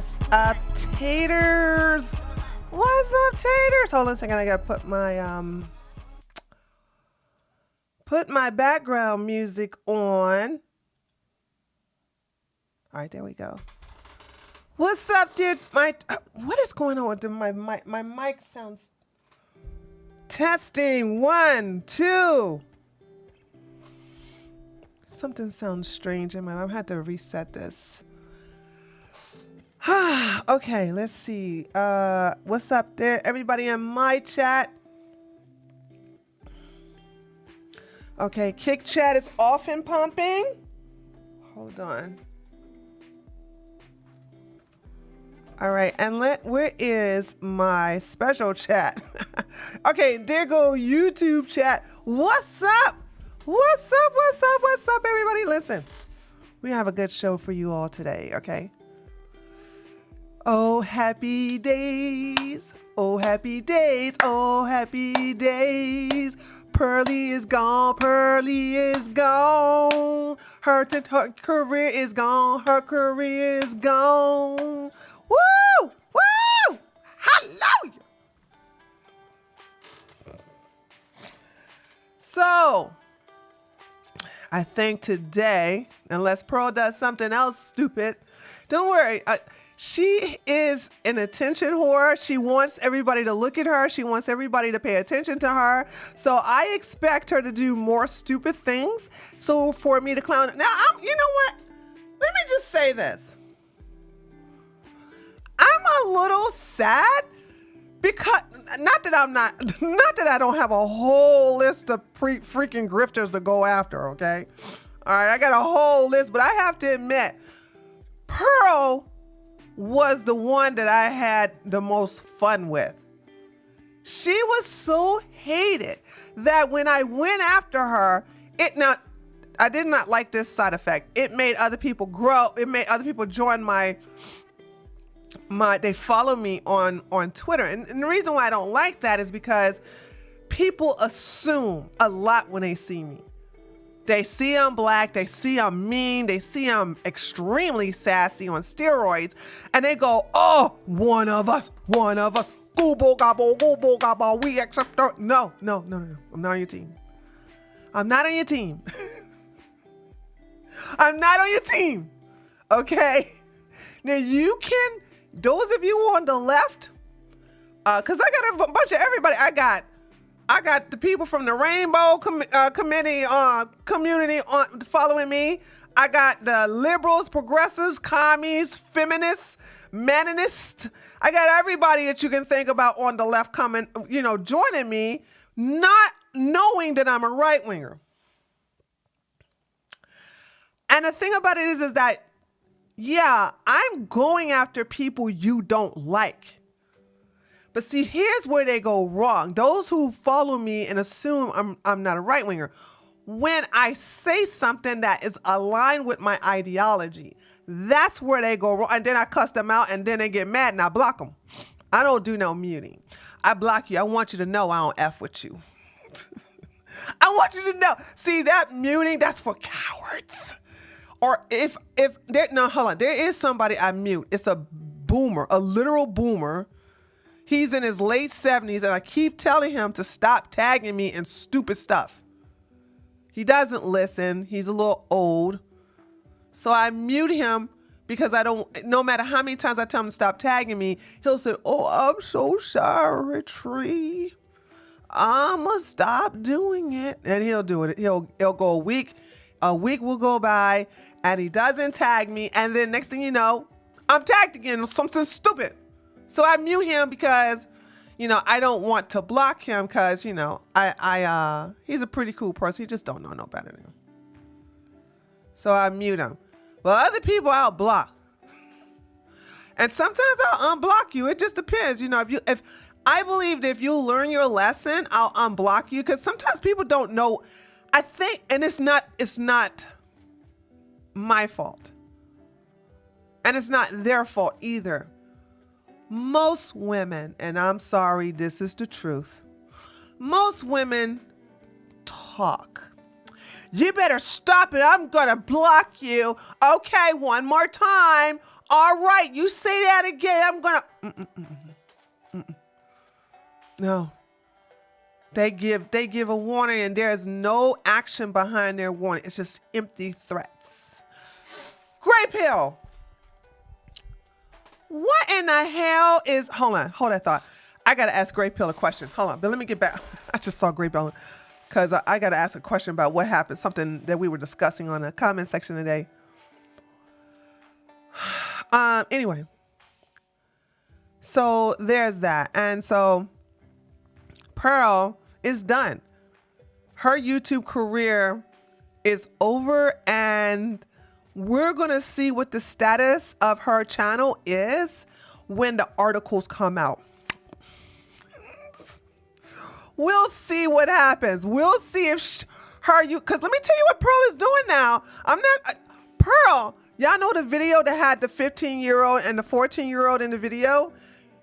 What's up, taters? What's up, taters? Hold on a second. I gotta put my background music on. All right, there we go. What's up, dude? What is going on with my mic? My mic sounds testing. 1, 2. Something sounds strange in my. I'm gonna have to reset this. Okay, let's see. What's up there, everybody in my chat? Okay, Kick Chat is off and pumping. Hold on. All right, and where is my special chat? Okay, there go YouTube chat. What's up? What's up? What's up? What's up, everybody? Listen, we have a good show for you all today, okay? Oh, happy days. Oh, happy days. Oh, happy days. Pearly is gone. Pearly is gone. Her career is gone. Her career is gone. Woo! Woo! Hallelujah! So, I think today, unless Pearl does something else stupid, don't worry. She is an attention whore. She wants everybody to look at her. She wants everybody to pay attention to her. So I expect her to do more stupid things. So for me to clown. Now, you know what? Let me just say this. I'm a little sad because not that I don't have a whole list of freaking grifters to go after, okay? All right, I got a whole list, but I have to admit, Pearl was the one that I had the most fun with. She was so hated that when I went after her, I did not like this side effect. It made other people grow. It made other people join they follow me on Twitter. And the reason why I don't like that is because people assume a lot when they see me. They see I'm black, they see I'm mean, they see I'm extremely sassy on steroids, and they go, oh, one of us, goobo gobble, we accept her. No, I'm not on your team. I'm not on your team. I'm not on your team, okay? Now you can, those of you on the left, because I got a bunch of everybody, I got the people from the Rainbow community following me. I got the liberals, progressives, commies, feminists, maninists. I got everybody that you can think about on the left coming, joining me, not knowing that I'm a right winger. And the thing about it is that, yeah, I'm going after people you don't like. But see, here's where they go wrong. Those who follow me and assume I'm not a right winger. When I say something that is aligned with my ideology, that's where they go wrong. And then I cuss them out and then they get mad and I block them. I don't do no muting. I block you. I want you to know I don't F with you. I want you to know. See, that muting, that's for cowards. Or there is somebody I mute. It's a boomer, a literal boomer. He's in his late 70s, and I keep telling him to stop tagging me in stupid stuff. He doesn't listen. He's a little old. So I mute him because no matter how many times I tell him to stop tagging me, he'll say, oh, I'm so sorry, Tree. I'ma stop doing it. And he'll do it. He'll go a week. A week will go by, and he doesn't tag me. And then next thing you know, I'm tagged again on something stupid. So I mute him because, I don't want to block him because, he's a pretty cool person. He just don't know no better than him. So I mute him. Well, other people I'll block. And sometimes I'll unblock you. It just depends. If I believe that if you learn your lesson, I'll unblock you because sometimes people don't know. I think, and it's not my fault. And it's not their fault either. Most women, and I'm sorry, this is the truth. Most women talk. You better stop it. I'm going to block you. Okay, one more time. All right, you say that again. I'm going to... No. They give a warning and there's no action behind their warning. It's just empty threats. Gray pill. What in the hell is... Hold on. Hold that thought. I got to ask Gray Pill a question. Hold on. But let me get back. I just saw Gray Pill because I got to ask a question about what happened. Something that we were discussing on the comment section today. Anyway. So there's that. And so Pearl is done. Her YouTube career is over and we're going to see what the status of her channel is when the articles come out. We'll see what happens. We'll see if because let me tell you what Pearl is doing now. Pearl, y'all know the video that had the 15-year-old and the 14-year-old in the video?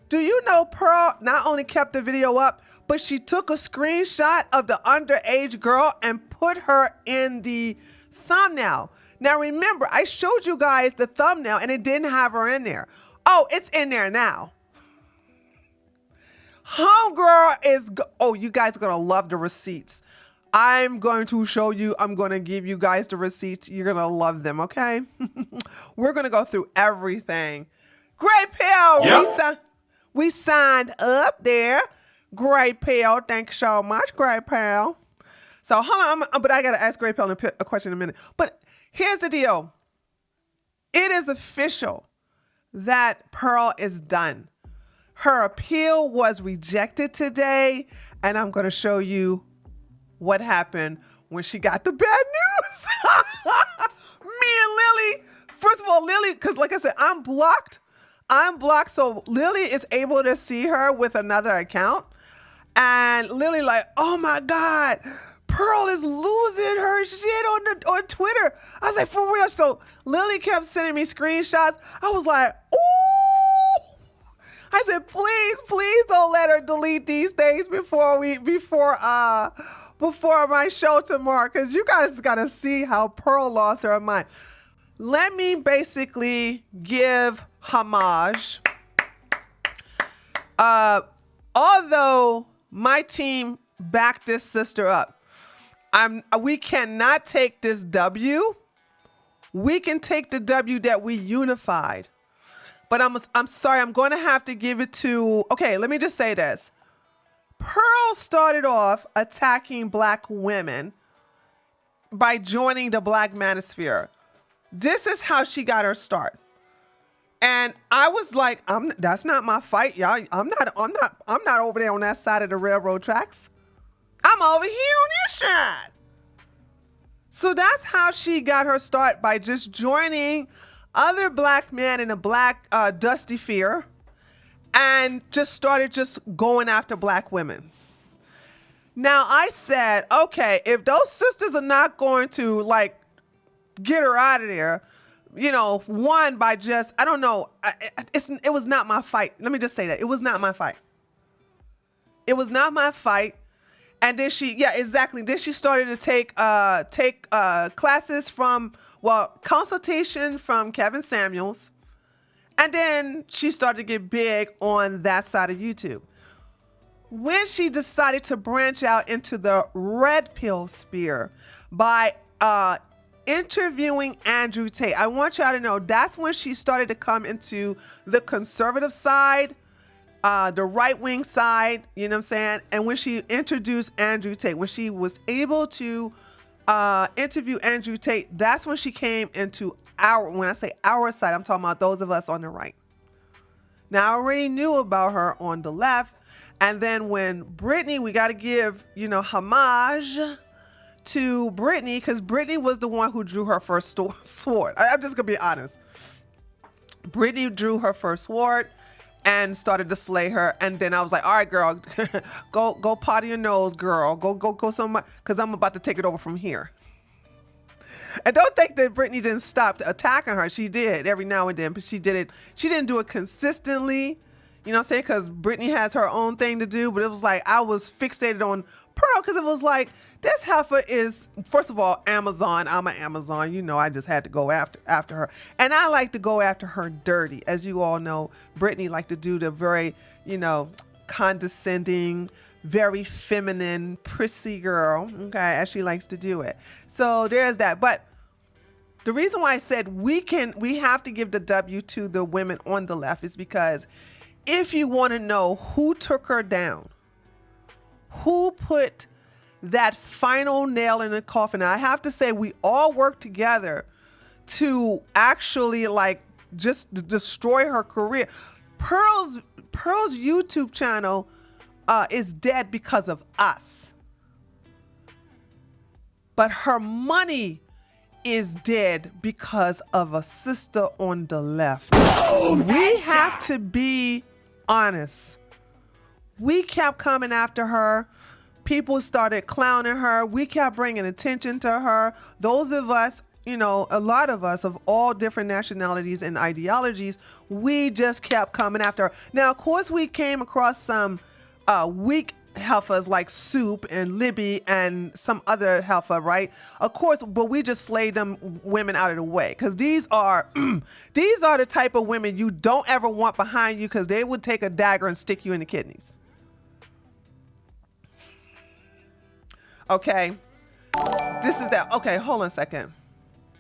Do you know Pearl not only kept the video up, but she took a screenshot of the underage girl and put her in the thumbnail. Now remember, I showed you guys the thumbnail and it didn't have her in there. Oh, it's in there now. Homegirl is, you guys are going to love the receipts. I'm going to show you, I'm going to give you guys the receipts. You're going to love them, okay? We're going to go through everything. Great Pill, yep. We signed up there. Great Pill, thank you so much, Great Pill. So hold on, but I got to ask Great Pill a question in a minute. But here's the deal. It is official that Pearl is done. Her appeal was rejected today, and I'm going to show you what happened when she got the bad news. Me and Lily, first of all, Lily, because like I said, I'm blocked, so Lily is able to see her with another account, and Lily like, oh my God, Pearl is losing her shit on Twitter. I was like, for real? So Lily kept sending me screenshots. I was like, ooh. I said, please don't let her delete these things before my show tomorrow, because you guys got to see how Pearl lost her mind. Let me basically give homage. Although my team backed this sister up, we cannot take this W. We can take the W that we unified. But I'm sorry, I'm going to have to give it to, okay, let me just say this. Pearl started off attacking Black women by joining the Black manosphere. This is how she got her start. And I was like, that's not my fight, y'all. I'm not over there on that side of the railroad tracks. I'm over here on this side. So that's how she got her start, by just joining other Black men in a Black dusty fear, and just started going after Black women. Now I said, okay, if those sisters are not going to like get her out of there, one by just, I don't know, it was not my fight. Let me just say that. It was not my fight. It was not my fight. And then then she started to take classes consultation from Kevin Samuels. And then she started to get big on that side of YouTube. When she decided to branch out into the red pill sphere by interviewing Andrew Tate, I want y'all to know that's when she started to come into the conservative side, the right-wing side, you know what I'm saying? And when she introduced Andrew Tate, when she was able to interview Andrew Tate, that's when she came into when I say our side, I'm talking about those of us on the right. Now, I already knew about her on the left. And then when Brittany, we got to give, homage to Brittany, because Brittany was the one who drew her first sword. I'm just going to be honest. Brittany drew her first sword and started to slay her. And then I was like, all right, girl, go potty your nose, girl. Go somewhere, because I'm about to take it over from here. And don't think that Brittany didn't stop attacking her. She did every now and then, but she didn't do it consistently. You know what I'm saying? Because Brittany has her own thing to do, but it was like I was fixated on Pearl, because it was like, this heifer is, first of all, Amazon. I'm an Amazon. You know, I just had to go after her. And I like to go after her dirty. As you all know, Brittany liked to do the very, you know, condescending, very feminine, prissy girl, okay, as she likes to do it. So there's that. But the reason why I said we have to give the W to the women on the left is because if you want to know who took her down, who put that final nail in the coffin, and I have to say we all worked together to actually like just destroy her career. Pearl's YouTube channel is dead because of us. But her money is dead because of a sister on the left. We have to be honest. We kept coming after her. People started clowning her. We kept bringing attention to her. Those of us, you know, a lot of us of all different nationalities and ideologies, we just kept coming after her. Now, of course, we came across some weak heifers like Soup and Libby and some other heifer, right? Of course, but we just slayed them women out of the way, because these are the type of women you don't ever want behind you, because they would take a dagger and stick you in the kidneys. Okay, this is that. Okay, hold on a second.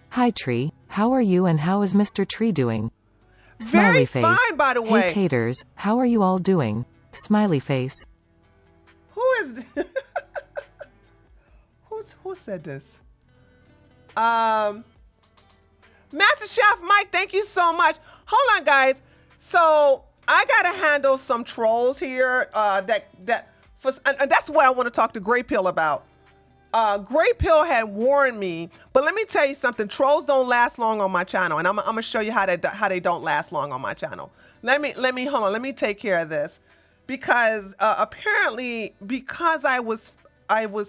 Hi Tree, how are you and how is Mr. Tree doing? Very Smiley face. fine, by the way. Hey taters, how are you all doing? Smiley face. Who is who said this? Master Chef Mike, thank you so much. Hold on, guys. So I gotta handle some trolls here. And that's what I want to talk to Grey Pill about. Grey Pill had warned me, but let me tell you something. Trolls don't last long on my channel, and I'm gonna show you how they don't last long on my channel. Let me hold on. Let me take care of this, because apparently, because I was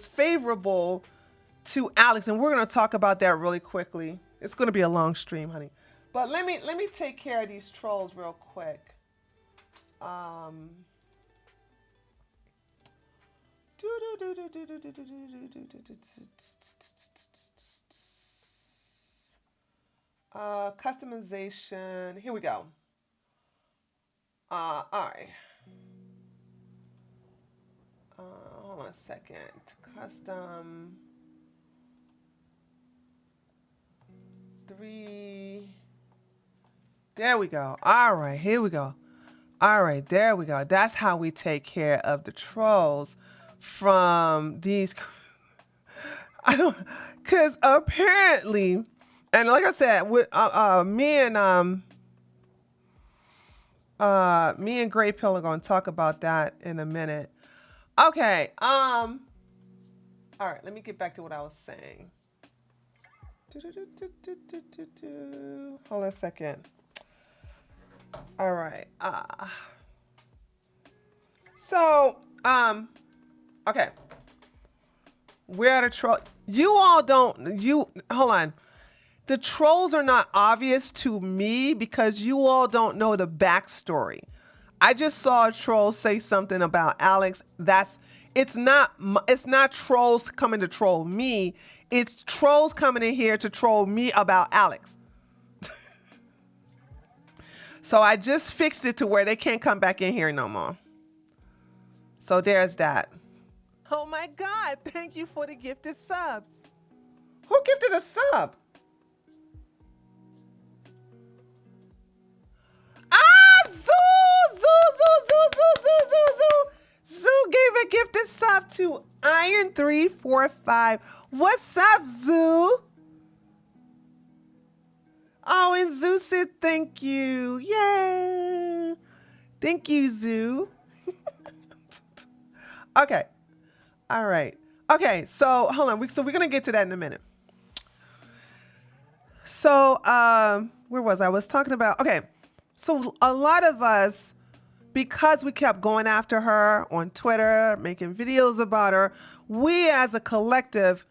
favorable to Alex, and we're gonna talk about that really quickly. It's gonna be a long stream, honey. But let me take care of these trolls real quick. Customization. Here we go. All right. Hold on a second. Custom 3. There we go. All right, here we go. All right, there we go. That's how we take care of the trolls from these. I don't, because apparently, and like I said, with me and Grey Pill are going to talk about that in a minute. Okay. All right. Let me get back to what I was saying. Hold on a second. All right. Okay. We're at a troll. You all don't, hold on. The trolls are not obvious to me because you all don't know the backstory. I just saw a troll say something about Alex. It's not trolls coming to troll me. It's trolls coming in here to troll me about Alex. So I just fixed it to where they can't come back in here no more. So there's that. Oh my God, thank you for the gifted subs. Who gifted a sub? Zoo gave a gifted sub to Iron345. What's up, Zoo? Oh, and Zoo said thank you. Yay. Thank you, Zoo. Okay. All right. Okay, so hold on. So we're going to get to that in a minute. So where was I? I was talking about, okay. So a lot of us, because we kept going after her on Twitter, making videos about her, we as a collective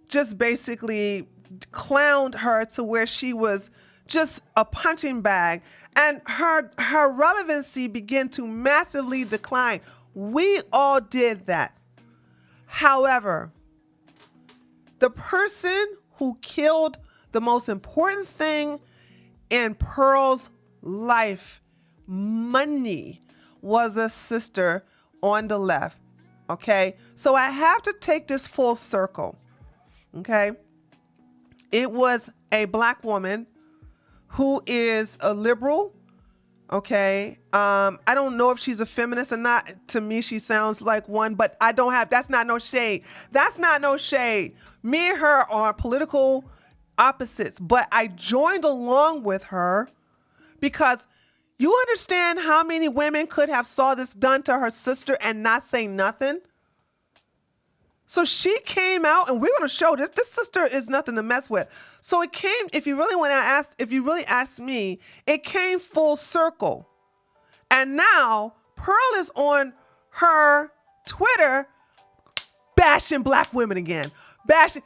just basically clowned her to where she was just a punching bag, and her relevancy began to massively decline. We all did that. However, the person who killed the most important thing in Pearl's life, money, was a sister on the left. Okay, so I have to take this full circle. Okay, it was a black woman who is a liberal. Okay, I don't know if she's a feminist or not. To me, she sounds like one, but I don't have, that's not no shade. That's not no shade. Me and her are political opposites, but I joined along with her because you understand how many women could have saw this done to her sister and not say nothing? So she came out, and we're going to show this. This sister is nothing to mess with. So it came, if you really ask me, it came full circle. And now Pearl is on her Twitter bashing black women again. Bashing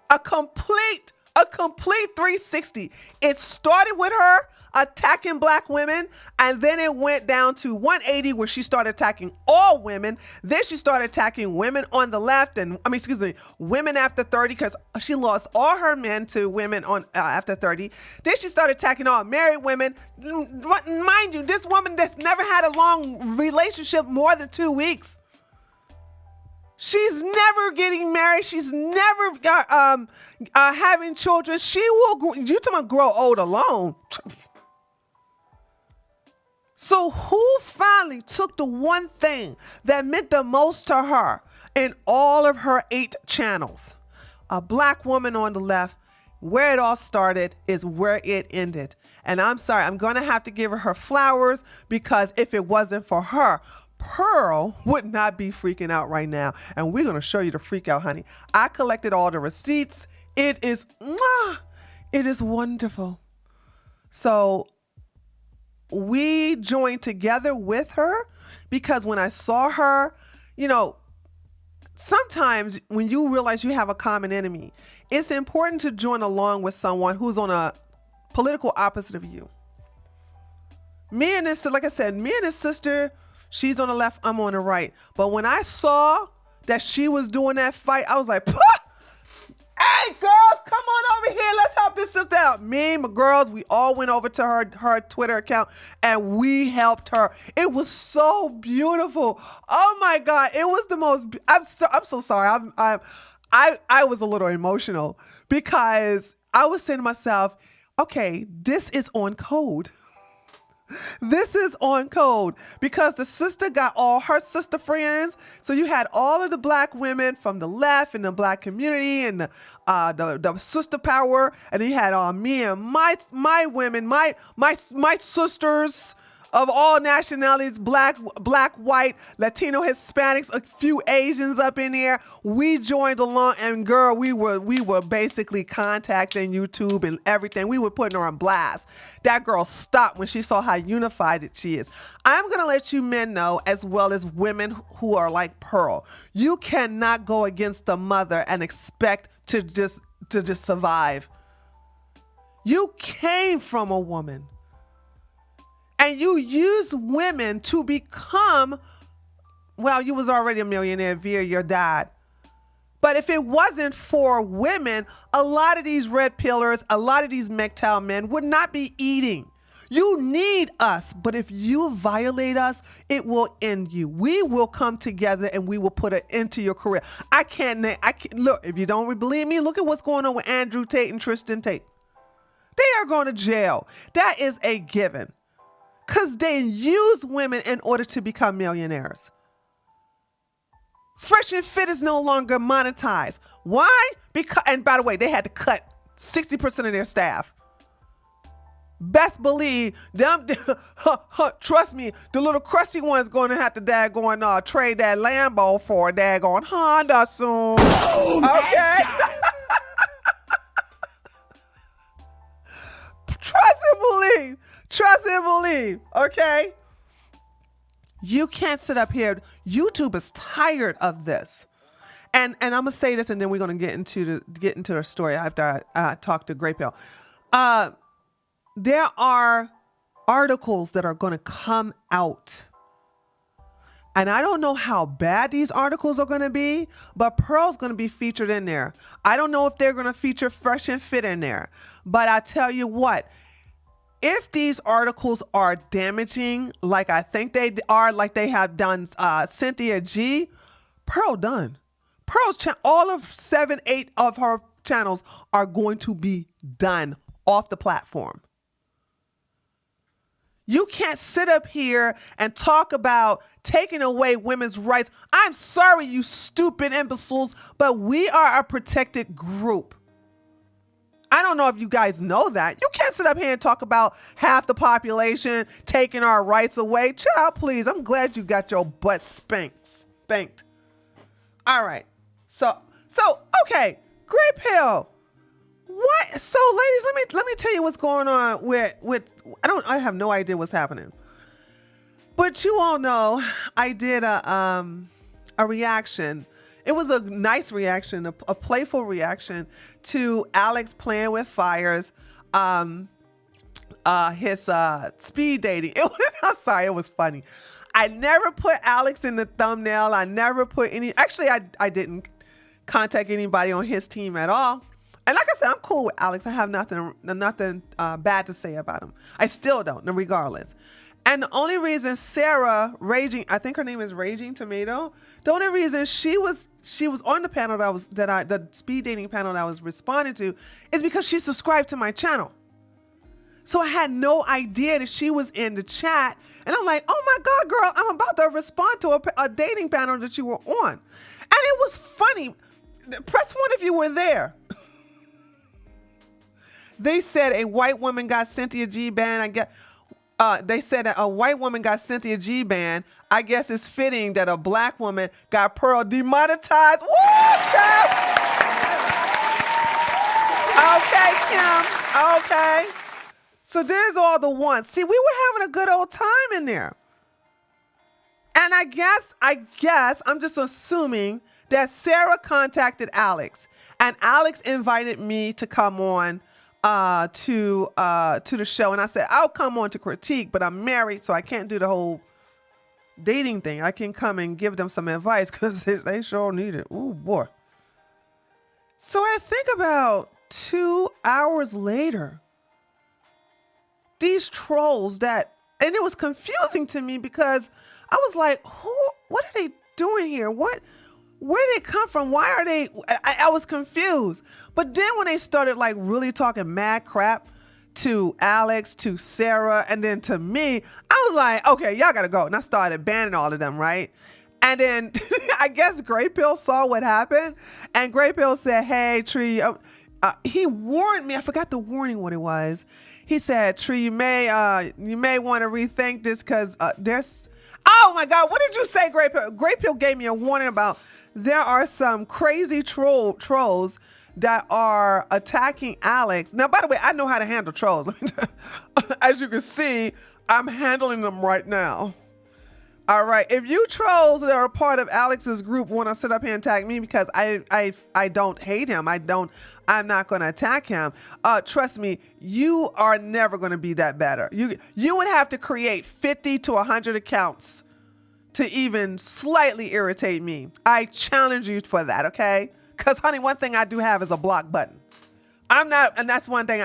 a complete 360. It started with her attacking black women, and then it went down to 180 where she started attacking all women. Then she started attacking women on the left, women after 30, because she lost all her men to women on after 30. Then she started attacking all married women. Mind you, this woman that's never had a long relationship more than 2 weeks. She's never getting married. She's never having children. She will, you talking about grow old alone. So who finally took the one thing that meant the most to her in all of her 8 channels? A black woman on the left. Where it all started is where it ended. And I'm sorry, I'm going to have to give her flowers, because if it wasn't for her, Pearl would not be freaking out right now. And we're going to show you the freak out, honey. I collected all the receipts. It is wonderful. So we joined together with her, because when I saw her, sometimes when you realize you have a common enemy, it's important to join along with someone who's on a political opposite of you. Me and this sister, she's on the left, I'm on the right. But when I saw that she was doing that fight, I was like, hey, girls, come on over here. Let's help this sister out. Me and my girls, we all went over to her Twitter account, and we helped her. It was so beautiful. Oh, my God. It was the most, I'm so sorry. I was a little emotional, because I was saying to myself, okay, this is on code. This is on code, because the sister got all her sister friends. So you had all of the black women from the left and the black community and the sister power, and you had me and my women, my sisters of all nationalities, black, white, Latino, Hispanics, a few Asians up in there. We joined along, and girl, we were basically contacting YouTube and everything. We were putting her on blast. That girl stopped when she saw how unified she is. I'm gonna let you men know, as well as women who are like Pearl, you cannot go against the mother and expect to just survive. You came from a woman. And you use women to become, well, you was already a millionaire via your dad. But if it wasn't for women, a lot of these red pillars, a lot of these MGTOW men would not be eating. You need us, but if you violate us, it will end you. We will come together and we will put an end to your career. I can't look, if you don't believe me, look at what's going on with Andrew Tate and Tristan Tate. They are going to jail. That is a given. Because they use women in order to become millionaires. Fresh and Fit is no longer monetized. Why? Because, and by the way, they had to cut 60% of their staff. Best believe them, trust me, the little crusty one's going to have to trade that Lambo for a daggone Honda soon. Oh, okay? Trust and believe, okay? You can't sit up here. YouTube is tired of this. And I'm gonna say this, and then we're gonna get into the story after I talk to Great Pill. There are articles that are gonna come out, And I don't know how bad these articles are going to be, but Pearl's going to be featured in there. I don't know if they're going to feature Fresh and Fit in there. But I tell you what, if these articles are damaging, like I think they are, like they have done Cynthia G, Pearl done. Pearl's all of 7, 8 of her channels are going to be done off the platform. You can't sit up here and talk about taking away women's rights. I'm sorry, you stupid imbeciles, but we are a protected group. I don't know if you guys know that. You can't sit up here and talk about half the population taking our rights away. Child, please. I'm glad you got your butt spanked. All right. So okay. Great Pill. What? So ladies, let me tell you what's going on with I have no idea what's happening. But you all know I did a reaction. It was a nice reaction, a playful reaction to Alex playing with fires, his speed dating. I'm sorry, it was funny. I never put Alex in the thumbnail. I never put actually I didn't contact anybody on his team at all. And like I said, I'm cool with Alex. I have nothing bad to say about him. I still don't, regardless. And the only reason Sarah Raging, I think her name is Raging Tomato. The only reason she was on the panel the speed dating panel that I was responding to is because she subscribed to my channel. So I had no idea that she was in the chat. And I'm like, oh my God, girl, I'm about to respond to a dating panel that you were on. And it was funny. Press 1 if you were there. They said a white woman got Cynthia G banned. They said that a white woman got Cynthia G banned. I guess it's fitting that a black woman got Pearl demonetized. Woo, child! Okay, Kim. Okay. So there's all the ones. See, we were having a good old time in there. And I guess I'm just assuming that Sarah contacted Alex, and Alex invited me to come on to the show, and I said I'll come on to critique, but I'm married, so I can't do the whole dating thing. I can come and give them some advice because they sure need it. Ooh boy. So I think about 2 hours later, these trolls and it was confusing to me because I was like, what are they doing here? Where did it come from? Why are they? I was confused. But then when they started like really talking mad crap to Alex, to Sarah, and then to me, I was like, okay, y'all gotta go. And I started banning all of them, right? And then I guess Great Pill saw what happened, and Great Pill said, hey, Tree, he warned me. I forgot the warning what it was. He said, Tree, you may want to rethink this because there's. Oh my God, what did you say, Great Pill? Great Pill gave me a warning about there are some crazy trolls that are attacking Alex. Now, by the way, I know how to handle trolls. As you can see, I'm handling them right now. All right. If you trolls that are a part of Alex's group want to sit up here and attack me because I don't hate him, I'm not going to attack him. Trust me, you are never going to be that better. You would have to create 50 to 100 accounts to even slightly irritate me. I challenge you for that, okay? Because, honey, one thing I do have is a block button. And that's one thing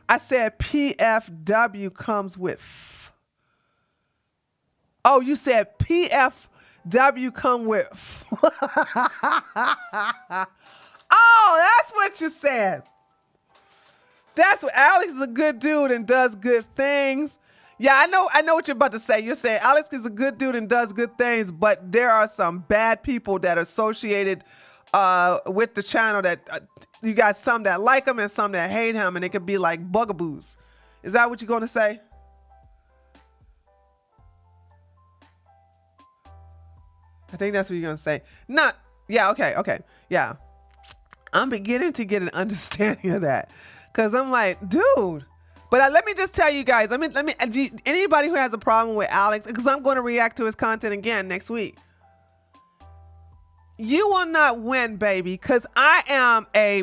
I said PFW comes with. Oh, you said PFW come with. Oh, that's what you said. That's what Alex is a good dude and does good things. Yeah, I know what you're about to say. You're saying Alex is a good dude and does good things, but there are some bad people that are associated with the channel that you got some that like him and some that hate him, and it could be like bugaboos. Is that what you're going to say? I think that's what you're going to say. Yeah, okay. Yeah. I'm beginning to get an understanding of that because I'm like, dude. But let me just tell you guys, anybody who has a problem with Alex, because I'm going to react to his content again next week. You will not win, baby, because I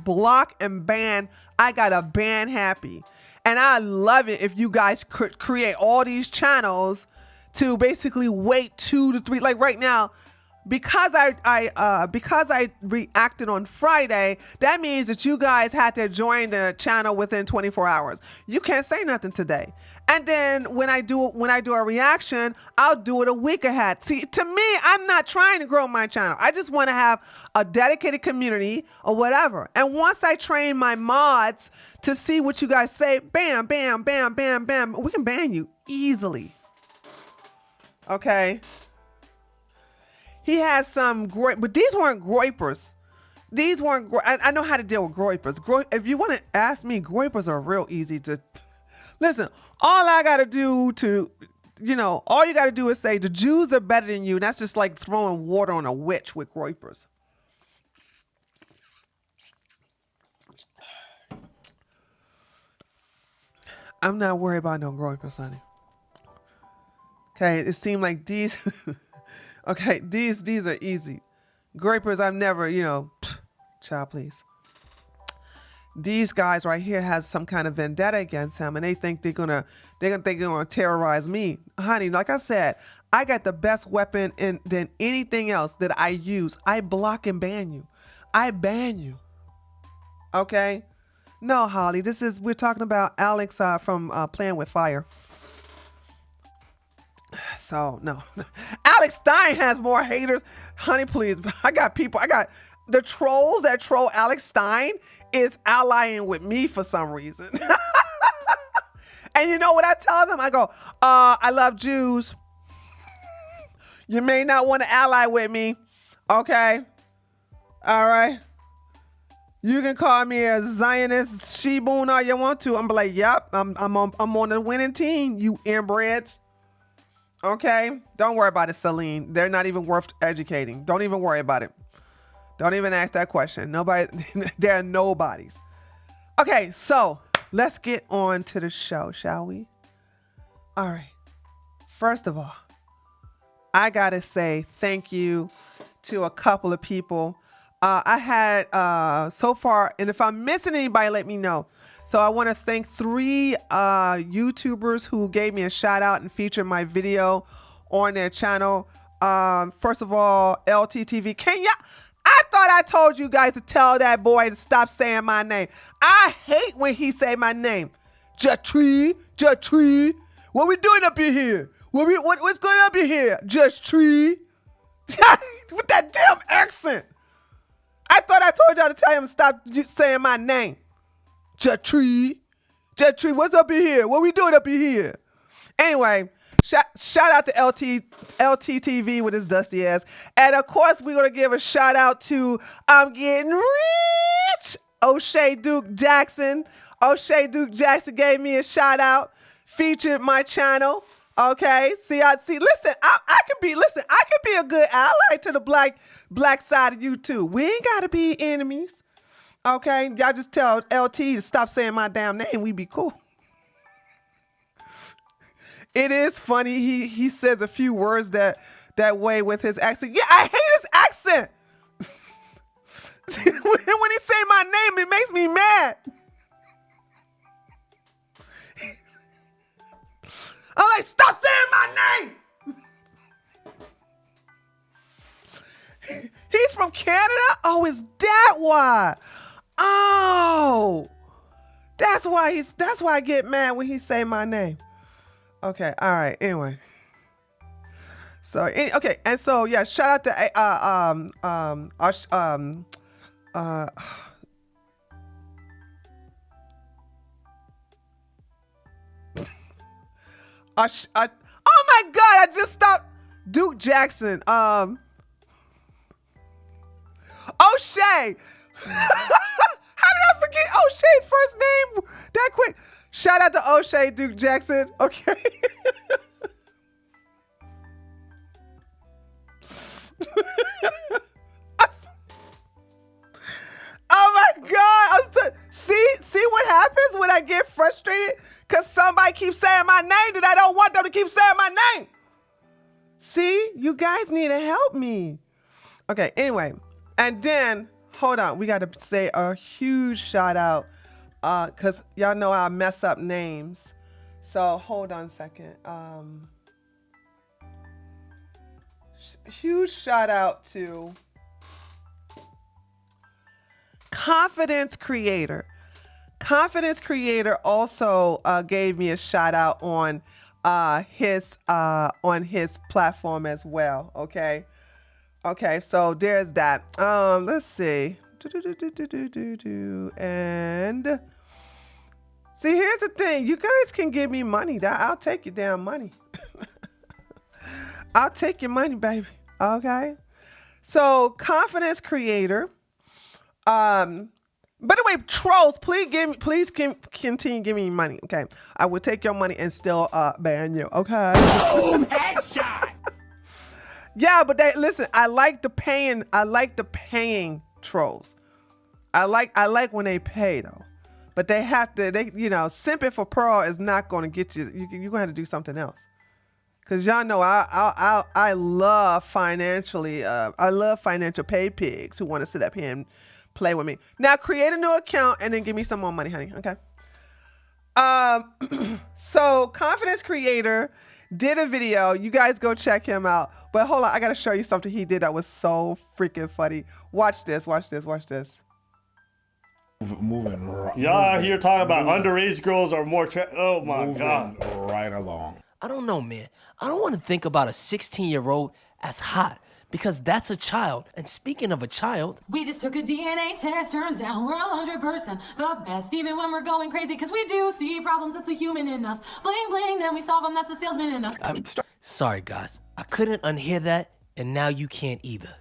block and ban. I got a ban happy. And I love it if you guys create all these channels to basically wait 2 to 3, like right now, because I reacted on Friday, that means that you guys had to join the channel within 24 hours. You can't say nothing today. And then when I do a reaction, I'll do it a week ahead. See, to me, I'm not trying to grow my channel. I just want to have a dedicated community or whatever. And once I train my mods to see what you guys say, bam, bam, bam, bam, bam, we can ban you easily. Okay. He has some great, but these weren't groypers. These weren't, I know how to deal with groypers. If you want to ask me, groypers are real easy to, listen, all I got to do to, all you got to do is say the Jews are better than you. And that's just like throwing water on a witch with groypers. I'm not worried about no groypers, honey. Okay, it seemed like these, okay, these are easy. Groypers, I've never, child, please. These guys right here has some kind of vendetta against him, and they think they're gonna terrorize me, honey. Like I said, I got the best weapon than anything else that I use. I block and ban you. I ban you. Okay. No, Holly, we're talking about Alex from Playing with Fire. So, no. Alex Stein has more haters. Honey, please. I got the trolls that troll Alex Stein is allying with me for some reason. And you know what I tell them? I go, I love Jews. You may not want to ally with me. Okay. All right. You can call me a Zionist Shibun all you want to. I'm like, yep, I'm on the winning team, you inbreds. Okay? Don't worry about it, Celine. They're not even worth educating. Don't even worry about it. Don't even ask that question. Nobody, they're nobodies. Okay, so let's get on to the show, shall we? All right. First of all, I gotta say thank you to a couple of people. I had so far, and if I'm missing anybody, let me know. So I want to thank 3 YouTubers who gave me a shout out and featured my video on their channel. First of all, LTTV. I thought I told you guys to tell that boy to stop saying my name. I hate when he say my name. Jatree. What we doing up in here? What's going up in here? Jatree. With that damn accent. I thought I told y'all to tell him to stop saying my name. Jatree, what's up in here? What we doing up in here? Anyway, shout out to LTTV with his dusty ass. And of course, we're going to give a shout out to I'm Getting Rich, O'Shea Duke Jackson. O'Shea Duke Jackson gave me a shout out, featured my channel. Okay, listen, I could be a good ally to the black side of you too. We ain't gotta be enemies. Okay, y'all just tell LT to stop saying my damn name. We be cool. It is funny. He says a few words that way with his accent. Yeah, I hate his accent. When he say my name, it makes me mad. I'm like, stop saying my name. He's from Canada? Oh, is that why? Oh, that's why I get mad when he say my name. Okay, all right. Anyway, so okay, and so yeah, shout out to oh my God, I just stopped Duke Jackson. O'Shea. How did I forget O'Shea's first name that quick? Shout out to O'Shea Duke Jackson. Okay. Oh my God. See what happens when I get frustrated? Because somebody keeps saying my name that I don't want them to keep saying my name. See, you guys need to help me. Okay, anyway. And then, hold on. We got to say a huge shout out because y'all know I mess up names. So hold on a second. huge shout out to Confidence Creator. Confidence Creator also gave me a shout out on his platform as well. Okay, so there's that. Let's see. And see, here's the thing. You guys can give me money. I'll take your damn money. I'll take your money, baby. Okay. So Confidence Creator. By the way, trolls, please continue giving me money. Okay. I will take your money and still ban you. Okay. Boom, headshot. Yeah, but listen, I like the paying trolls. I like when they pay though. But they have to, simping for Pearl is not going to get you. You're going to have to do something else. Cause y'all know I love financial pay pigs who want to sit up here and play with me. Now create a new account and then give me some more money, honey. Okay. So Confidence Creator did a video. You guys go check him out. But hold on, I gotta show you something he did that was so freaking funny. Watch this. Moving right. Y'all here talking about underage girls are more oh my God. Right along. I don't know, man. I don't want to think about a 16-year-old as hot because that's a child. And speaking of a child, we just took a DNA test. Turns out we're 100% the best, even when we're going crazy. Because we do see problems. That's a human in us. Bling, bling, then we solve them. That's a salesman in us. sorry, guys. I couldn't unhear that, and now you can't either.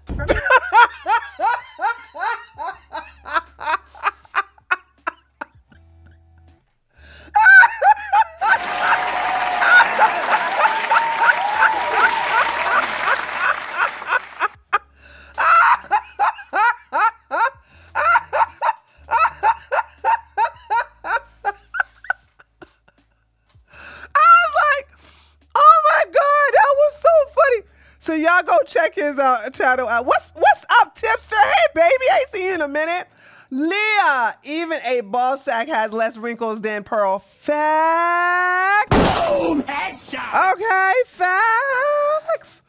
So y'all go check his channel out. What's up, tipster? Hey, baby, I ain't seen you in a minute. Leah, even a ball sack has less wrinkles than Pearl. Facts. Boom, headshot. Okay, facts.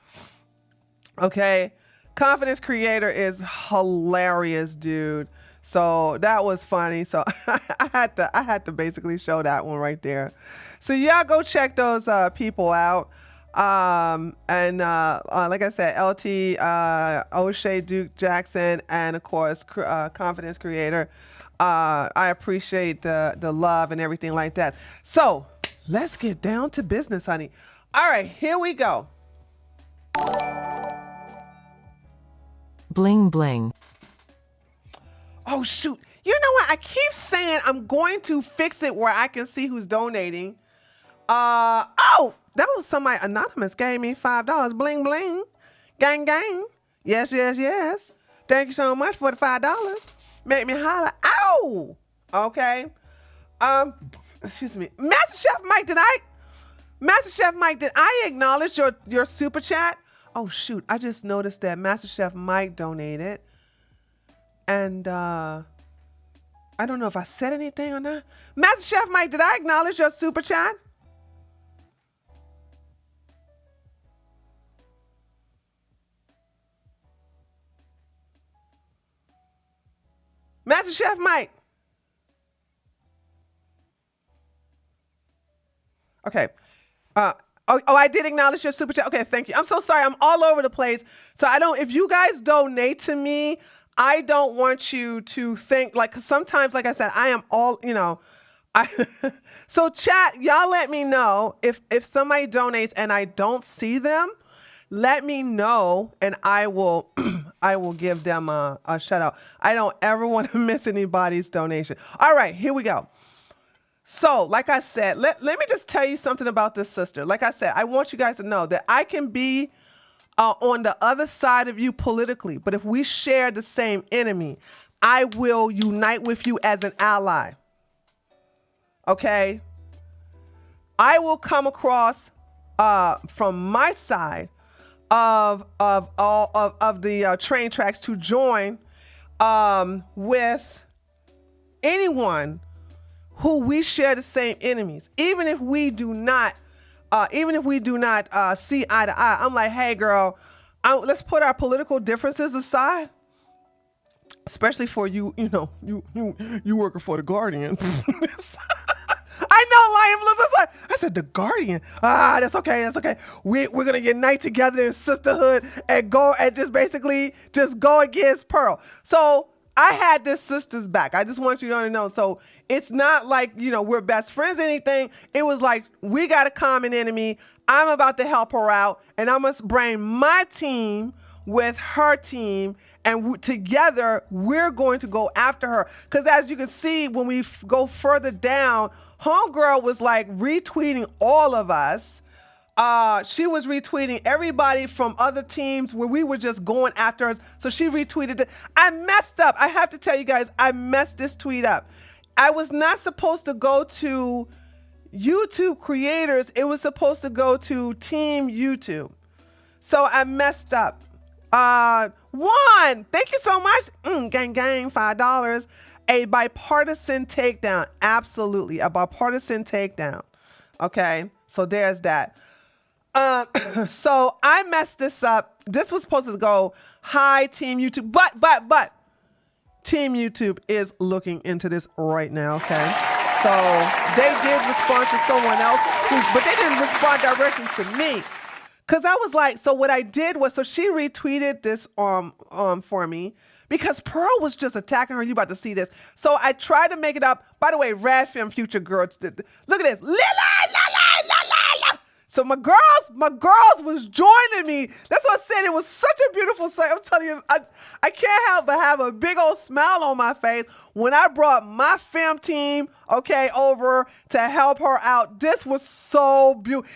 Okay, Confidence Creator is hilarious, dude. So that was funny. So I had to basically show that one right there. So y'all go check those people out. Like I said, LT, O'Shea, Duke Jackson, and of course, Confidence Creator. I appreciate the love and everything like that. So let's get down to business, honey. All right, here we go. Bling bling. Oh, shoot. You know what? I keep saying I'm going to fix it where I can see who's donating. Oh, that was somebody anonymous gave me $5. Bling, bling. Gang, gang. Yes, yes, yes. Thank you so much for the $5. Make me holler. Ow. Okay. Excuse me. Master Chef Mike, did I acknowledge your super chat? Oh, shoot. I just noticed that Master Chef Mike donated. And, I don't know if I said anything or not. Master Chef Mike, did I acknowledge your super chat? Master Chef Mike. Okay. I did acknowledge your super chat. Okay, thank you. I'm so sorry. I'm all over the place. So if you guys donate to me, I don't want you to think cause sometimes, like I said, I am all, so chat, y'all let me know if somebody donates and I don't see them, let me know and I will give them a shout out. I don't ever want to miss anybody's donation. All right, here we go. So like I said, let me just tell you something about this sister. Like I said, I want you guys to know that I can be on the other side of you politically, but if we share the same enemy, I will unite with you as an ally. Okay? I will come across from my side of all of the train tracks to join with anyone who we share the same enemies, even if we do not see eye to eye. I'm like, hey girl, let's put our political differences aside, especially for you working for the Guardian. I know, Lion Blue. I said the Guardian. That's okay. That's okay. We're gonna unite together in sisterhood and go and just basically just go against Pearl. So I had this sister's back. I just want you to know. So it's not like we're best friends or anything. It was like we got a common enemy. I'm about to help her out, and I must bring my team with her team, and together we're going to go after her. Because as you can see, when we go further down, Homegirl was like retweeting all of us. She was retweeting everybody from other teams where we were just going after her. So she retweeted it. I messed up. I have to tell you guys, I messed this tweet up. I was not supposed to go to YouTube creators. It was supposed to go to Team YouTube. So I messed up. One, thank you so much. Gang, $5. A bipartisan takedown. Absolutely. A bipartisan takedown. Okay. So there's that. So I messed this up. This was supposed to go, hi, Team YouTube. But Team YouTube is looking into this right now. Okay. So they did respond to someone else, but they didn't respond directly to me. Cause I was like, so what I did was, so she retweeted this for me because Pearl was just attacking her. You about to see this. So I tried to make it up. By the way, Radfem Future Girl, look at this. La. So my girls was joining me. That's what I said. It was such a beautiful sight. I'm telling you, I can't help but have a big old smile on my face when I brought my fam team, over to help her out. This was so beautiful.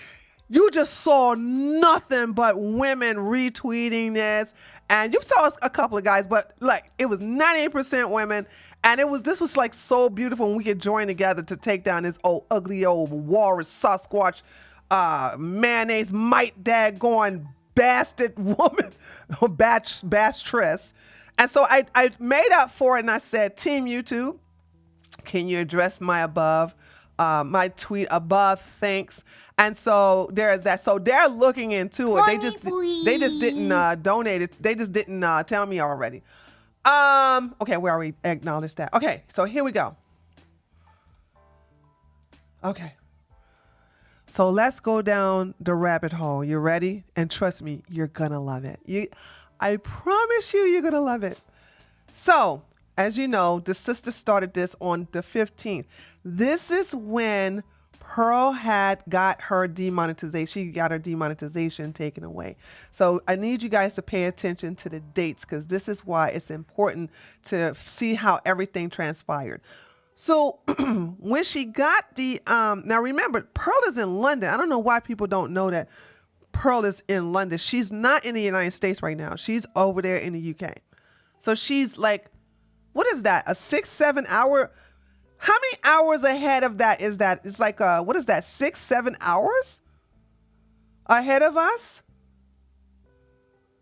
You just saw nothing but women retweeting this, and you saw a couple of guys, but like it was 98% women, and this was like so beautiful when we could join together to take down this ugly old walrus Sasquatch, mayonnaise mite daggone bastard woman, bastress. And so I made up for it, and I said, Team YouTube, can you address my tweet above? Thanks. And so there's that. So they're looking into it. They just didn't donate it. They just didn't tell me already. Okay, we already acknowledged that. Okay, so here we go. Okay. So let's go down the rabbit hole. You ready? And trust me, you're gonna love it. I promise you're gonna love it. So, as you know, the sister started this on the 15th. This is when Pearl had got her demonetization. She got her demonetization taken away. So I need you guys to pay attention to the dates because this is why it's important to see how everything transpired. So when she got the, now remember, Pearl is in London. I don't know why people don't know that Pearl is in London. She's not in the United States right now. She's over there in the UK. So she's like, what is that? A 6-7 hour? How many hours ahead of that is that? It's like, what is that? 6-7 hours ahead of us?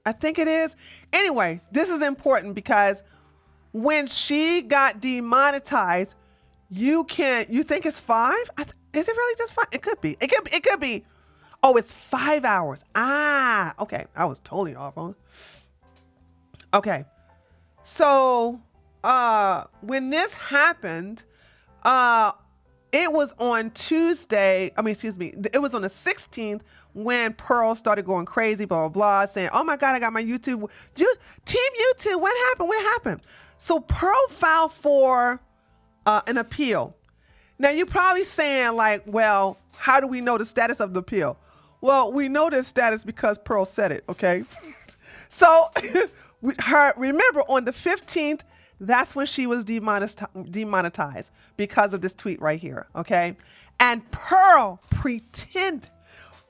I think it is. Anyway, this is important because when she got demonetized, you think it's 5? Is it really just 5? It could be. It could be. Oh, it's 5 hours. Okay. I was totally off on. Okay. So, when this happened, it was on Tuesday. It was on the 16th when Pearl started going crazy, blah, blah, blah, saying, oh my God, I got my YouTube. Team YouTube, what happened? What happened? So Pearl filed for an appeal. Now you're probably saying like, well, how do we know the status of the appeal? Well, we know the status because Pearl said it, okay? So remember on the 15th, that's when she was demonetized because of this tweet right here, okay? And Pearl pretend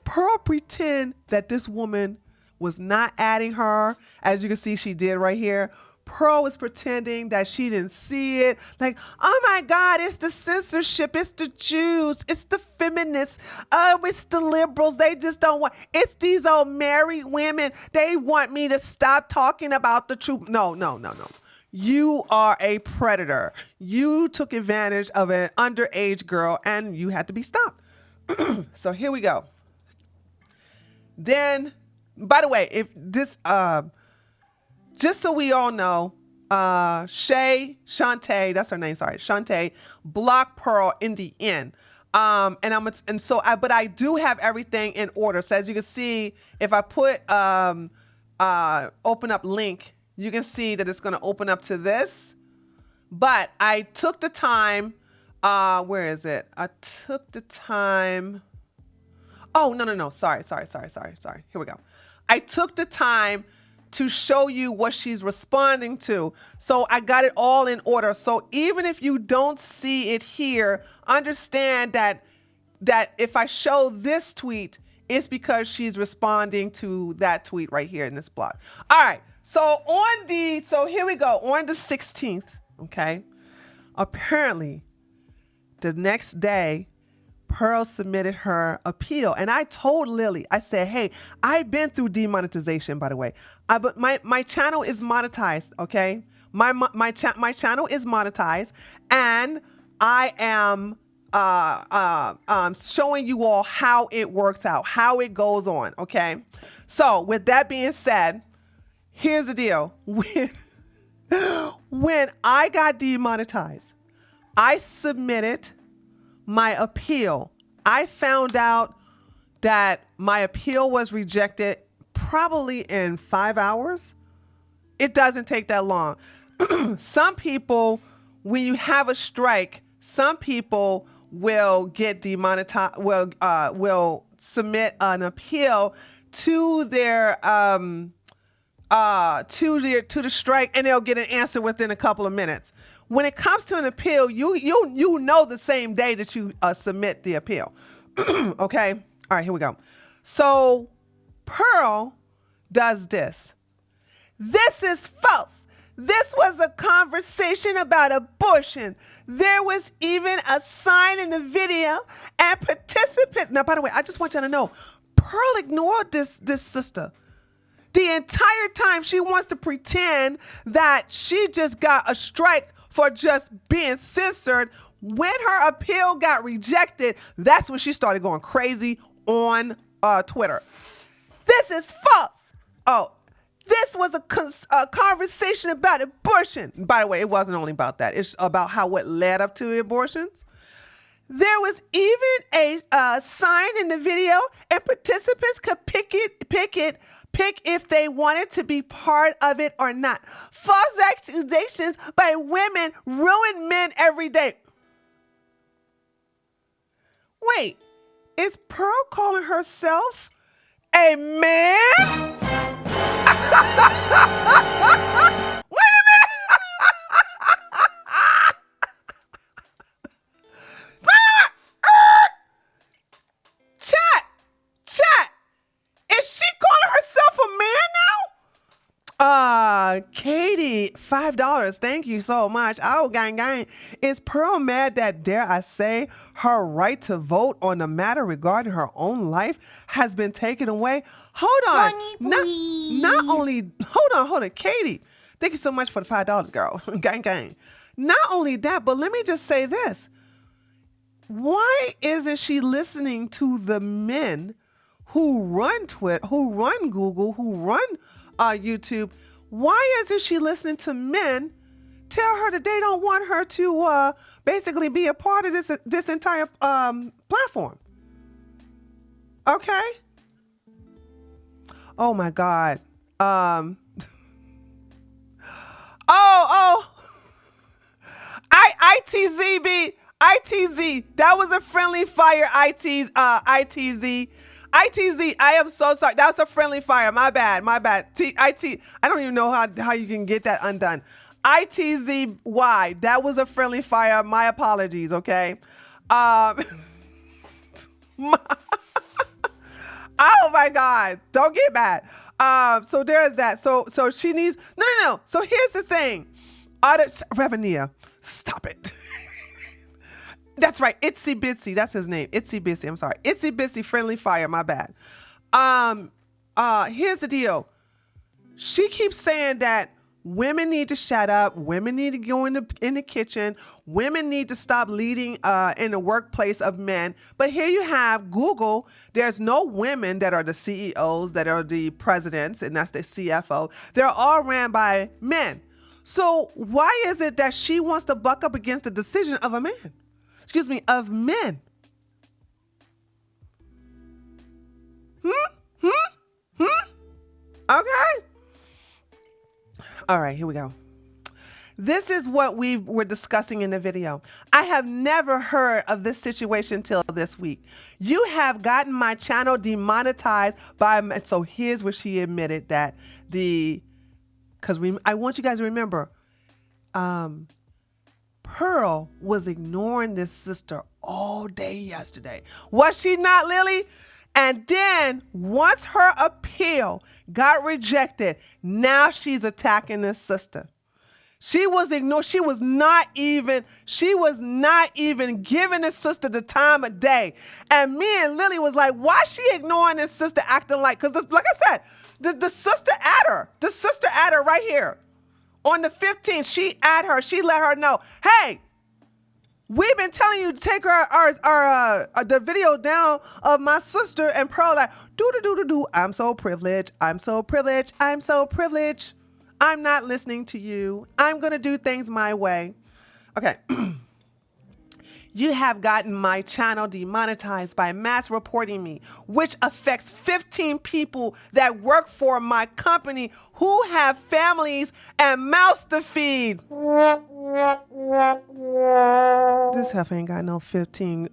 that this woman was not adding her. As you can see, she did right here. Pearl was pretending that she didn't see it. Like, oh my God, it's the censorship. It's the Jews. It's the feminists. Oh, it's the liberals. They just don't want, it's these old married women. They want me to stop talking about the truth. No. You are a predator. You took advantage of an underage girl and you had to be stopped. So here we go. Then by the way, if this, just so we all know, Shantae, that's her name, sorry, Shantae, blocked Pearl in the end. But I do have everything in order. So as you can see, if I put open up link, you can see that it's going to open up to this. But I took the time. Where is it? I took the time. Oh, no. Sorry. Here we go. I took the time to show you what she's responding to. So I got it all in order. So even if you don't see it here, understand that if I show this tweet, it's because she's responding to that tweet right here in this blog. All right. So here we go. On the 16th, okay, apparently the next day, Pearl submitted her appeal, and I told Lily, I said, "Hey, I've been through demonetization, by the way, but my channel is monetized, okay? My channel is monetized, and I am showing you all how it works out, how it goes on, okay? So with that being said, here's the deal: when I got demonetized, I submitted my appeal. I found out that my appeal was rejected probably in 5 hours. It doesn't take that long. Some people, when you have a strike, some people will get demonetized, will submit an appeal to their to the strike, and they'll get an answer within a couple of minutes. When it comes to an appeal, you know the same day that you submit the appeal. Okay? All right, here we go. So Pearl does this. This is false. This was a conversation about abortion. There was even a sign in the video and participants. Now, by the way, I just want y'all to know, Pearl ignored this sister. The entire time she wants to pretend that she just got a strike for just being censored. When her appeal got rejected, that's when she started going crazy on Twitter. This is false. Oh, this was a conversation about abortion. By the way, it wasn't only about that. It's about what led up to the abortions. There was even a sign in the video, and participants could pick if they wanted to be part of it or not. False accusations by women ruin men every day. Wait, is Pearl calling herself a man? Wait a minute. Chat. Is she calling herself a man now? Katie, $5. Thank you so much. Oh, gang. Is Pearl mad that, dare I say, her right to vote on the matter regarding her own life has been taken away? Hold on. Hold on. Katie, thank you so much for the $5, girl. Gang. Not only that, but let me just say this. Why isn't she listening to the men who run Twitter, who run Google, who run YouTube? Why isn't she listening to men tell her that they don't want her to basically be a part of this entire platform? Okay. Oh my God. ITZ. That was a friendly fire. ITZ. I am so sorry. That was a friendly fire. My bad. I don't even know how you can get that undone. ITZY. That was a friendly fire. My apologies. Okay. Oh my God. Don't get mad. So there's that. So she needs no. So here's the thing. Revenue. Stop it. That's right. Itsy Bitsy. That's his name. Itsy Bitsy. I'm sorry. Itsy Bitsy Friendly Fire. My bad. Here's the deal. She keeps saying that Women need to shut up. Women need to go in the kitchen. Women need to stop leading in the workplace of men. But here you have Google. There's no women that are the CEOs, that are the presidents, and that's the CFO. They're all ran by men. So why is it that she wants to buck up against the decision of a man? Excuse me, of men? Okay. All right, here we go. This is what we were discussing in the video. I have never heard of this situation till this week. You have gotten my channel demonetized by, so here's where she admitted that I want you guys to remember, Pearl was ignoring this sister all day yesterday. Was she not, Lily? And then once her appeal got rejected, now she's attacking this sister. She was ignored. She was not even giving this sister the time of day. And me and Lily was like, why is she ignoring this sister acting like, because like I said, the sister at her right here on the 15th, she at her, she let her know, hey, we've been telling you to take the video down of my sister, and Pearl like, do. I'm so privileged. I'm so privileged. I'm so privileged. I'm not listening to you. I'm going to do things my way. Okay. You have gotten my channel demonetized by mass reporting me, which affects 15 people that work for my company who have families and mouths to feed. This heifer ain't got no 15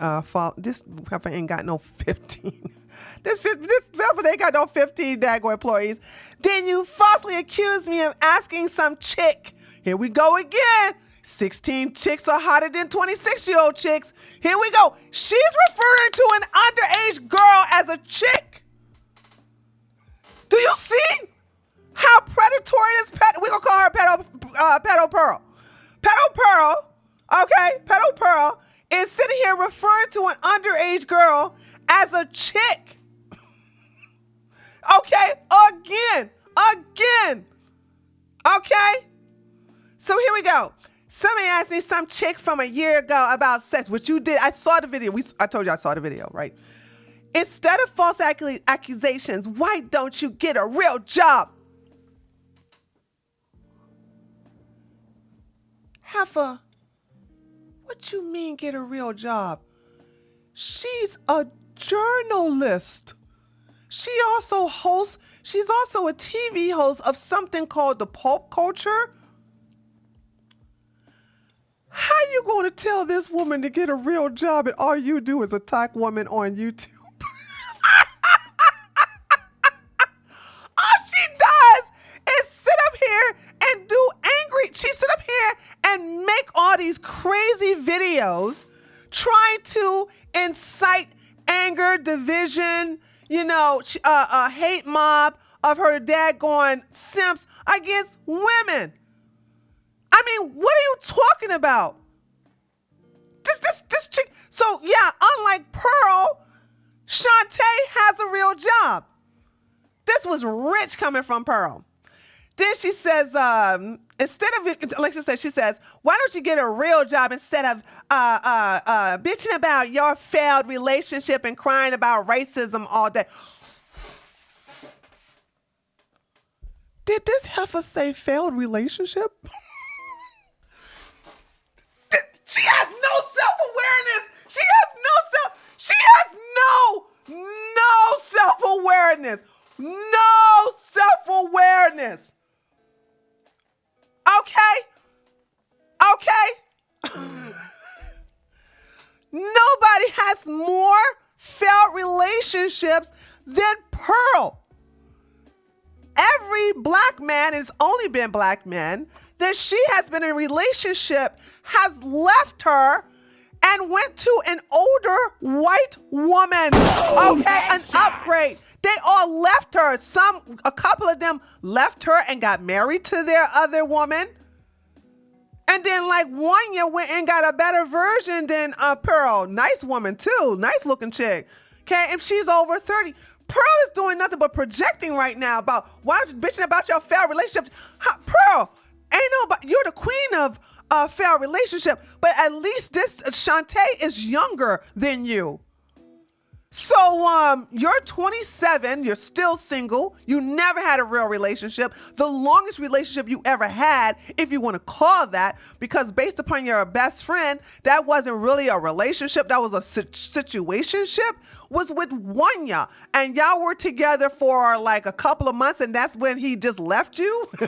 This heifer ain't got no 15. This heifer ain't got no 15 daggone employees. Then you falsely accused me of asking some chick. Here we go again. 16 chicks are hotter than 26-year-old chicks. Here we go. She's referring to an underage girl as a chick. Do you see how predatory this we're going to call her Pedo Pearl. Pedo Pearl, okay, Pedo Pearl is sitting here referring to an underage girl as a chick. Okay, again. Okay, so here we go. Somebody asked me some chick from a year ago about sex, which you did. I saw the video. I told you I saw the video, right? Instead of false accusations, why don't you get a real job? Heifer, what you mean get a real job? She's a journalist. She's also a TV host of something called The Pulp Culture. How you going to tell this woman to get a real job and all you do is attack women on YouTube? All she does is sit up here and she sit up here and make all these crazy videos trying to incite anger, division, a hate mob of her daggone simps against women. I mean, what are you talking about? This chick. So yeah, unlike Pearl, Shantae has a real job. This was rich coming from Pearl. Then she says, instead of, like she says, why don't you get a real job instead of bitching about your failed relationship and crying about racism all day? Did this heifer say failed relationship? She has no self-awareness. She has no self-awareness. No self-awareness. Okay. Nobody has more failed relationships than Pearl. Every black man, and it's only been black men, that she has been in a relationship has left her and went to an older white woman. Okay, an upgrade. They all left her. A couple of them left her and got married to their other woman. And then like one year went and got a better version than Pearl. Nice woman too. Nice looking chick. Okay, and she's over 30. Pearl is doing nothing but projecting right now about why aren't you bitching about your failed relationships. Pearl, ain't nobody, you're the queen of failed relationship, but at least this Shantae is younger than you. So you're 27, you're still single, you never had a real relationship. The longest relationship you ever had, if you want to call that, because based upon your best friend, that wasn't really a relationship, that was a situationship, was with Wanya. And y'all were together for like a couple of months, and that's when he just left you? You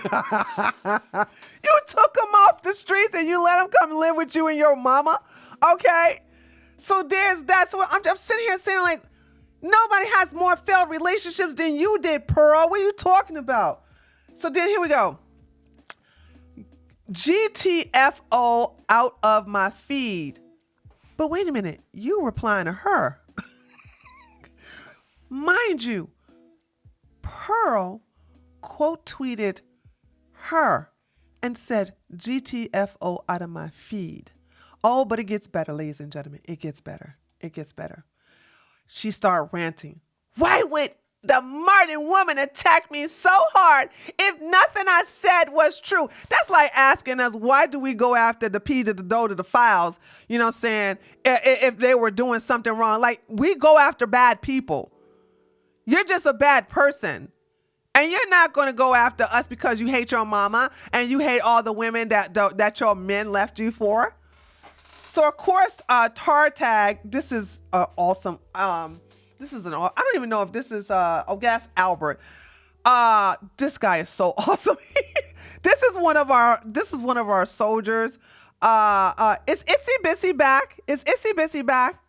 took him off the streets and you let him come live with you and your mama? Okay? So that's what I'm sitting here saying, like, nobody has more failed relationships than you did, Pearl. What are you talking about? So then here we go. GTFO out of my feed. But wait a minute, you replying to her. Mind you, Pearl quote tweeted her and said, GTFO out of my feed. Oh, but it gets better, ladies and gentlemen. It gets better. It gets better. She started ranting. Why would the Martin woman attack me so hard if nothing I said was true? That's like asking us, why do we go after the P to the dough to the files? You know what I'm saying? If they were doing something wrong. Like, we go after bad people. You're just a bad person. And you're not going to go after us because you hate your mama and you hate all the women that your men left you for. So of course, tar tag. This is awesome. This is I don't even know if this is guess Albert. This guy is so awesome. This is one of our soldiers. It's Itsy Bitsy back. Is Itsy Bitsy back?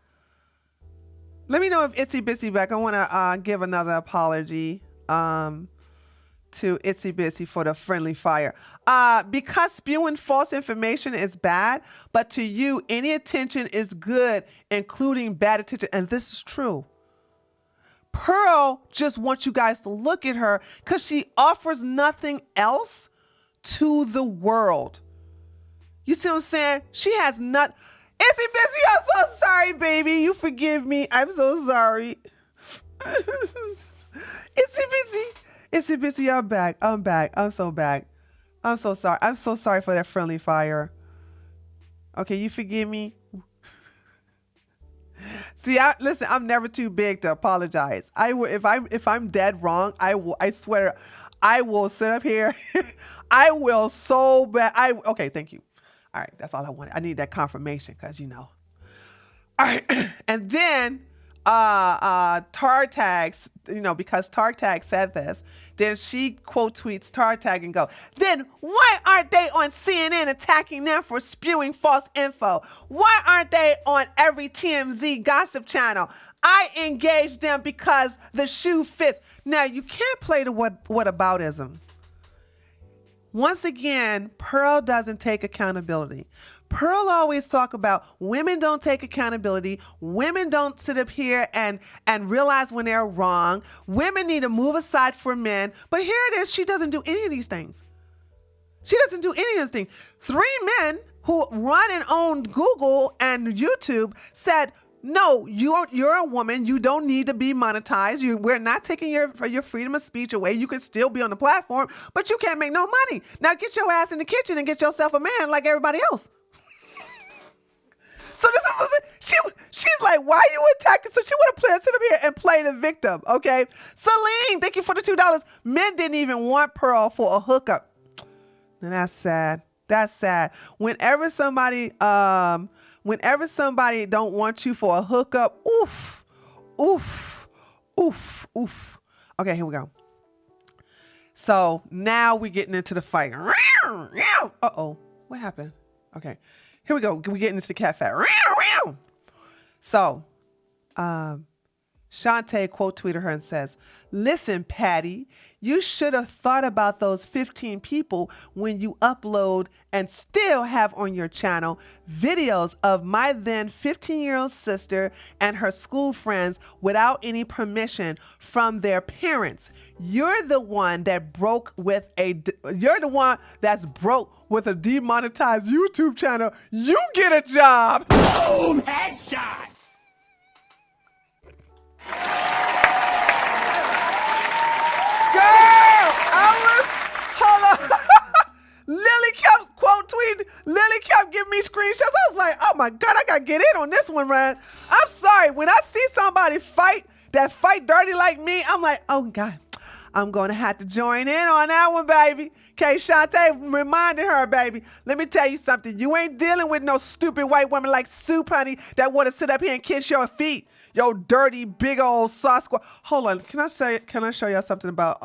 Let me know if Itsy Bitsy back. I want to give another apology to Itsy Bitsy for the friendly fire. Because spewing false information is bad, but to you, any attention is good, including bad attention. And this is true. Pearl just wants you guys to look at her because she offers nothing else to the world. You see what I'm saying? She has not. Itsy Bitsy, I'm so sorry, baby. You forgive me. I'm so sorry. Itsy Bitsy, I'm back. I'm so back. I'm so sorry. I'm so sorry for that friendly fire. Okay, you forgive me? See, listen, I'm never too big to apologize. If I'm dead wrong, I swear, I will sit up here. I will so bad. Okay, thank you. All right, that's all I wanted. I need that confirmation because, you know. All right, and then tar tags, you know, because tar tag said this, then she quote tweets tar tag and go, then why aren't they on CNN attacking them for spewing false info? Why aren't they on every TMZ gossip channel? I engage them because the shoe fits. Now you can't play the whataboutism. Once again, Pearl doesn't take accountability. Pearl always talk about women don't take accountability. Women don't sit up here and realize when they're wrong. Women need to move aside for men. But here it is. She doesn't do any of these things. She doesn't do any of these things. 3 men who run and own Google and YouTube said, no, you're a woman. You don't need to be monetized. We're not taking your freedom of speech away. You can still be on the platform, but you can't make no money. Now get your ass in the kitchen and get yourself a man like everybody else. So she's like, why are you attacking? So she want to sit up here and play the victim, okay? Celine, thank you for the $2. Men didn't even want Pearl for a hookup. And that's sad. That's sad. Whenever somebody don't want you for a hookup, oof, oof, oof, oof. Okay, here we go. So now we're getting into the fight. Uh-oh, what happened? Okay. Here we go. We're getting into the cat fight. So, Shantae quote tweeted her and says, listen, Patty, you should have thought about those 15 people when you upload and still have on your channel videos of my then 15-year-old sister and her school friends without any permission from their parents. You're the one that's broke with a demonetized YouTube channel. You get a job. Boom, headshot. my God, I got to get in on this one, man. I'm sorry. When I see somebody fight dirty like me, I'm like, oh, God, I'm going to have to join in on that one, baby. Okay, Shantae reminded her, baby. Let me tell you something. You ain't dealing with no stupid white woman like Soup, honey, that want to sit up here and kiss your feet. Yo, dirty, big old Sasquatch. Hold on. Can I show y'all something about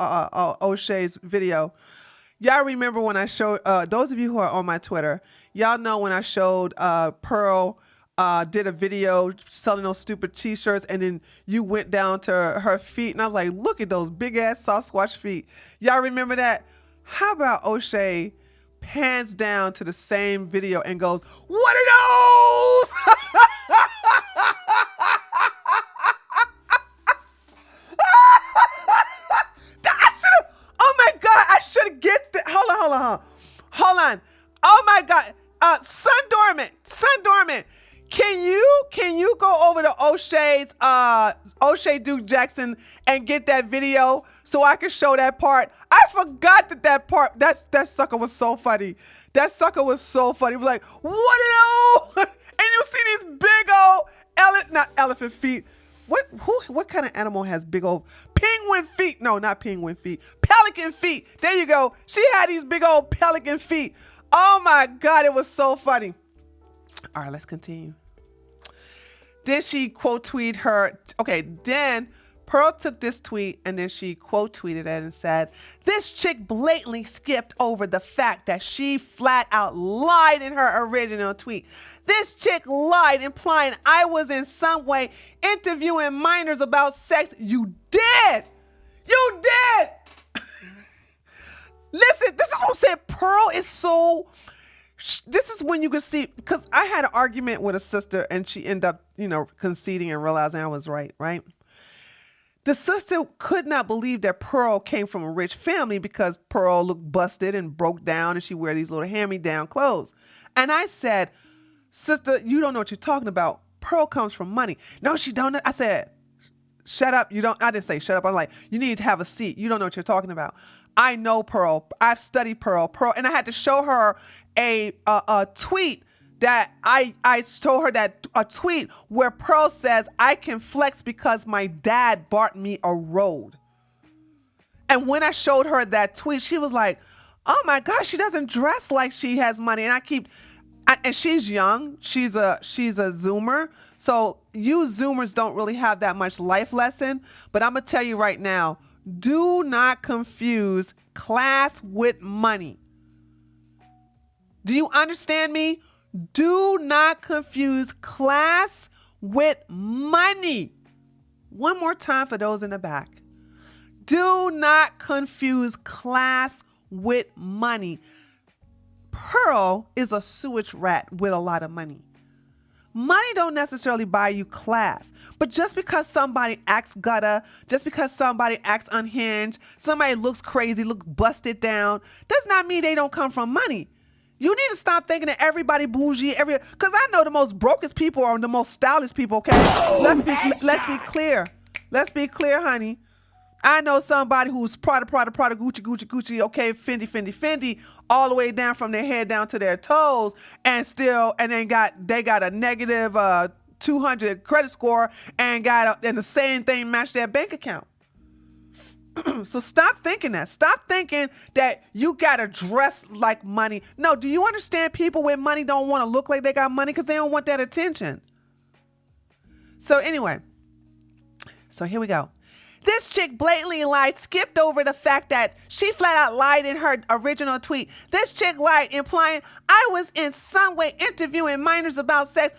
O'Shea's video? Y'all remember when I showed, those of you who are on my Twitter, y'all know when I showed Pearl did a video selling those stupid t-shirts, and then you went down to her feet, and I was like, look at those big ass Sasquatch feet. Y'all remember that? How about O'Shea pans down to the same video and goes, what are those? I should have get that. Hold on. Oh my God. Sun Dormant. Can you go over to O'Shea Duke Jackson and get that video so I can show that part? I forgot that part. That sucker was so funny. It was like, what are those? And you see these big old not elephant feet. What kind of animal has big old penguin feet? No, not penguin feet. Pelican feet. There you go. She had these big old pelican feet. Oh my God, it was so funny. All right, let's continue. Then she quote tweeted her. Okay, then Pearl took this tweet and then she quote tweeted it and said, this chick blatantly skipped over the fact that she flat out lied in her original tweet. This chick lied, implying I was in some way interviewing minors about sex. You did. Listen, this is what I'm saying. Pearl is so, this is when you can see, because I had an argument with a sister and she ended up, conceding and realizing I was right? The sister could not believe that Pearl came from a rich family because Pearl looked busted and broke down and she wear these little hand-me-down clothes. And I said, sister, you don't know what you're talking about. Pearl comes from money. No, she don't. I said, shut up. I didn't say shut up. I'm like, you need to have a seat. You don't know what you're talking about. I know Pearl. I've studied Pearl. And I had to show her a tweet that I showed her that a tweet where Pearl says, I can flex because my dad bought me a road. And when I showed her that tweet, she was like, oh my gosh, she doesn't dress like she has money. And she's young. She's a Zoomer. So you Zoomers don't really have that much life lesson. But I'm going to tell you right now, do not confuse class with money. Do you understand me? Do not confuse class with money. One more time for those in the back. Do not confuse class with money. Pearl is a sewage rat with a lot of money. Money don't necessarily buy you class, but just because somebody acts gutter, just because somebody acts unhinged, somebody looks crazy, looks busted down, does not mean they don't come from money. You need to stop thinking that everybody bougie, because I know the most brokest people are the most stylish people, okay? Let's be clear. Let's be clear, honey. I know somebody who's Prada, Gucci, okay, Fendi, all the way down from their head down to their toes, and they got a negative 200 credit score and the same thing matched their bank account. So stop thinking that. Stop thinking that you gotta dress like money. No, do you understand people with money don't want to look like they got money because they don't want that attention? So anyway, so here we go. This chick blatantly lied, skipped over the fact that she flat out lied in her original tweet. This chick lied, implying I was in some way interviewing minors about sex.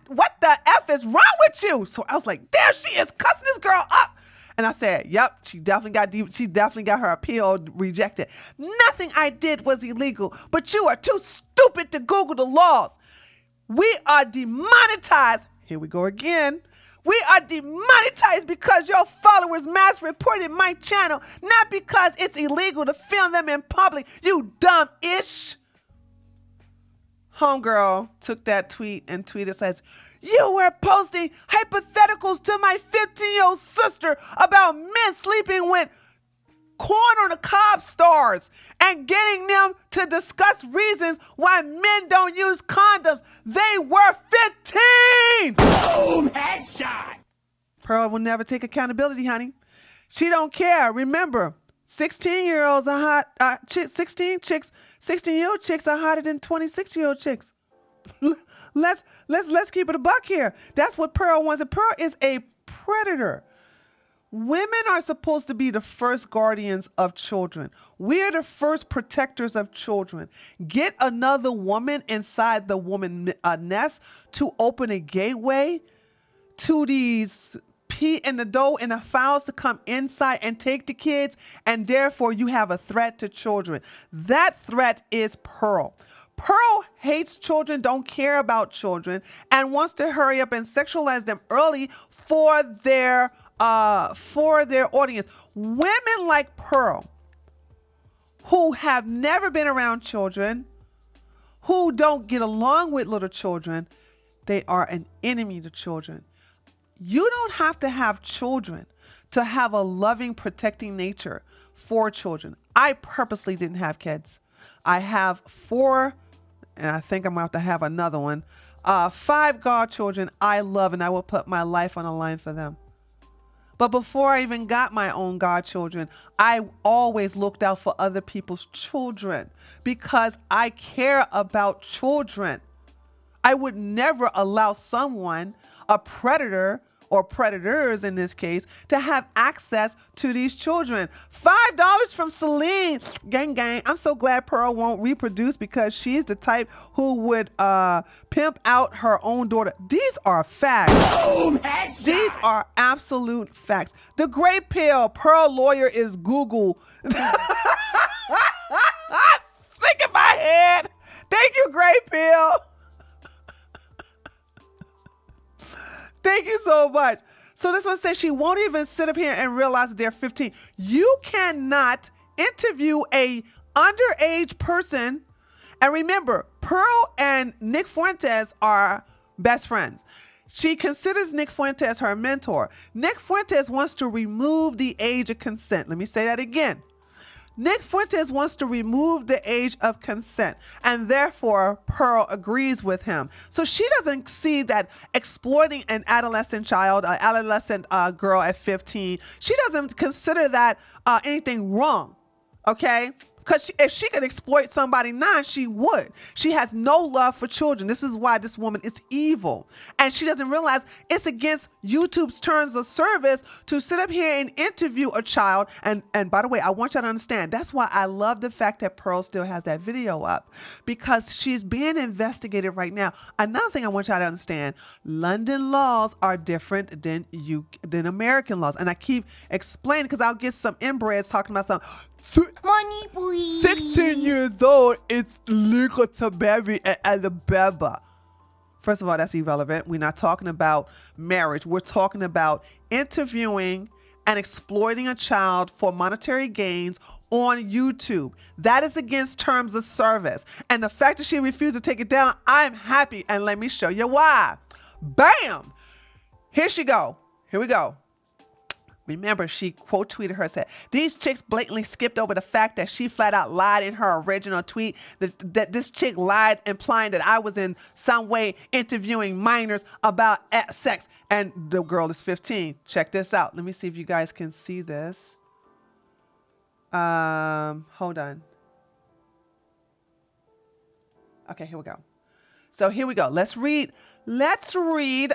What the F is wrong with you? So I was like, damn, she is cussing this girl up. And I said, yep, she definitely got her appeal rejected. Nothing I did was illegal, but you are too stupid to Google the laws. We are demonetized. Here we go again. We are demonetized because your followers mass reported my channel, not because it's illegal to film them in public, you dumb-ish. Homegirl took that tweet and tweeted, says, you were posting hypotheticals to my 15-year-old sister about men sleeping with corn on the cob stars and getting them to discuss reasons why men don't use condoms. They were 15. Boom! Headshot! Pearl will never take accountability, honey. She don't care. Remember, 16-year-olds are hot. 16-year-old chicks are hotter than 26-year-old chicks. Let's keep it a buck here. That's what Pearl wants. And Pearl is a predator. Women are supposed to be the first guardians of children. We are the first protectors of children. Get another woman inside the woman nest to open a gateway to these pea and the dough and the fowls to come inside and take the kids, and therefore you have a threat to children. That threat is Pearl. Pearl hates children, don't care about children, and wants to hurry up and sexualize them early for their audience. Women like Pearl, who have never been around children, who don't get along with little children, they are an enemy to children. You don't have to have children to have a loving, protecting nature for children. I purposely didn't have kids. I have 4, and I think I'm about to have another one. 5 godchildren I love, and I will put my life on the line for them. But before I even got my own godchildren, I always looked out for other people's children because I care about children. I would never allow someone, a predator, or predators in this case, to have access to these children. $5 from Celine. Gang, gang. I'm so glad Pearl won't reproduce because she's the type who would pimp out her own daughter. These are facts. Boom! Headshot! These are absolute facts. The Great Pill. Pearl lawyer is Google. Stick in my head. Thank you, Great Pill. Thank you so much. So this one says she won't even sit up here and realize that they're 15. You cannot interview a underage person. And remember, Pearl and Nick Fuentes are best friends. She considers Nick Fuentes her mentor. Nick Fuentes wants to remove the age of consent. Let me say that again. Nick Fuentes wants to remove the age of consent, and therefore Pearl agrees with him. So she doesn't see that exploiting an adolescent child, an adolescent girl at 15, she doesn't consider that anything wrong, okay? Because if she could exploit somebody now, she would. She has no love for children. This is why this woman is evil. And she doesn't realize it's against YouTube's terms of service to sit up here and interview a child. And by the way, I want y'all to understand, that's why I love the fact that Pearl still has that video up, because she's being investigated right now. Another thing I want y'all to understand, London laws are different than American laws. And I keep explaining because I'll get some inbreds talking about some Money, please. 16 years old, it's legal to marry in Alabama. First of all, that's irrelevant. We're not talking about marriage. We're talking about interviewing and exploiting a child for monetary gains on YouTube. That is against terms of service. And the fact that she refused to take it down, I'm happy. And let me show you why. Bam! Here she go. Here we go. Remember, she quote tweeted her, said, these chicks blatantly skipped over the fact that she flat out lied in her original tweet, that this chick lied, implying that I was in some way interviewing minors about sex. And the girl is 15. Check this out. Let me see if you guys can see this. Hold on. Okay, here we go. So here we go. Let's read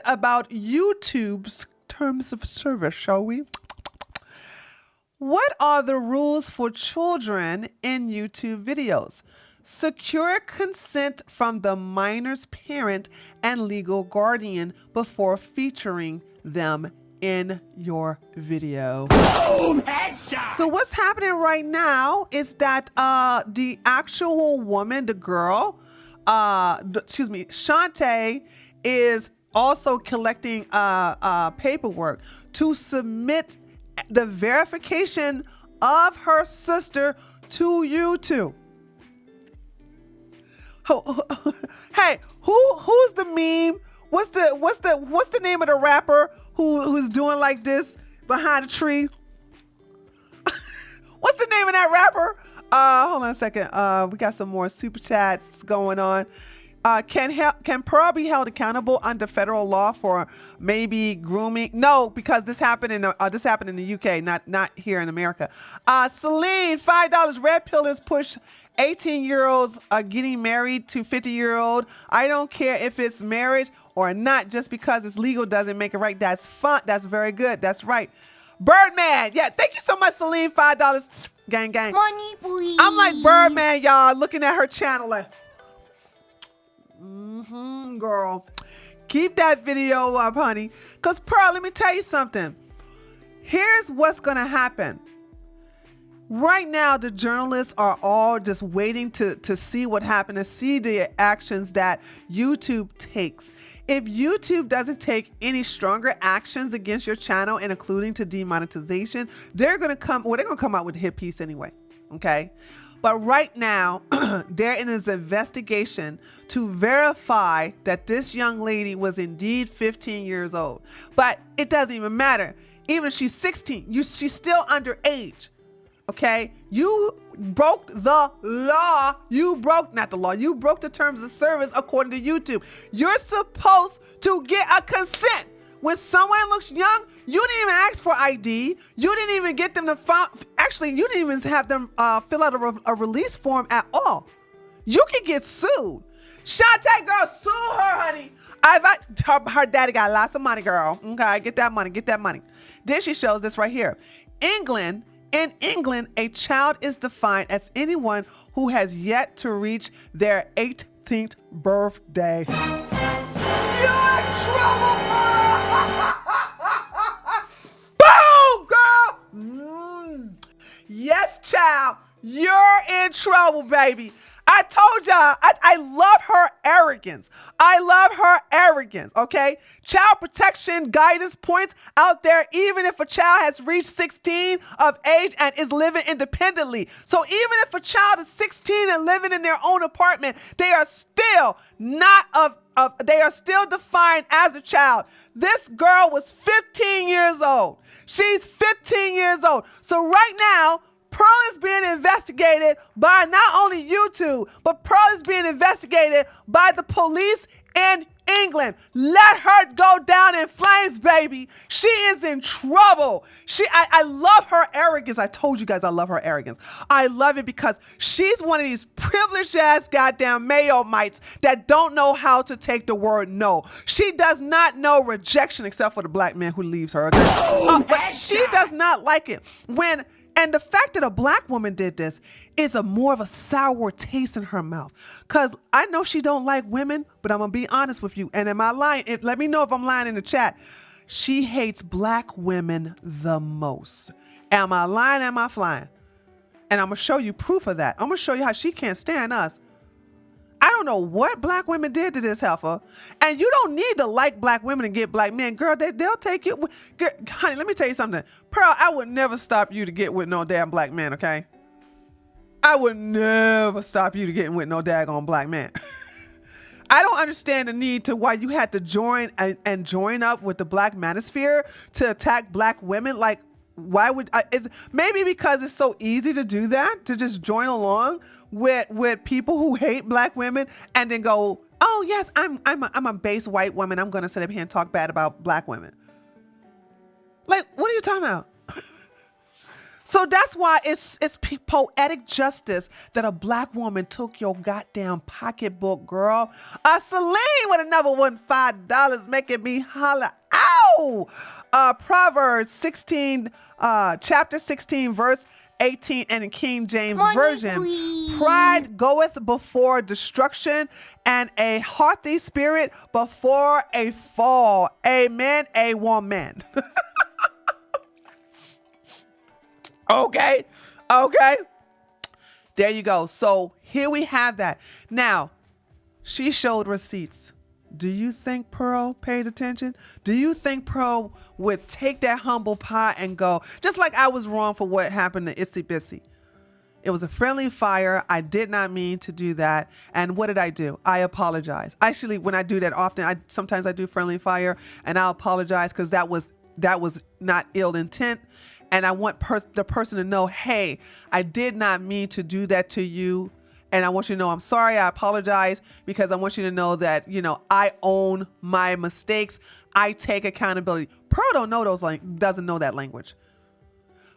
about YouTube's terms of service, shall we? What are the rules for children in YouTube videos? Secure consent from the minor's parent and legal guardian before featuring them in your video. Boom! Headshot! So what's happening right now is that the actual woman, the girl, Shantae, is also collecting paperwork to submit the verification of her sister to YouTube. Hey, who's the meme? What's the name of the rapper who's doing like this behind a tree? What's the name of that rapper? Hold on a second. We got some more super chats going on. Can Pearl be held accountable under federal law for maybe grooming? No, because this happened in the UK, not here in America. Celine, $5. Red pillars push 18-year-olds getting married to 50-year-old. I don't care if it's marriage or not. Just because it's legal doesn't make it right. That's fun. That's very good. That's right. Birdman. Yeah, thank you so much, Celine. $5. Gang, gang. Money, please. I'm like Birdman, y'all, looking at her channel like, girl. Keep that video up, honey. Because, Pearl, let me tell you something. Here's what's going to happen. Right now, the journalists are all just waiting to see what happened, to see the actions that YouTube takes. If YouTube doesn't take any stronger actions against your channel, and including to demonetization, they're going to come out with a hit piece anyway. Okay. But right now, they're in this investigation to verify that this young lady was indeed 15 years old. But it doesn't even matter. Even if she's 16, she's still underage. Okay? You broke the law. You broke the terms of service according to YouTube. You're supposed to get a consent. When someone looks young, you didn't even ask for ID. You didn't even get them to you didn't even have them fill out a release form at all. You can get sued. Shantae, girl, sue her, honey. Her daddy got lots of money, girl. Okay, get that money. Then she shows this right here. In England, a child is defined as anyone who has yet to reach their 18th birthday. You're in trouble, girl! Boom, girl! Yes, child. You're in trouble, baby. I told y'all, I love her arrogance. Okay? Child protection guidance points out there, even if a child has reached 16 of age and is living independently. So even if a child is 16 and living in their own apartment, they are still they are still defined as a child. This girl was 15 years old. She's 15 years old. So right now, Pearl is being investigated by not only YouTube, but Pearl is being investigated by the police in England. Let her go down in flames, baby. She is in trouble. I love her arrogance. I told you guys I love her arrogance. I love it because she's one of these privileged ass goddamn Mayo-mites that don't know how to take the word no. She does not know rejection except for the black man who leaves her. But she does not like it. And the fact that a black woman did this is more of a sour taste in her mouth. Because I know she don't like women, but I'm going to be honest with you. And am I lying? Let me know if I'm lying in the chat. She hates black women the most. Am I lying? Am I flying? And I'm going to show you proof of that. I'm going to show you how she can't stand us. I don't know what black women did to this heifer. And you don't need to like black women and get black men. Girl, they'll take you. Girl, honey, let me tell you something. Pearl, I would never stop you to get with no damn black man, okay? I would never stop you to get with no daggone black man. I don't understand the need to why you had to join up with the black manosphere to attack black women. Like, why would maybe because it's so easy to do that, to just join along with people who hate black women and then go, oh yes, I'm a base white woman, I'm gonna sit up here and talk bad about black women. Like, what are you talking about? So that's why it's poetic justice that a black woman took your goddamn pocketbook, girl. Celine with another $5 making me holler. Ow! Proverbs 16, chapter 16, verse 18, and in King James Version. Please. Pride goeth before destruction, and a haughty spirit before a fall. Amen. A woman. Okay. There you go. So here we have that. Now, she showed receipts. Do you think Pearl paid attention? Do you think Pearl would take that humble pie and go, just like I was wrong for what happened to Itsy Bitsy? It was a friendly fire. I did not mean to do that. And what did I do? I apologize. Actually, when I do that often, sometimes I do friendly fire and I'll apologize because that was not ill intent. And I want the person to know, hey, I did not mean to do that to you. And I want you to know I'm sorry. I apologize, because I want you to know that, I own my mistakes. I take accountability. Pearl doesn't know that language.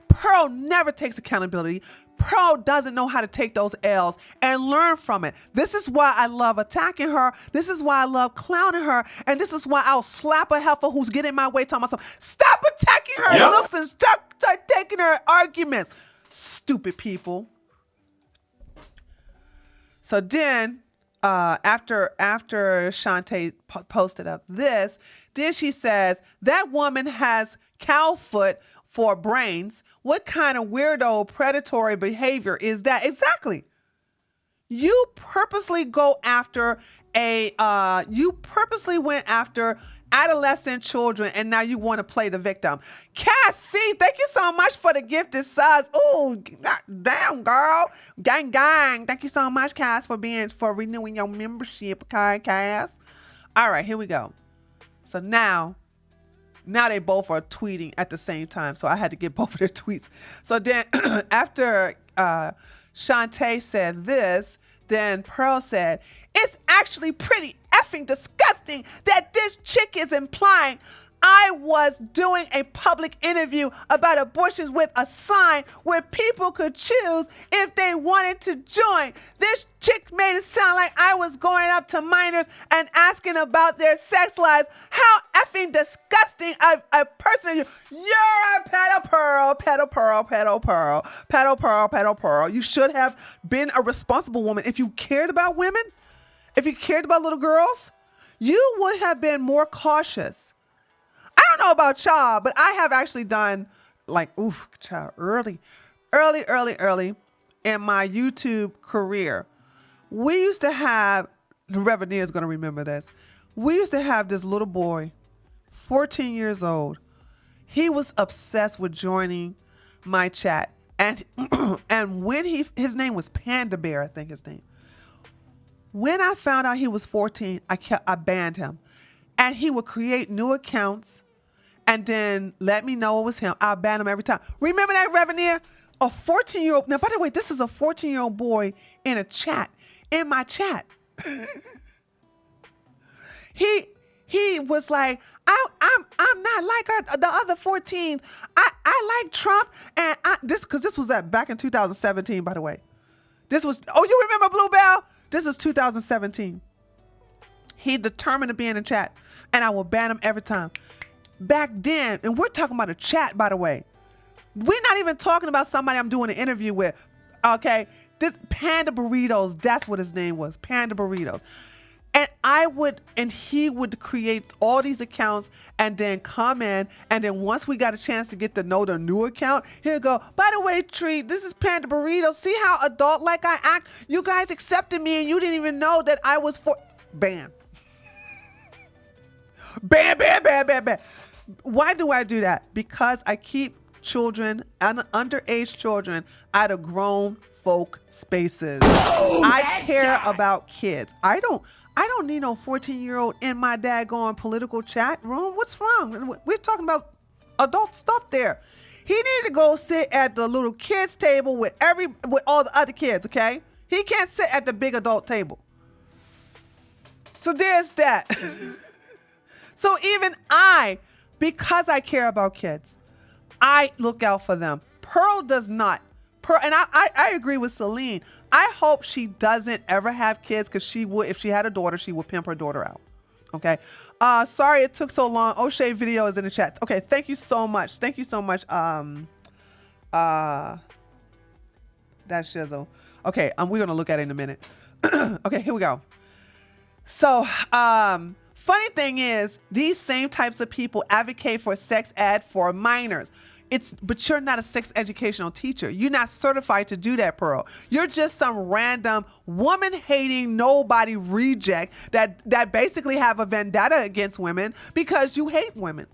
Pearl never takes accountability. Pearl doesn't know how to take those L's and learn from it. This is why I love attacking her. This is why I love clowning her. And this is why I'll slap a heifer who's getting in my way, telling myself, stop attacking her looks and start taking her arguments. Stupid people. So then, after Shantae posted up this, then she says, that woman has cow foot for brains. What kind of weirdo predatory behavior is that? Exactly. You purposely went after adolescent children, and now you want to play the victim. Cassie, thank you so much for the gifted subs. Oh, damn, girl. Gang, gang. Thank you so much, Cass, for renewing your membership, okay, Cass? All right, here we go. So now they both are tweeting at the same time. So I had to get both of their tweets. So then after Shantae said this, then Pearl said, it's actually pretty effing disgusting that this chick is implying I was doing a public interview about abortions with a sign where people could choose if they wanted to join. This chick made it sound like I was going up to minors and asking about their sex lives. How effing disgusting a person. You're a pedo-pearl. You should have been a responsible woman. If you cared about women, if you cared about little girls, you would have been more cautious. I don't know about y'all, but I have actually done early in my YouTube career. We used to have, Reverend is going to remember this. We used to have this little boy, 14 years old. He was obsessed with joining my chat. And and when his name was Panda Bear, I think his name. When I found out he was 14, I banned him. And he would create new accounts and then let me know it was him. I'll ban him every time. Remember that, Revenue? A 14-year-old. Now, by the way, this is a 14-year-old boy in my chat. He was like, I'm not like the other 14s. I like Trump, and this was back in 2017, by the way. This was, you remember Bluebell? This is 2017. He determined to be in the chat, and I will ban him every time. Back then, and we're talking about a chat, by the way. We're not even talking about somebody I'm doing an interview with. Okay, this Panda Burritos, that's what his name was, Panda Burritos. And he would create all these accounts and then come in. And then once we got a chance to get to know the new account, he'll go, by the way, Tree, this is Panda Burrito. See how adult-like I act? You guys accepted me and you didn't even know that I was ban. Ban. Why do I do that? Because I keep children, underage children, out of grown folk spaces. I care about kids. I don't need no 14-year-old in my daggone political chat room. What's wrong? We're talking about adult stuff there. He needs to go sit at the little kids table with all the other kids, okay? He can't sit at the big adult table. So there's that. So even because I care about kids, I look out for them. Pearl does not. And I agree with Celine. I hope she doesn't ever have kids, because she would, if she had a daughter, she would pimp her daughter out. Okay. Sorry it took so long. O'Shea video is in the chat. Okay. Thank you so much. That shizzle. Okay. We're going to look at it in a minute. Okay. Here we go. So, funny thing is, these same types of people advocate for sex ed for minors. But you're not a sex educational teacher. You're not certified to do that, Pearl. You're just some random woman-hating nobody reject that basically have a vendetta against women because you hate women.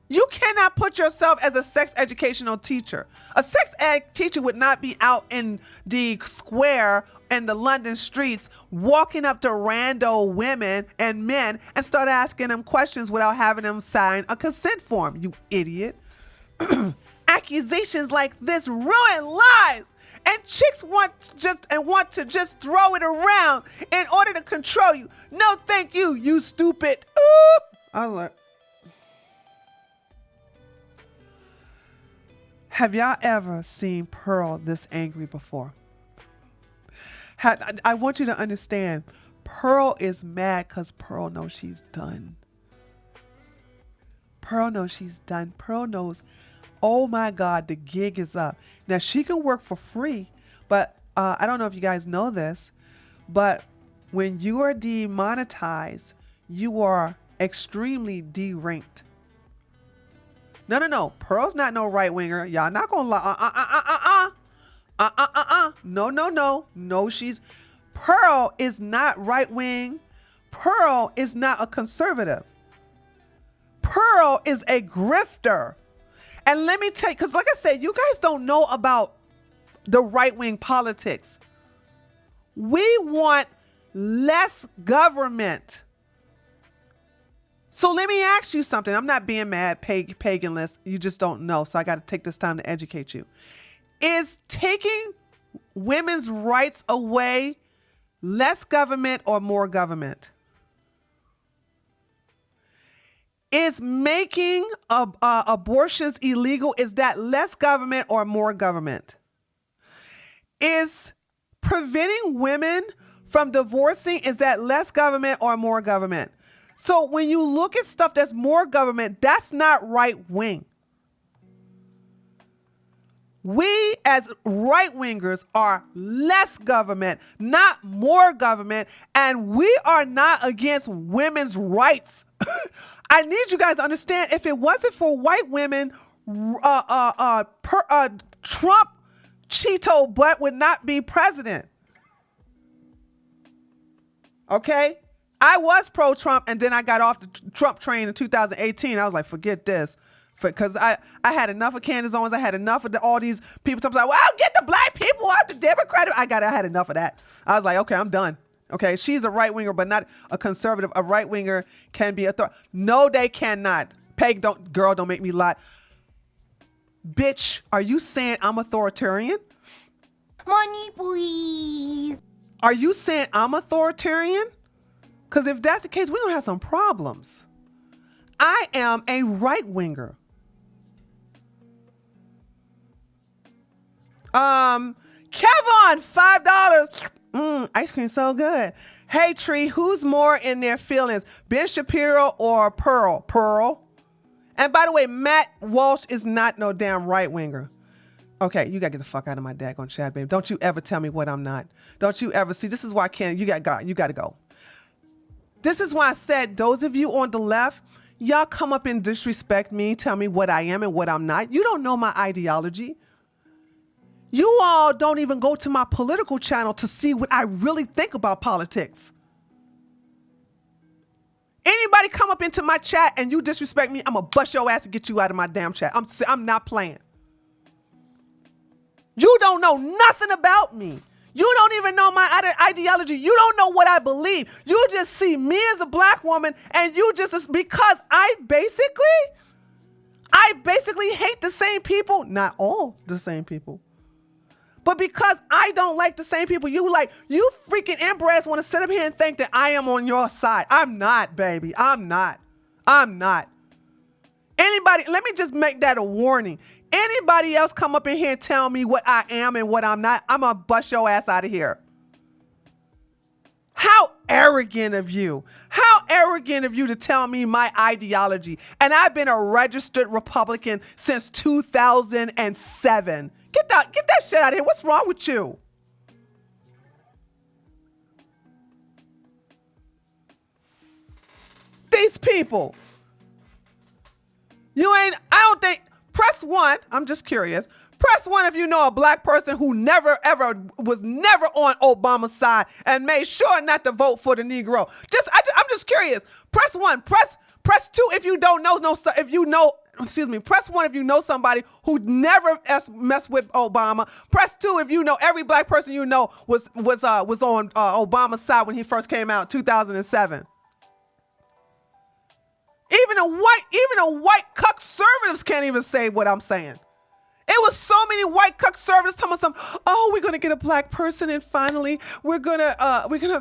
You cannot put yourself as a sex educational teacher. A sex ed teacher would not be out in the square in the London streets walking up to rando women and men and start asking them questions without having them sign a consent form, you idiot. Accusations like this ruin lives. And chicks want to just throw it around in order to control you. No, thank you, you stupid. Oop. I was like, have y'all ever seen Pearl this angry before? I want you to understand, Pearl is mad because Pearl knows she's done. Pearl knows she's done. Pearl knows, oh my God, the gig is up. Now, she can work for free, but I don't know if you guys know this, but when you are demonetized, you are extremely deranked. No. Pearl's not no right winger. Y'all not gonna lie. No, Pearl is not right wing. Pearl is not a conservative. Pearl is a grifter. And let me tell you, because like I said, you guys don't know about the right-wing politics. We want less government. So let me ask you something. I'm not being mad, paganless. You just don't know. So I got to take this time to educate you. Is taking women's rights away less government or more government? Is making abortions illegal, is that less government or more government? Is preventing women from divorcing, is that less government or more government? So when you look at stuff that's more government, that's not right wing. We as right wingers are less government, not more government, and we are not against women's rights. I need you guys to understand, if it wasn't for white women, Trump Cheeto butt would not be president. Okay? I was pro-Trump, and then I got off the Trump train in 2018. I was like, forget this. Because I had enough of Candace Owens. I had enough of all these people. Sometimes like, well, get the black people out the Democratic. I had enough of that. I was like, okay, I'm done. Okay, she's a right winger, but not a conservative. A right winger can be no, they cannot. Peg, don't make me lie. Bitch, are you saying I'm authoritarian? Money, please. Are you saying I'm authoritarian? Because if that's the case, we're gonna have some problems. I am a right winger. Kevin, $5. Ice cream so good. Hey Tree, who's more in their feelings, Ben Shapiro or Pearl? Pearl. And by the way, Matt Walsh is not no damn right winger. Okay, you gotta get the fuck out of my daggone chat, babe. Don't you ever tell me what I'm not. Don't you ever see. This is why I can't. You gotta go. This is why I said those of you on the left, y'all come up and disrespect me, tell me what I am and what I'm not. You don't know my ideology. You all don't even go to my political channel to see what I really think about politics. Anybody come up into my chat and you disrespect me, I'm gonna bust your ass and get you out of my damn chat. I'm not playing. You don't know nothing about me. You don't even know my ideology. You don't know what I believe. You just see me as a black woman, and you just, because I basically hate the same people, not all the same people. But because I don't like the same people you freaking inbreds want to sit up here and think that I am on your side. I'm not, baby. I'm not. Anybody, let me just make that a warning. Anybody else come up in here and tell me what I am and what I'm not, I'm gonna bust your ass out of here. How arrogant of you. How arrogant of you to tell me my ideology. And I've been a registered Republican since 2007. Get that shit out of here. What's wrong with you? These people. I don't think, press 1, I'm just curious. Press 1 if you know a black person who was never on Obama's side and made sure not to vote for the Negro. I'm just curious. Press 1. Press 2 if you don't know. Press 1 if you know somebody who never messed with Obama. Press 2 if you know every black person you know was on Obama's side when he first came out in 2007. Even a white conservatives can't even say what I'm saying. It was so many white conservatives telling us, oh, we're gonna get a black person, and finally we're gonna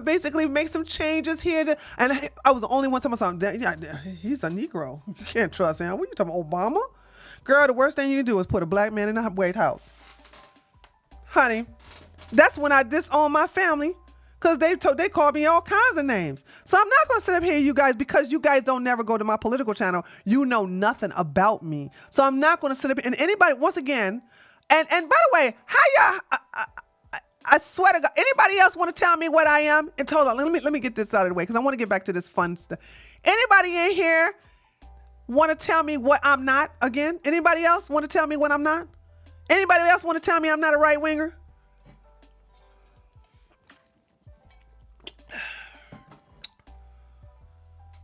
basically make some changes here. And I was the only one telling something. Yeah, he's a Negro. You can't trust him. What are you talking about, Obama? Girl, the worst thing you can do is put a black man in the White House. Honey, that's when I disown my family, because they called me all kinds of names. So I'm not going to sit up here, you guys, because you guys don't never go to my political channel. You know nothing about me. So I'm not going to sit up here. And anybody, once again, and by the way, how y'all, I swear to God, anybody else want to tell me what I am? And hold on, let me get this out of the way, because I want to get back to this fun stuff. Anybody in here want to tell me what I'm not again? Anybody else want to tell me what I'm not? Anybody else want to tell me I'm not a right winger?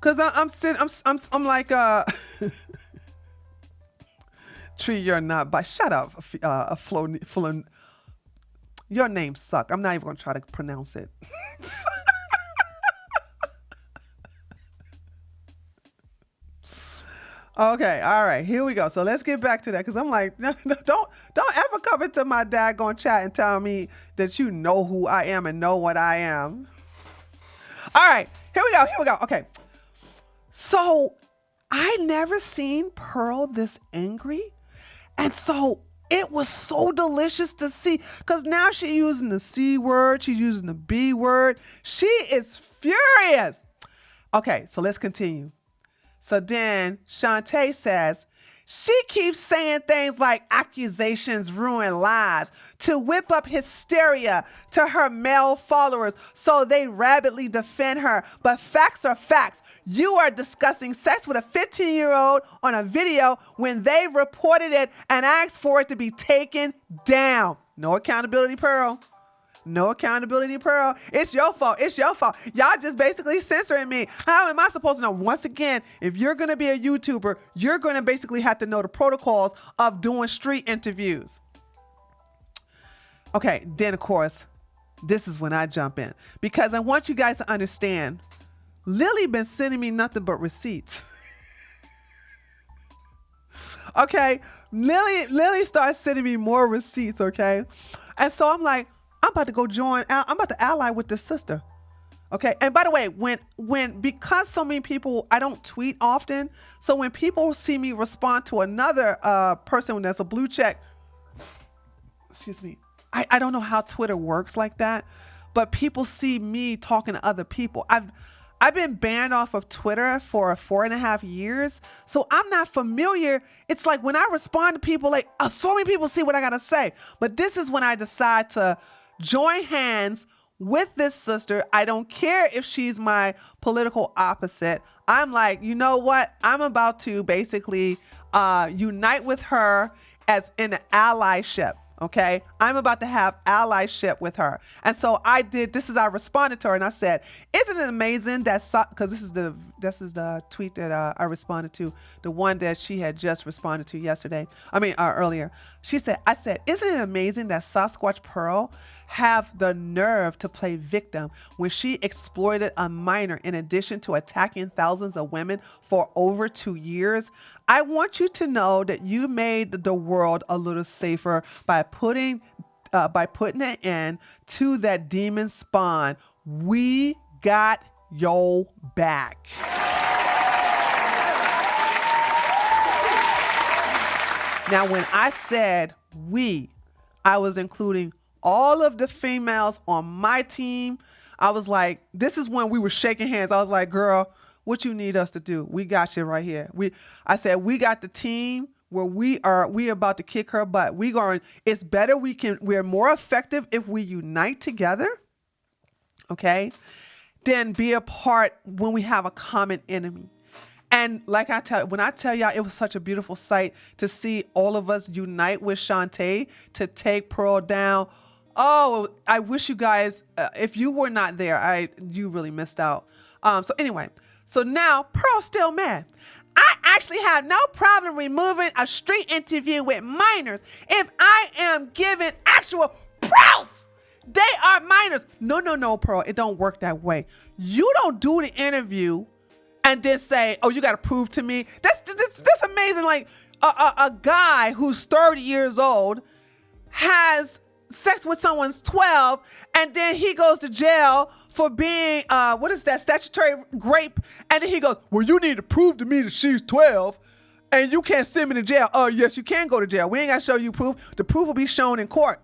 Cause I'm like Tree, you're not. But shut up, Flo. Your name suck. I'm not even gonna try to pronounce it. Okay, all right, here we go. So let's get back to that, because I'm like, don't ever come into my daggone chat and tell me that you know who I am and know what I am. All right, here we go. Okay. So I never seen Pearl this angry. And so it was so delicious to see, because now she's using the C word. She's using the B word. She is furious. Okay, so let's continue. So then Shantae says, she keeps saying things like accusations ruin lives to whip up hysteria to her male followers so they rabidly defend her. But facts are facts. You are discussing sex with a 15-year-old on a video when they reported it and asked for it to be taken down. No accountability, Pearl. No accountability, Pearl. It's your fault. Y'all just basically censoring me. How am I supposed to know? Once again, if you're going to be a YouTuber, you're going to basically have to know the protocols of doing street interviews. Okay, then of course, this is when I jump in, because I want you guys to understand, Lily been sending me nothing but receipts. Okay, Lily starts sending me more receipts, okay? And so I'm like, I'm about to go I'm about to ally with this sister. Okay. And by the way, because so many people, I don't tweet often. So when people see me respond to another person when there's a blue check, excuse me, I don't know how Twitter works like that, but people see me talking to other people. I've been banned off of Twitter for 4.5 years. So I'm not familiar. It's like when I respond to people, like so many people see what I got to say. But this is when I decide to join hands with this sister. I don't care if she's my political opposite. I'm like, you know what? I'm about to basically unite with her as in an allyship. Okay, I'm about to have allyship with her. And so I responded to her and I said, isn't it amazing that, because this is the tweet that I responded to, the one that she had just responded to earlier. I said, isn't it amazing that Sasquatch Pearl have the nerve to play victim when she exploited a minor in addition to attacking thousands of women for over 2 years? I want you to know that you made the world a little safer by putting an end to that demon spawn. We got your back. Now, when I said we, I was including all of the females on my team. I was like, this is when we were shaking hands. I was like, girl, what you need us to do? We got you right here. I said, we got the team where we about to kick her butt. It's better. We're more effective if we unite together. Okay. Then be a part when we have a common enemy. And like when I tell y'all, it was such a beautiful sight to see all of us unite with Shantae to take Pearl down. Oh, I wish you guys, if you were not there, you really missed out. So now Pearl's still mad. I actually have no problem removing a street interview with minors if I am given actual proof they are minors. No, Pearl, it don't work that way. You don't do the interview and then say, "Oh, you got to prove to me." That's amazing. Like a guy who's 30 years old has sex with someone's 12, and then he goes to jail for being what is that, statutory rape, and then he goes, "Well, you need to prove to me that she's 12, and you can't send me to jail." Oh, yes, you can go to jail. We ain't got to show you proof. The proof will be shown in court.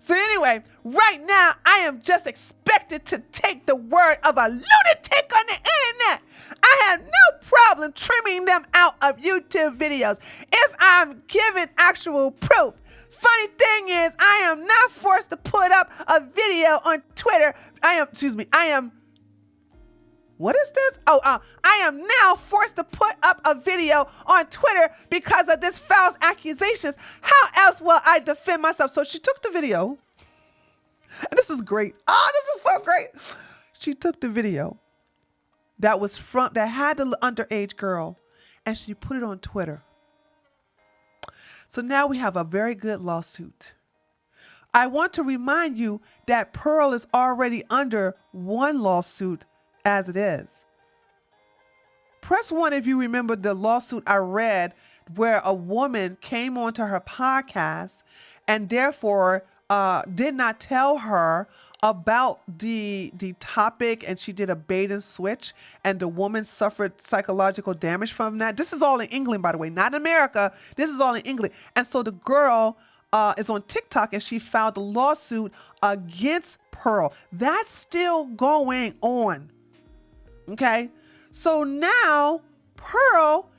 So anyway, right now, I am just expected to take the word of a lunatic on the internet. I have no problem trimming them out of YouTube videos if I'm given actual proof. Funny thing is, I am not forced to put up a video on Twitter. What is this? I am now forced to put up a video on Twitter because of this false accusations. How else will I defend myself? So she took the video, and this is great. Oh, this is so great. She took the video that had the underage girl, and she put it on Twitter. So now we have a very good lawsuit. I want to remind you that Pearl is already under one lawsuit as it is. Press 1 if you remember the lawsuit I read where a woman came onto her podcast and therefore did not tell her about the topic, and she did a bait and switch, and the woman suffered psychological damage from that. This is all in England, by the way, not in America. This is all in England. And so the girl is on TikTok, and she filed a lawsuit against Pearl. That's still going on. Okay, so now Pearl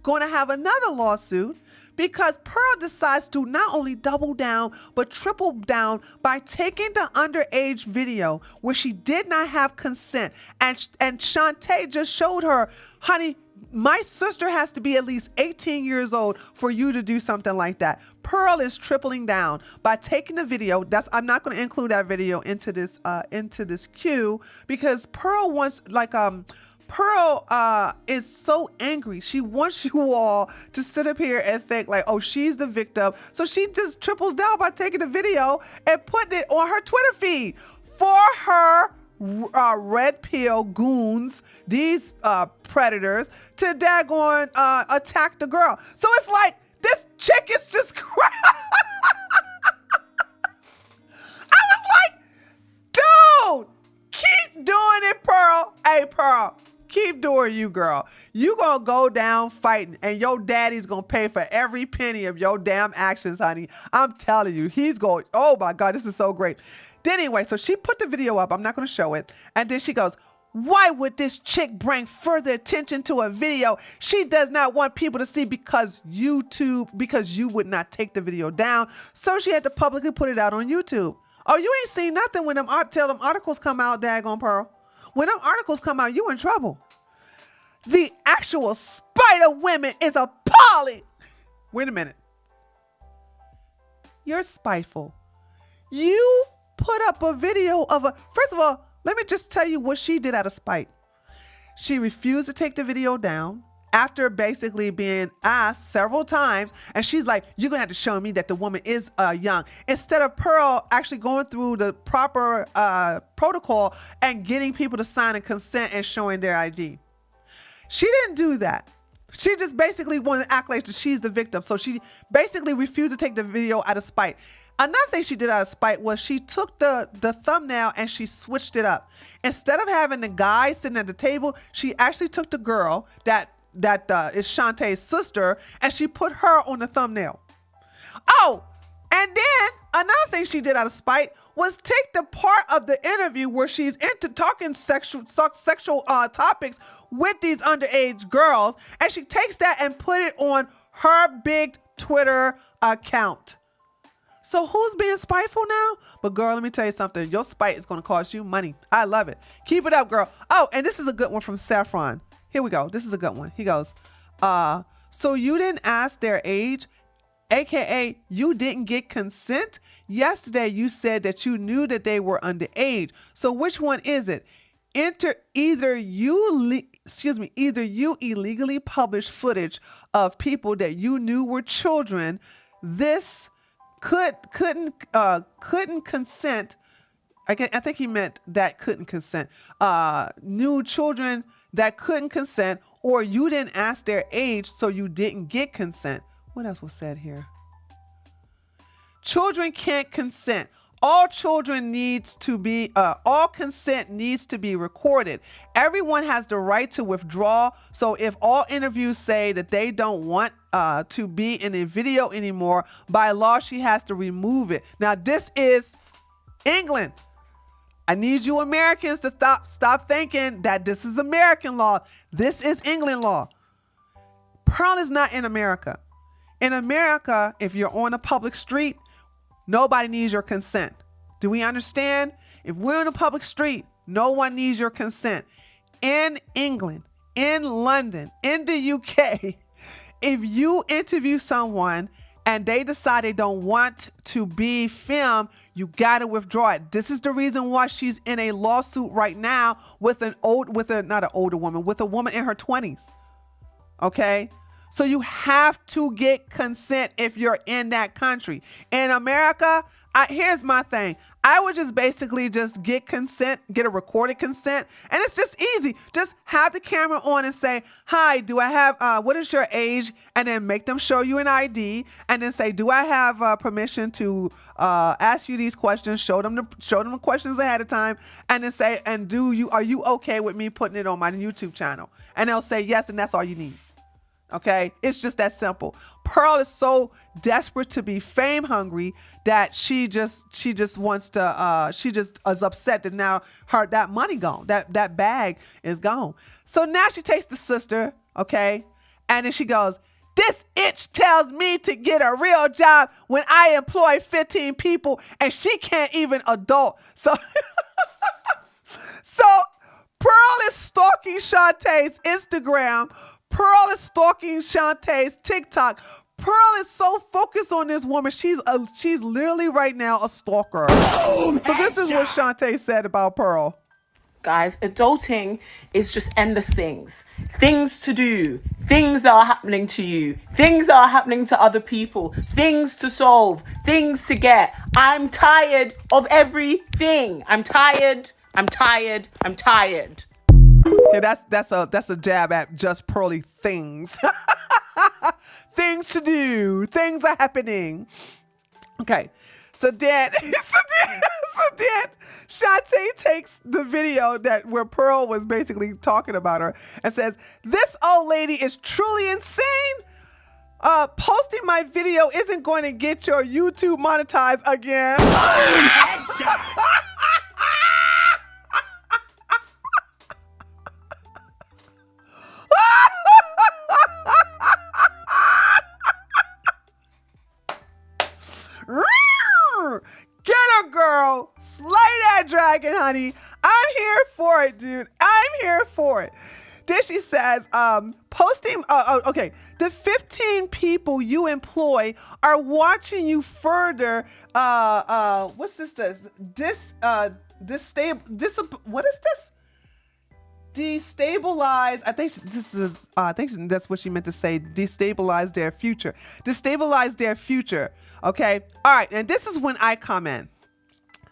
going to have another lawsuit because Pearl decides to not only double down, but triple down by taking the underage video where she did not have consent. And Shantae just showed her, honey, my sister has to be at least 18 years old for you to do something like that. Pearl is tripling down by taking the video. I'm not going to include that video into this queue because Pearl wants, Pearl is so angry. She wants you all to sit up here and think like, oh, she's the victim. So she just triples down by taking the video and putting it on her Twitter feed for her red pill goons, these predators, to daggone attack the girl. So it's like this chick is just I was like, dude, keep doing it, Pearl. Hey, Pearl, keep doing you, girl. You gonna go down fighting, and your daddy's gonna pay for every penny of your damn actions, honey. I'm telling you, he's going, oh my God, this is so great. Anyway, so she put the video up. I'm not going to show it. And then she goes, why would this chick bring further attention to a video she does not want people to see because you would not take the video down. So she had to publicly put it out on YouTube. Oh, you ain't seen nothing when them articles come out, daggone Pearl. When them articles come out, you in trouble. The actual spite of women is appalling. Wait a minute. You're spiteful. You put up a video of first of all, let me just tell you what she did out of spite. She refused to take the video down after basically being asked several times. And she's like, you're going to have to show me that the woman is young. Instead of Pearl actually going through the proper protocol and getting people to sign and consent and showing their ID. She didn't do that. She just basically wanted to act like she's the victim. So she basically refused to take the video out of spite. Another thing she did out of spite was she took the thumbnail and she switched it up. Instead of having the guy sitting at the table, she actually took the girl that is Shantae's sister, and she put her on the thumbnail. Oh, and then another thing she did out of spite was take the part of the interview where she's into talking sexual topics with these underage girls, and she takes that and put it on her big Twitter account. So who's being spiteful now? But girl, let me tell you something. Your spite is going to cost you money. I love it. Keep it up, girl. Oh, and this is a good one from Saffron. Here we go. This is a good one. He goes, so you didn't ask their age, aka you didn't get consent? Yesterday you said that you knew that they were underage. So which one is it? Either you illegally published footage of people that you knew were children. This couldn't consent I think he meant that couldn't consent. New children that couldn't consent, or you didn't ask their age, so you didn't get consent. What else was said here? Children can't consent. All children needs to be, all consent needs to be recorded. Everyone has the right to withdraw. So if all interviews say that they don't want to be in a video anymore, by law, she has to remove it. Now, this is England. I need you Americans to stop thinking that this is American law. This is England law. Pearl is not in America. In America, if you're on a public street, nobody needs your consent. Do we understand? If we're in a public street, no one needs your consent. In England, in London, in the UK, if you interview someone and they decide they don't want to be filmed, you got to withdraw it. This is the reason why she's in a lawsuit right now with not an older woman, with a woman in her 20s. Okay? So you have to get consent if you're in that country. In America, here's my thing. I would just basically just get consent, get a recorded consent. And it's just easy. Just have the camera on and say, hi, do I have, what is your age? And then make them show you an ID. And then say, do I have permission to ask you these questions? Show them the questions ahead of time. And then say, and are you okay with me putting it on my YouTube channel? And they'll say yes, and that's all you need. Okay, it's just that simple. Pearl is so desperate to be fame hungry that she just wants to. She just is upset that now that money gone, that bag is gone. So now she takes the sister, okay, and then she goes, "This itch tells me to get a real job when I employ 15 people and she can't even adult." So Pearl is stalking Shantae's Instagram. Pearl is stalking Shantae's TikTok. Pearl is so focused on this woman. She's literally right now a stalker. So this is what Shantae said about Pearl. Guys, adulting is just endless things. Things to do. Things that are happening to you. Things that are happening to other people. Things to solve. Things to get. I'm tired of everything. I'm tired. Okay, that's a jab at JustPearlyThings. Things to do. Things are happening. Okay, so then Shantae takes the video where Pearl was basically talking about her and says, "This old lady is truly insane. Posting my video isn't going to get your YouTube monetized again." Get her, girl. Slay that dragon, honey. I'm here for it, dude. I'm here for it. Then she says, posting, okay, the 15 people you employ are watching you further, what's this says? What is this? Destabilize, I think that's what she meant to say, destabilize their future. Destabilize their future, okay? All right, and this is when I come in,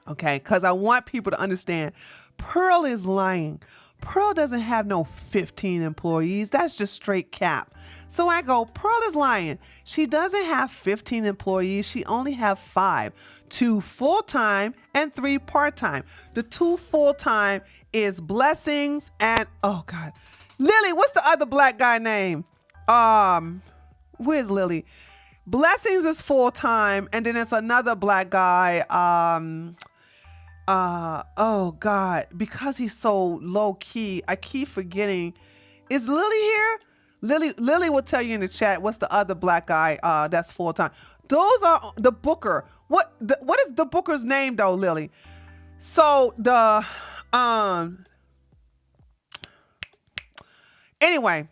okay? Because I want people to understand, Pearl is lying. Pearl doesn't have no 15 employees. That's just straight cap. So I go, Pearl is lying. She doesn't have 15 employees. She only have 5, 2 full-time and 3 part-time. The 2 full-time is Blessings and, oh God, Lily. What's the other black guy name? Where's Lily? Blessings is full-time, and then it's another black guy. Oh God, because he's so low-key, I keep forgetting. Is Lily here? Lily will tell you in the chat what's the other black guy that's full-time. Those are the Booker. What is the Booker's name though, Lily? So anyway,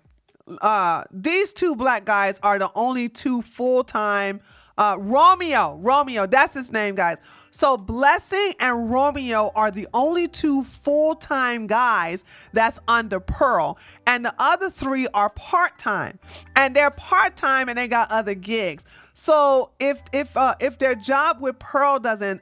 these 2 black guys are the only 2 full-time. Romeo, that's his name, guys. So Blessing and Romeo are the only 2 full-time guys that's under Pearl, and the other 3 are part-time, and they're part-time and they got other gigs. So if their job with Pearl doesn't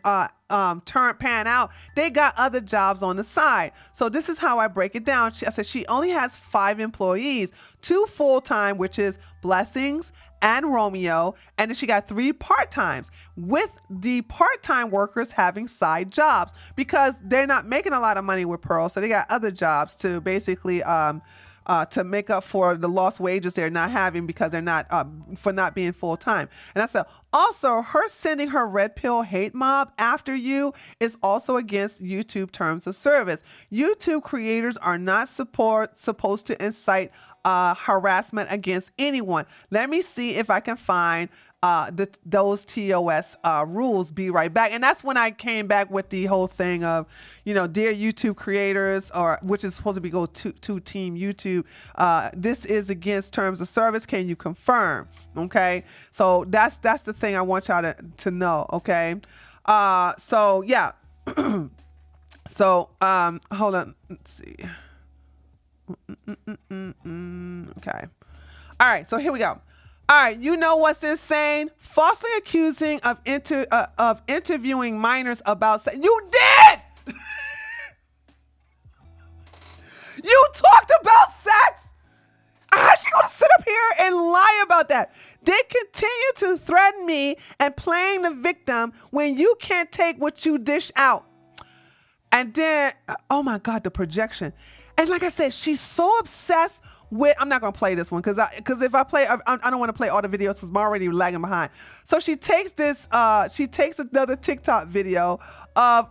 pan out, they got other jobs on the side. So this is how I break it down. I said she only has 5 employees, 2 full-time, which is Blessings and Romeo, and then she got 3 part-times, with the part-time workers having side jobs because they're not making a lot of money with Pearl, so they got other jobs to basically to make up for the lost wages they're not having because they're not for not being full-time. And I said also her sending her red pill hate mob after you is also against YouTube terms of service. YouTube creators are not supposed to incite harassment against anyone. Let me see if I can find those TOS rules. Be right back. And that's when I came back with the whole thing of, dear YouTube creators, or which is supposed to be go to Team YouTube. This is against terms of service. Can you confirm? Okay. So that's the thing I want y'all to know. Okay. So yeah. So hold on. Let's see. Okay. All right. So here we go. All right. You know what's insane? Falsely accusing of interviewing minors about sex. You did. You talked about sex. How's she gonna sit up here and lie about that? They continue to threaten me and playing the victim when you can't take what you dish out. And then, oh my God, the projection. And like I said, she's so obsessed with, I'm not going to play this one because if I play, I don't want to play all the videos because I'm already lagging behind. So she takes another TikTok video of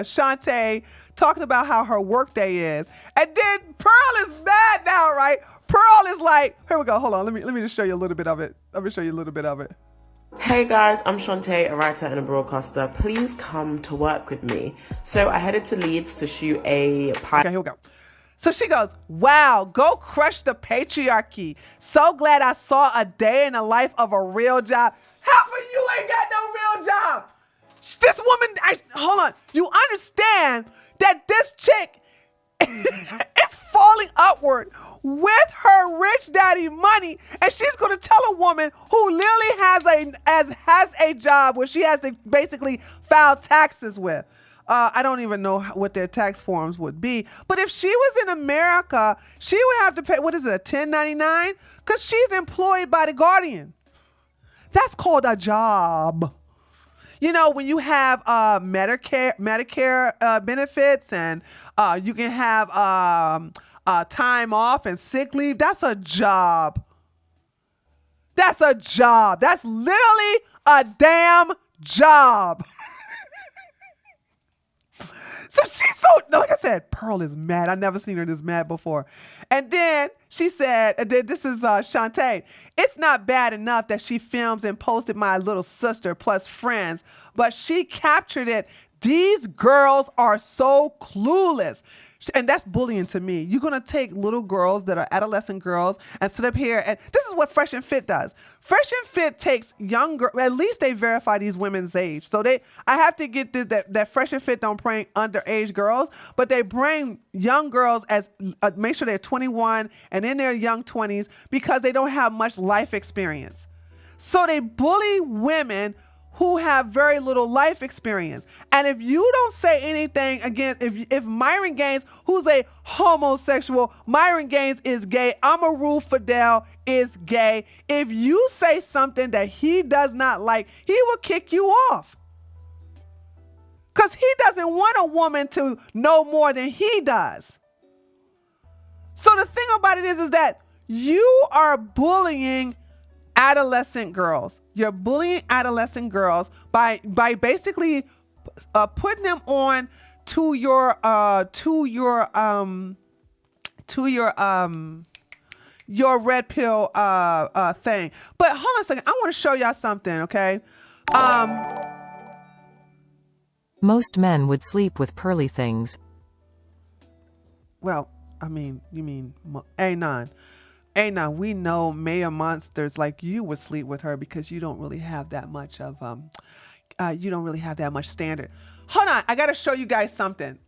Shantae talking about how her work day is. And then Pearl is mad now, right? Pearl is like, here we go. Hold on. Let me just show you a little bit of it. Let me show you a little bit of it. Hey guys, I'm Shantae, a writer and a broadcaster. Please come to work with me. So I headed to Leeds to shoot a pilot. Okay, here we go. So she goes, wow, go crush the patriarchy. So glad I saw a day in the life of a real job. Half of you ain't got no real job. This woman, hold on. You understand that this chick is falling upward with her rich daddy money, and she's going to tell a woman who literally has a job where she has to basically file taxes with. I don't even know what their tax forms would be, but if she was in America, she would have to pay, what is it, a 1099? Because she's employed by the Guardian. That's called a job. You know, when you have Medicare benefits and you can have time off and sick leave, that's a job. That's a job. That's literally a damn job. So she's like I said, Pearl is mad. I never seen her this mad before. And then she said, this is Shantae, it's not bad enough that she films and posted my little sister plus friends, but she captured it. These girls are so clueless. And that's bullying to me. You're going to take little girls that are adolescent girls and sit up here. And this is what Fresh and Fit does. Fresh and Fit takes young girls, at least they verify these women's age. So I have to get this, that Fresh and Fit don't bring underage girls, but they bring young girls as, make sure they're 21 and in their young 20s because they don't have much life experience. So they bully women who have very little life experience. And if you don't say anything against, if Myron Gaines, who's a homosexual, Myron Gaines is gay, Amaru Fidel is gay, if you say something that he does not like, he will kick you off. Because he doesn't want a woman to know more than he does. So the thing about it is that you are bullying adolescent girls. You're bullying adolescent girls by basically putting them on to your red pill thing. But hold on a second. I want to show y'all something, okay? Most men would sleep with pearly things. Well, I mean, you mean Anon. Anon, we know male monsters like you would sleep with her because you don't really have that much of you don't really have that much standard. Hold on, I gotta show you guys something.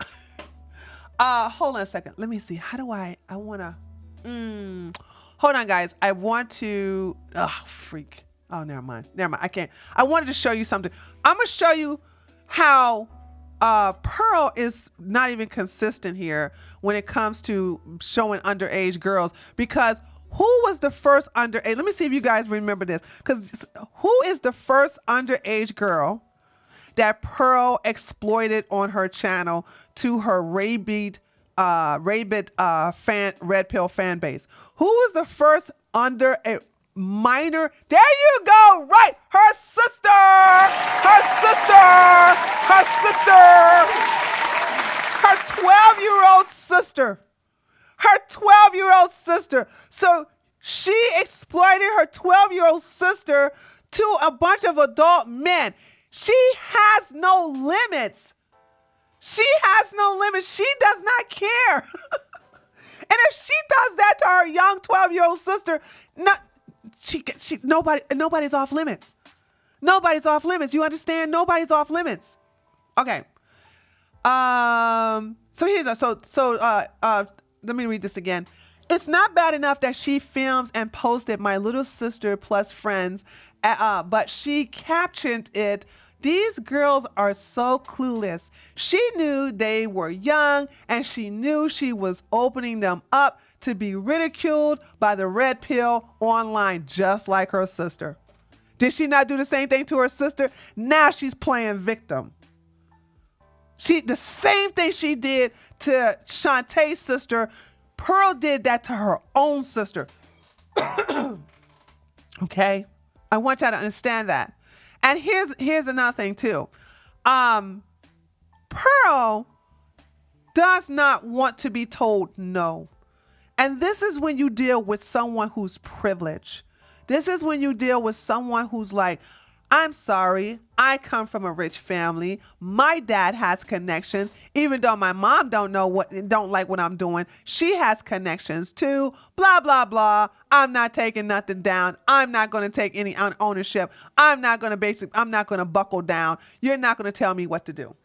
Hold on a second. Let me see. How do I wanna hold on guys. I want to freak. Oh, never mind. I can't. I wanted to show you something. I'm going to show you how Pearl is not even consistent here when it comes to showing underage girls, because who was the first underage? Let me see if you guys remember this. Because who is the first underage girl that Pearl exploited on her channel to her rabid red pill fan base? Who was the first minor? There you go. Right. Her sister. Her 12-year-old sister. Her 12-year-old sister. So she exploited her 12-year-old sister to a bunch of adult men. She has no limits. She does not care. And if she does that to her young 12-year-old sister, nobody's off limits. Nobody's off limits. You understand? Nobody's off limits. Okay. So let me read this again. It's not bad enough that she films and posted my little sister plus friends, but she captioned it, "These girls are so clueless." She knew they were young, and she knew she was opening them up to be ridiculed by the red pill online, just like her sister. Did she not do the same thing to her sister? Now she's playing victim. The same thing she did to Shantae's sister, Pearl did that to her own sister. Okay? I want y'all to understand that. And here's another thing too. Pearl does not want to be told no. And this is when you deal with someone who's privileged. This is when you deal with someone who's like, I'm sorry, I come from a rich family. My dad has connections. Even though my mom don't like what I'm doing, she has connections too. Blah, blah, blah. I'm not taking nothing down. I'm not going to take any ownership. I'm not going to buckle down. You're not going to tell me what to do.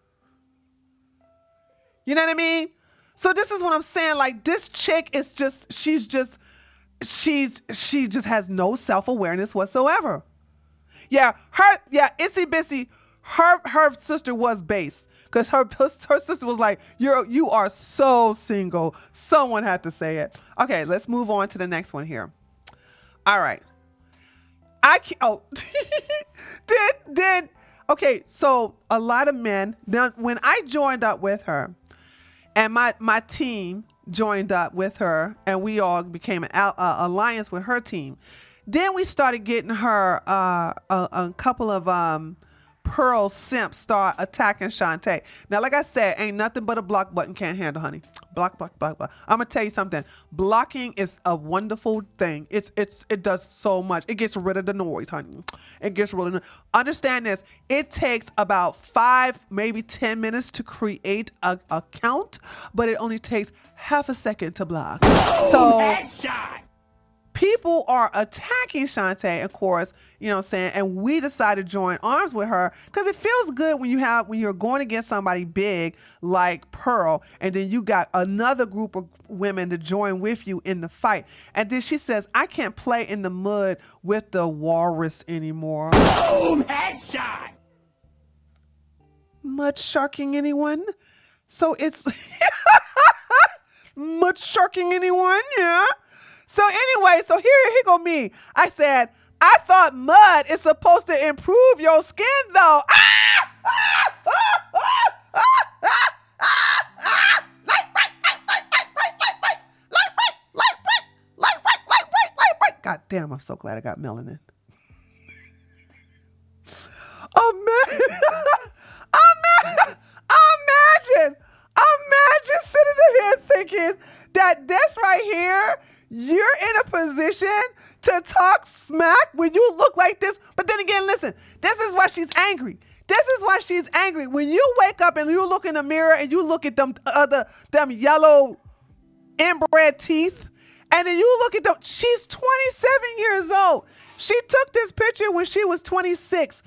You know what I mean? So this is what I'm saying. Like, this chick is she just has no self-awareness whatsoever. Itsy Bitsy, her sister was based because her sister was like, you are so single. Someone had to say it. Okay, let's move on to the next one here. All right. Okay, so a lot of men, now when I joined up with her and my team joined up with her and we all became an alliance with her team, then we started getting her a couple of Pearl simps start attacking Shantae. Now, like I said, ain't nothing but a block button can't handle, honey. Block. I'm gonna tell you something. Blocking is a wonderful thing. It does so much. It gets rid of the noise, honey. It gets rid of the noise. Understand this. It takes about 5, maybe 10 minutes to create a account, but it only takes half a second to block. So headshot. People are attacking Shantae, of course, you know what I'm saying? And we decided to join arms with her because it feels good when you're going against somebody big like Pearl, and then you got another group of women to join with you in the fight. And then she says, I can't play in the mud with the walrus anymore. Boom, headshot! Mud sharking anyone? So it's mud sharking anyone? Yeah. So anyway, so here go me. I said, I thought mud is supposed to improve your skin though. God damn, I'm so glad I got melanin. Imagine sitting in here thinking that this right here, you're in a position to talk smack when you look like this. But then again, listen, this is why she's angry. When you wake up and you look in the mirror and you look at them yellow inbred teeth, and then you look at them, she's 27 years old. She took this picture when she was 26.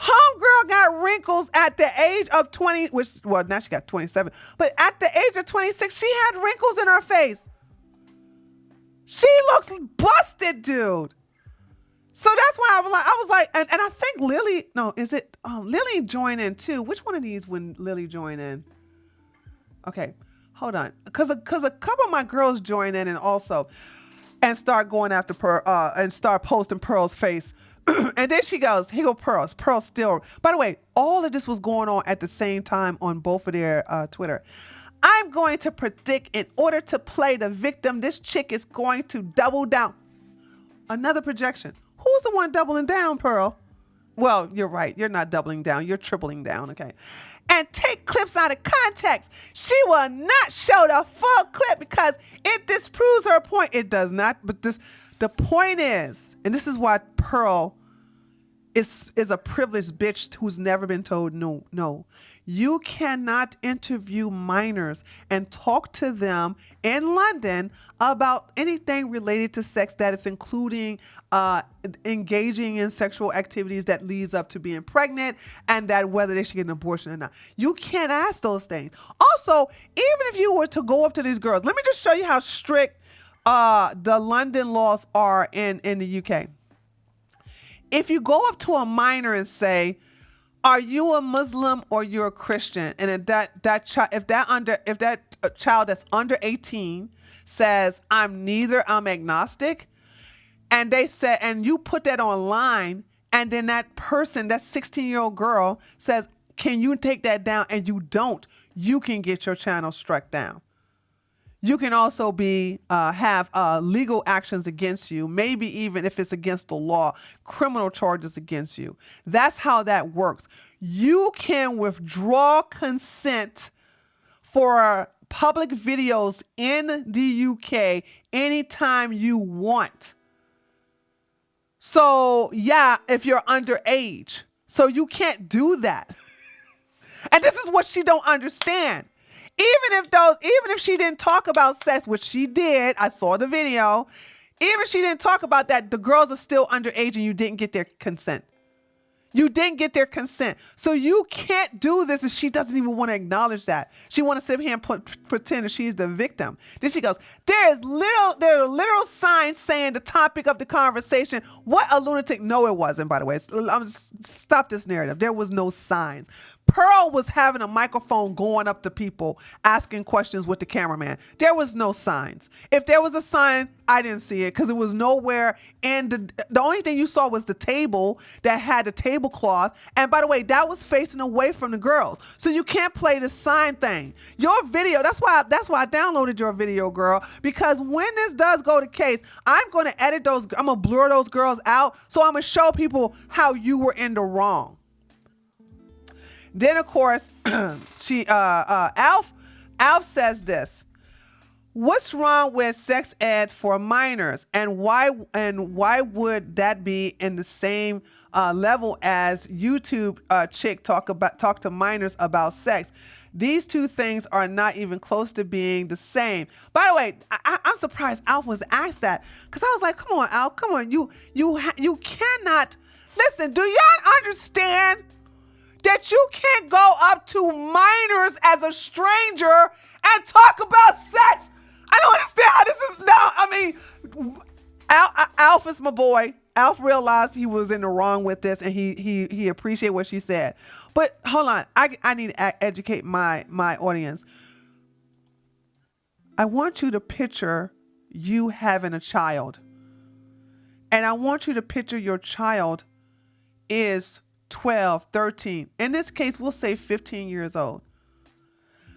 Homegirl got wrinkles at the age of 20, now she got 27, but at the age of 26, she had wrinkles in her face. She looks busted, dude. So that's why I was like, and I think Lily, no, is it Lily joined in too? Which one of these when Lily joined in? Okay, hold on, because a couple of my girls joined in and start going after Pearl and start posting Pearl's face. And then she goes, here go Pearl. Pearl still. By the way, all of this was going on at the same time on both of their Twitter. I'm going to predict in order to play the victim, this chick is going to double down. Another projection. Who's the one doubling down, Pearl? Well, you're right. You're not doubling down. You're tripling down, okay? And take clips out of context. She will not show the full clip because it disproves her point. It does not, but the point is, and this is why Pearl is a privileged bitch who's never been told no. You cannot interview minors and talk to them in London about anything related to sex that is including engaging in sexual activities that leads up to being pregnant and that whether they should get an abortion or not. You can't ask those things. Also, even if you were to go up to these girls, let me just show you how strict the London laws are in the UK. If you go up to a minor and say, "Are you a Muslim or you're a Christian?" and if that child that's under 18 says, "I'm neither, I'm agnostic," and they said, and you put that online, and then that person, that 16-year-old girl says, "Can you take that down?" and you don't, you can get your channel struck down. You can also have legal actions against you, maybe even if it's against the law, criminal charges against you. That's how that works. You can withdraw consent for public videos in the UK anytime you want. So yeah, if you're underage. So you can't do that. And this is what she don't understand. Even if she didn't talk about sex, which she did, I saw the video. Even if she didn't talk about that, the girls are still underage and you didn't get their consent. You didn't get their consent. So you can't do this, and she doesn't even want to acknowledge that. She want to sit here and pretend that she's the victim. Then she goes, there are literal signs saying the topic of the conversation. What a lunatic. No, it wasn't, by the way. Stop this narrative. There was no signs. Pearl was having a microphone going up to people, asking questions with the cameraman. There was no signs. If there was a sign, I didn't see it because it was nowhere. And the only thing you saw was the table that had the tablecloth. And by the way, that was facing away from the girls. So you can't play the sign thing. Your video, that's why I downloaded your video, girl, because when this does go to case, I'm going to edit those. I'm going to blur those girls out. So I'm going to show people how you were in the wrong. Then of course, Alf says this. What's wrong with sex ed for minors, and why would that be in the same level as YouTube chick talk to minors about sex? These two things are not even close to being the same. By the way, I'm surprised Alf was asked that, because I was like, come on, Alf, come on, you cannot listen. Do y'all understand that you can't go up to minors as a stranger and talk about sex? I don't understand how this is now. I mean, Alf is my boy. Alf realized he was in the wrong with this, and he appreciated what she said. But hold on, I need to educate my audience. I want you to picture you having a child, and I want you to picture your child is 12, 13. In this case, we'll say 15 years old.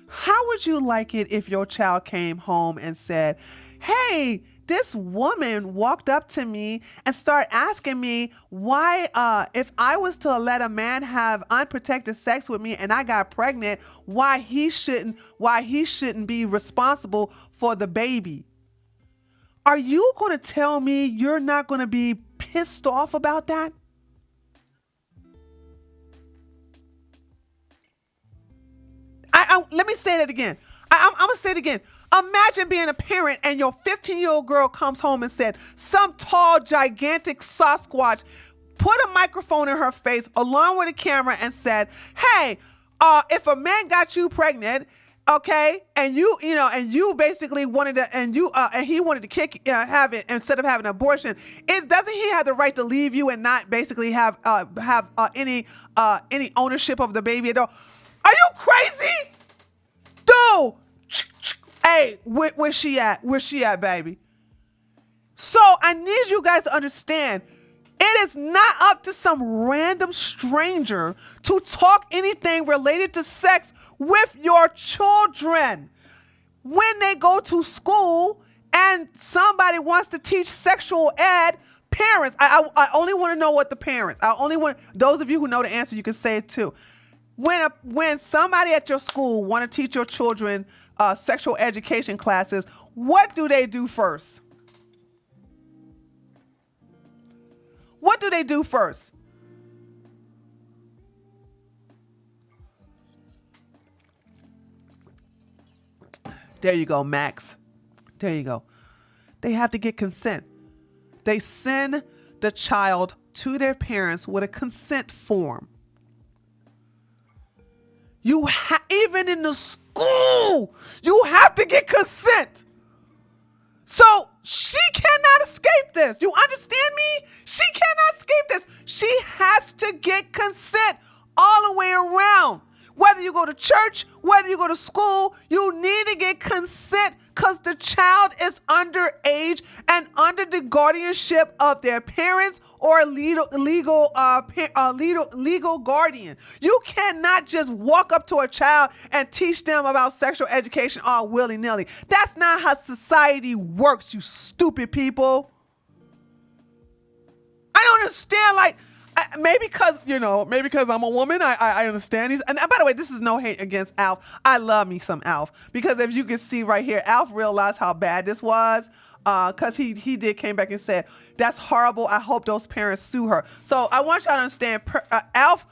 How would you like it if your child came home and said, "Hey, this woman walked up to me and started asking me why, if I was to let a man have unprotected sex with me and I got pregnant, why he shouldn't be responsible for the baby?" Are you going to tell me you're not going to be pissed off about that? Let me say that again. I'm going to say it again. Imagine being a parent and your 15-year-old girl comes home and said, some tall, gigantic Sasquatch put a microphone in her face along with a camera and said, "Hey, if a man got you pregnant Okay, and you basically wanted to, and he wanted to have it instead of having an abortion. Doesn't he have the right to leave you and not basically have any ownership of the baby at all? Are you crazy, dude? Hey, where's she at? Where's she at, baby? So I need you guys to understand. It is not up to some random stranger to talk anything related to sex with your children. When they go to school and somebody wants to teach sexual ed, parents, I only want to know what the parents, those of you who know the answer, you can say it too. When somebody at your school want to teach your children sexual education classes, what do they do first? What do they do first? There you go, Max. There you go. They have to get consent. They send the child to their parents with a consent form. Even in the school, you have to get consent. So she cannot escape this. You understand me? She cannot escape this. She has to get consent all the way around. Whether you go to church, whether you go to school, you need to get consent because the child is underage and under the guardianship of their parents or legal guardian. You cannot just walk up to a child and teach them about sexual education all willy-nilly. That's not how society works, you stupid people. I don't understand, maybe because I'm a woman, I understand these. And by the way, this is no hate against Alf. I love me some Alf because as you can see right here, Alf realized how bad this was because he came back and said, that's horrible. I hope those parents sue her. So I want y'all to understand, Alf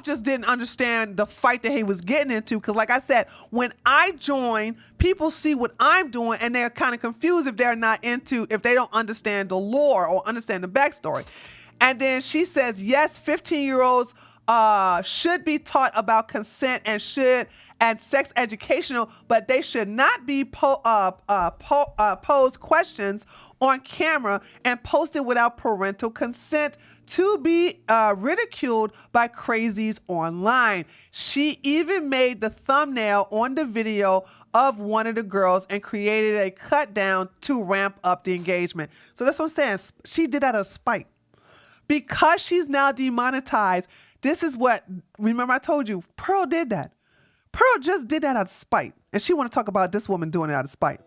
just didn't understand the fight that he was getting into because like I said, when I join, people see what I'm doing and they're kind of confused if they don't understand the lore or understand the backstory. And then she says, yes, 15-year-olds should be taught about consent and sex educational, but they should not be posed questions on camera and posted without parental consent to be ridiculed by crazies online. She even made the thumbnail on the video of one of the girls and created a cut down to ramp up the engagement. So that's what I'm saying. She did that out of spite. Because she's now demonetized, this is what, remember I told you, Pearl did that. Pearl just did that out of spite. And she want to talk about this woman doing it out of spite.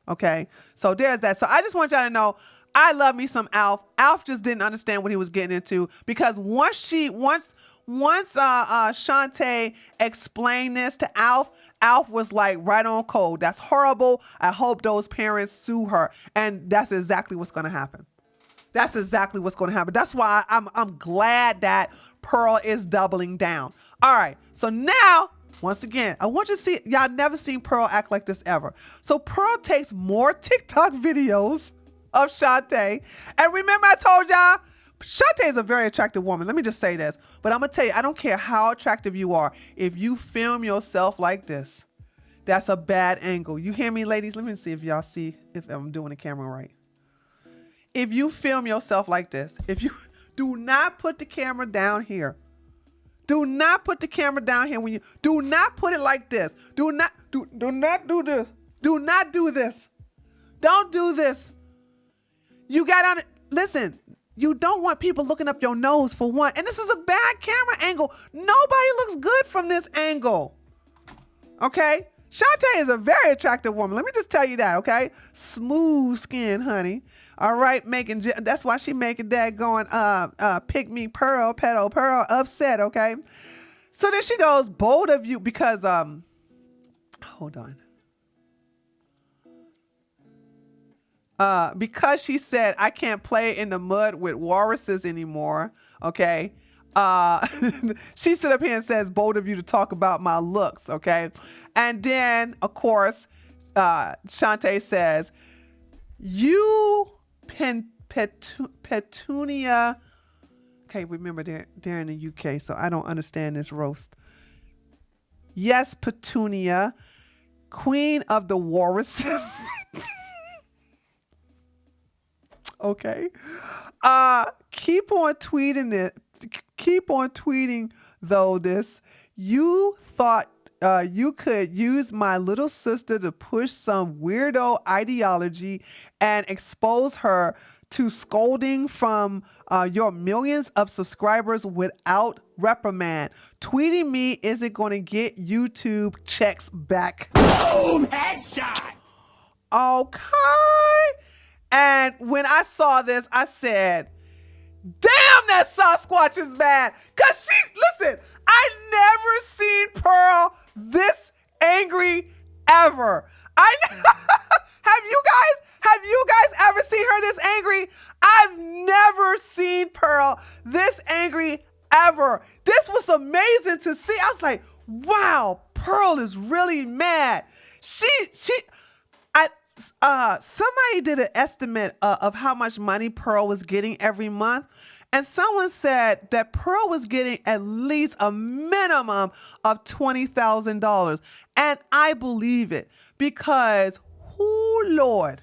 Okay? So there's that. So I just want y'all to know, I love me some Alf. Alf just didn't understand what he was getting into because once Shantae explained this to Alf, Alf was like right on code. That's horrible. I hope those parents sue her. And that's exactly what's going to happen. That's exactly what's going to happen. That's why I'm glad that Pearl is doubling down. All right. So now, once again, I want you to see, y'all never seen Pearl act like this ever. So Pearl takes more TikTok videos of Shantae. And remember I told y'all, Shantae is a very attractive woman. Let me just say this. But I'm going to tell you, I don't care how attractive you are. If you film yourself like this, that's a bad angle. You hear me, ladies? Let me see if y'all see if I'm doing the camera right. If you film yourself like this, if you do not put the camera down here, do not put the camera down here when you do not put it like this. Do not do this. Do not do this. Don't do this. You got on it. Listen, you don't want people looking up your nose for one. And this is a bad camera angle. Nobody looks good from this angle. Okay? Shantae is a very attractive woman. Let me just tell you that, okay? Smooth skin, honey. All right, that's why she making that going, pick me Pearl, pedo Pearl upset, okay? So then she goes, bold of you, because, hold on. Because she said, I can't play in the mud with walruses anymore, okay? She stood up here and says, bold of you to talk about my looks, okay? And then, of course, Shantae says, you Petunia. Okay, remember they're in the UK, so I don't understand this roast. Yes, Petunia. queen of the walruses. Okay. Keep on tweeting it. Keep on tweeting though this. You thought you could use my little sister to push some weirdo ideology and expose her to scolding from your millions of subscribers without reprimand. Tweeting me isn't going to get YouTube checks back. Boom! Headshot! Okay. And when I saw this, I said, damn, that Sasquatch is bad. Cause listen, I never seen Pearl this angry ever. Have you guys ever seen her this angry? I've never seen Pearl this angry ever. This was amazing to see. I was like, wow, Pearl is really mad. Somebody did an estimate of how much money Pearl was getting every month. And someone said that Pearl was getting at least a minimum of $20,000. And I believe it because, oh Lord.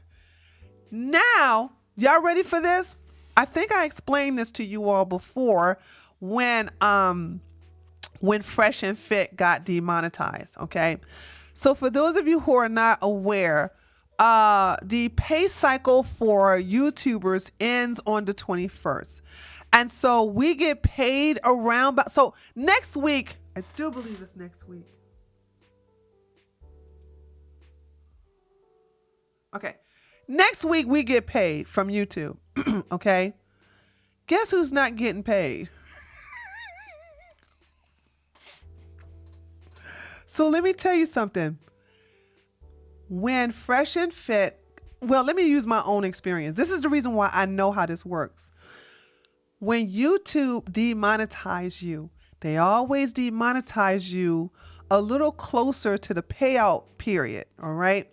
Now, y'all ready for this? I think I explained this to you all before when Fresh and Fit got demonetized, okay? So for those of you who are not aware, the pay cycle for YouTubers ends on the 21st. And so we get paid around, so next week, I do believe it's next week. Okay. Next week we get paid from YouTube. Okay. Guess who's not getting paid? So let me tell you something. When Fresh and Fit, well, let me use my own experience. This is the reason why I know how this works. When YouTube demonetize you, they always demonetize you a little closer to the payout period. All right.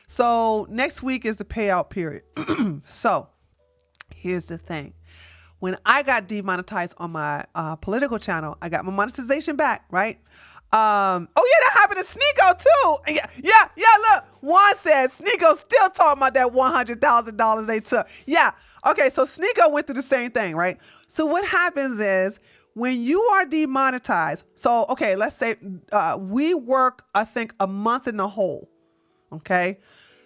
So next week is the payout period. So here's the thing. When I got demonetized on my political channel, I got my monetization back, right? Oh yeah, that happened to Sneeko too. Yeah. Look, Juan said Sneeko still talking about that $100,000 they took. Yeah. Okay. So Sneeko went through the same thing, right? So what happens is when you are demonetized. So okay, let's say we work, I think, a month in the hole. Okay.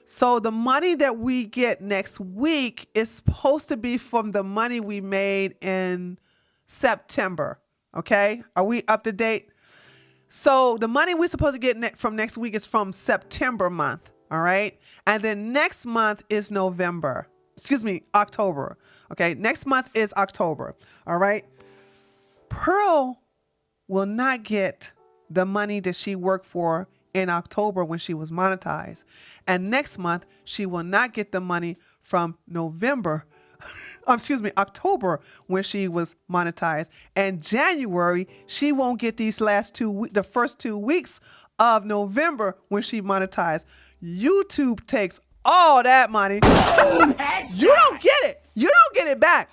So the money that we get next week is supposed to be from the money we made in September. Okay. Are we up to date? So the money we're supposed to get from next week is from September month. All right. And then next month is October. Okay. Next month is October. All right. Pearl will not get the money that she worked for in October when she was monetized. And next month, she will not get the money from October when she was monetized. And January, she won't get these the first 2 weeks of November when she monetized. YouTube takes all that money. You don't get it. You don't get it back.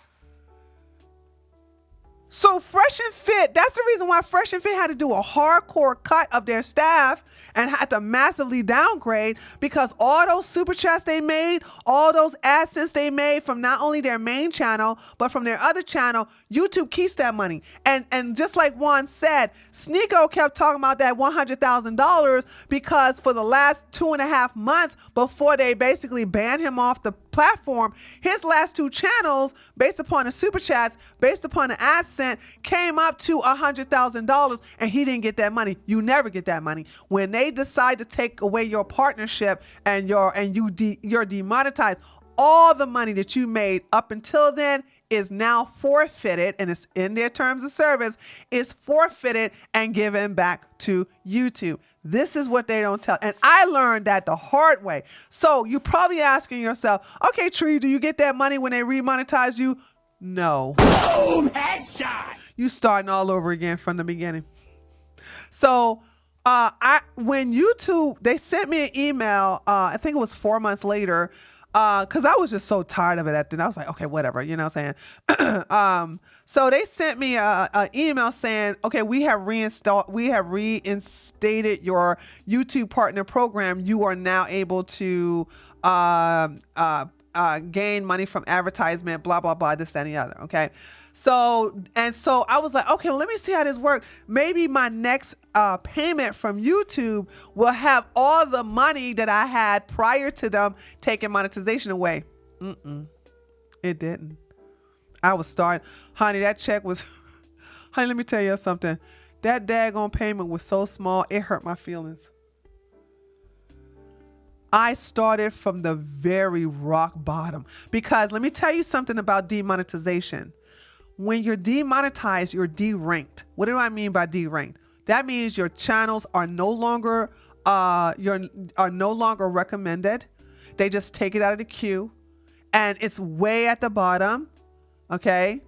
So Fresh and Fit, that's the reason why Fresh and Fit had to do a hardcore cut of their staff and had to massively downgrade, because all those super chats they made, all those AdSense they made from not only their main channel, but from their other channel, YouTube keeps that money. And just like Juan said, Sneeko kept talking about that $100,000 because for the last 2.5 months before they basically banned him off the platform, his last 2 channels, based upon the super chats, based upon the AdSense, came up to $100,000, and he didn't get that money. You never get that money. When they decide to take away your partnership and you're demonetized, all the money that you made up until then is now forfeited, and it's in their terms of service, is forfeited and given back to YouTube. This is what they don't tell. And I learned that the hard way. So you're probably asking yourself, okay, Tree, do you get that money when they remonetize you? No. Boom! Headshot! You starting all over again from the beginning. So when YouTube, they sent me an email, I think it was 4 months later, Because I was just so tired of it at then. I was like, okay, whatever, you know what I'm saying? So they sent me a email saying, okay, we have reinstated your YouTube partner program. You are now able to gain money from advertisement, blah, blah, blah, this, that, and the other, okay? So I was like, okay, well, let me see how this works. Maybe my next payment from YouTube will have all the money that I had prior to them taking monetization away. It didn't. I was starting, honey, that check was, honey, let me tell you something. That daggone payment was so small, it hurt my feelings. I started from the very rock bottom because let me tell you something about demonetization. When you're demonetized, you're deranked. What do I mean by deranked? That means your channels are no longer recommended. They just take it out of the queue, and it's way at the bottom. Okay,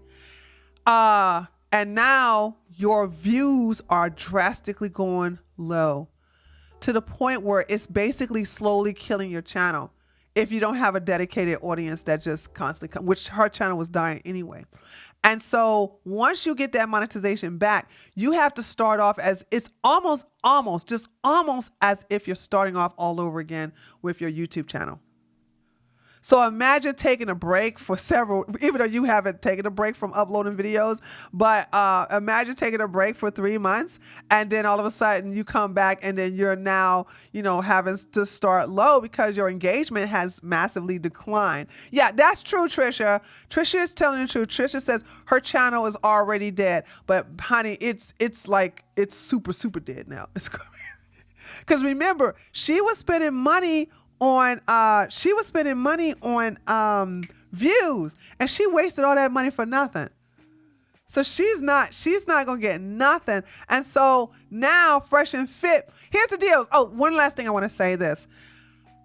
and now your views are drastically going low to the point where it's basically slowly killing your channel if you don't have a dedicated audience that just constantly comes, which her channel was dying anyway. And so once you get that monetization back, you have to start off as it's almost as if you're starting off all over again with your YouTube channel. So imagine taking a break for even though you haven't taken a break from uploading videos, but imagine taking a break for 3 months and then all of a sudden you come back and then you're now, having to start low because your engagement has massively declined. Yeah, that's true, Trisha. Trisha is telling the truth. Trisha says her channel is already dead, but honey, it's super, super dead now. Because remember, she was spending money on views, and she wasted all that money for nothing. So she's not gonna get nothing. And so now Fresh and Fit, here's the deal. Oh, one last thing I want to say this.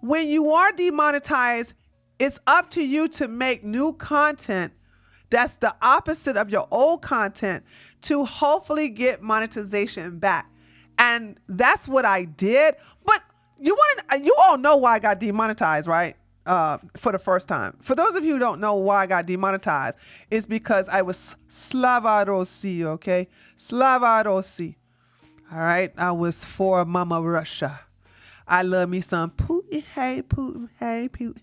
When you are demonetized, it's up to you to make new content that's the opposite of your old content to hopefully get monetization back. And that's what I did. But you all know why I got demonetized, right? For the first time. For those of you who don't know why I got demonetized, it's because I was Slava Rossi, okay? Slava Rossi. All right? I was for Mama Russia. I love me some Putin. Hey, Putin. Hey, Putin.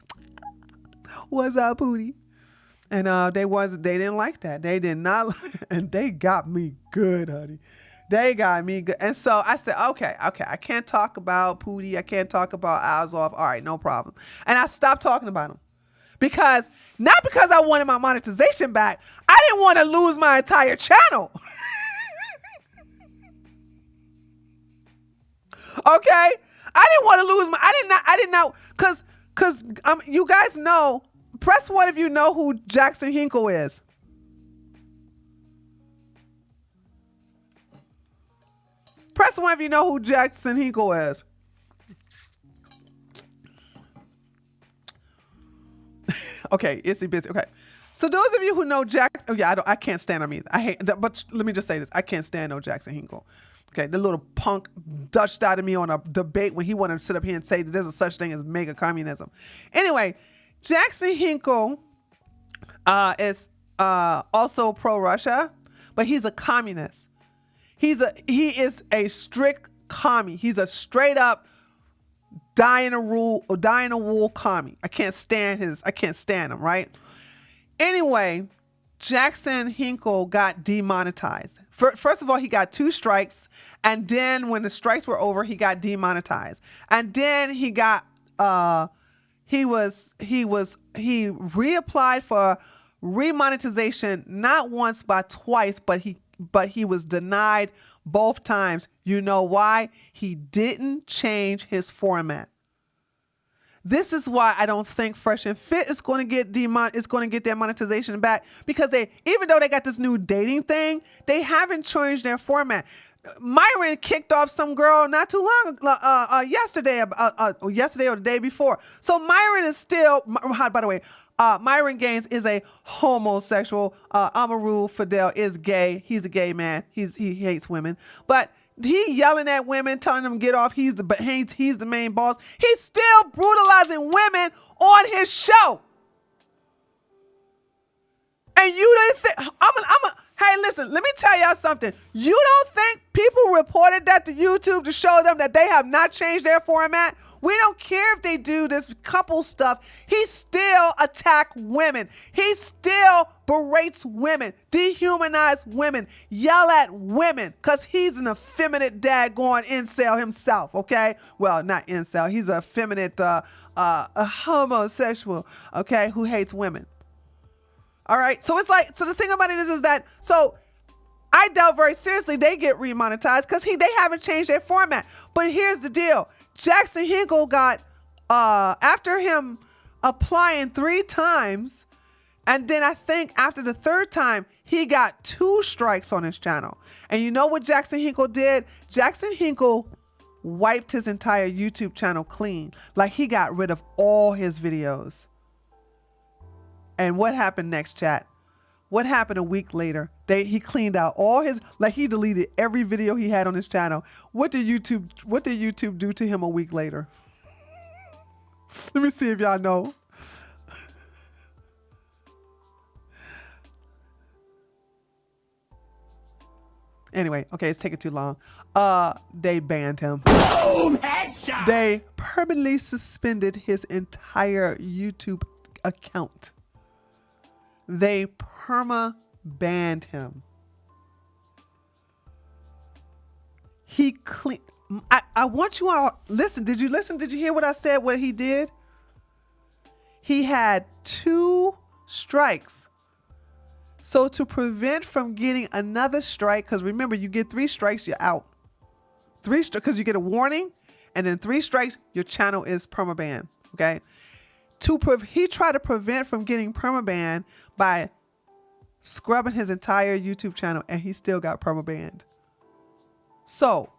What's up, Putin? And they didn't like that. They did not, and they got me good, honey. They got me good. And so I said, okay, I can't talk about Pootie. I can't talk about Azov. All right, no problem. And I stopped talking about him. Not because I wanted my monetization back. I didn't want to lose my entire channel. Okay? I didn't want to lose I did not, because you guys know, press 1 if you know who Jackson Hinkle is. Press 1 if you know who Jackson Hinkle is. Okay, itsy bitsy. Okay, so those of you who know Jackson, I can't stand him either. I hate, but let me just say this: I can't stand no Jackson Hinkle. Okay, the little punk dutched out of me on a debate when he wanted to sit up here and say that there's a such thing as mega communism. Anyway, Jackson Hinkle is also pro-Russia, but he's a communist. He is a strict commie. He's a straight up die in a wool commie. I can't stand him, right? Anyway, Jackson Hinkle got demonetized. First of all, he got 2 strikes, and then when the strikes were over, he got demonetized. And then he got he reapplied for remonetization not once but twice, but he was denied both times. You know why? He didn't change his format. This is why I don't think Fresh and Fit is going to get their monetization back, because even though they got this new dating thing, they haven't changed their format. Myron kicked off some girl not too long yesterday or the day before. So Myron is still, by the way, Myron Gaines is a homosexual. Amaru Fidel is gay. He's a gay man. He hates women. But he yelling at women, telling them get off. He's the main boss. He's still brutalizing women on his show. And you didn't think, hey, listen, let me tell y'all something. You don't think people reported that to YouTube to show them that they have not changed their format? We don't care if they do this couple stuff. He still attack women. He still berates women, dehumanize women, yell at women, because he's an effeminate daggone incel himself, okay? Well, not incel. He's a effeminate a homosexual, okay, who hates women. All right, so it's like, so the thing about it is that, so I doubt very seriously they get remonetized because they haven't changed their format. But here's the deal. Jackson Hinkle got, after him applying 3 times, and then I think after the 3rd time, he got 2 strikes on his channel. And you know what Jackson Hinkle did? Jackson Hinkle wiped his entire YouTube channel clean. Like, he got rid of all his videos. And what happened next, chat? What happened a week later? He cleaned out all his, like, he deleted every video he had on his channel. What did YouTube do to him a week later? Let me see if y'all know. Anyway, okay, it's taking too long. They banned him. Boom, headshot. They permanently suspended his entire YouTube account. They perma-banned him. He clean. I want you all, listen. Did you listen? Did you hear what I said, what he did? He had 2 strikes. So to prevent from getting another strike, because remember, you get 3 strikes, you're out. 3 strikes, because you get a warning, and then 3 strikes, your channel is perma-banned, okay? He tried to prevent from getting perma-banned by scrubbing his entire YouTube channel, and he still got perma-banned. So,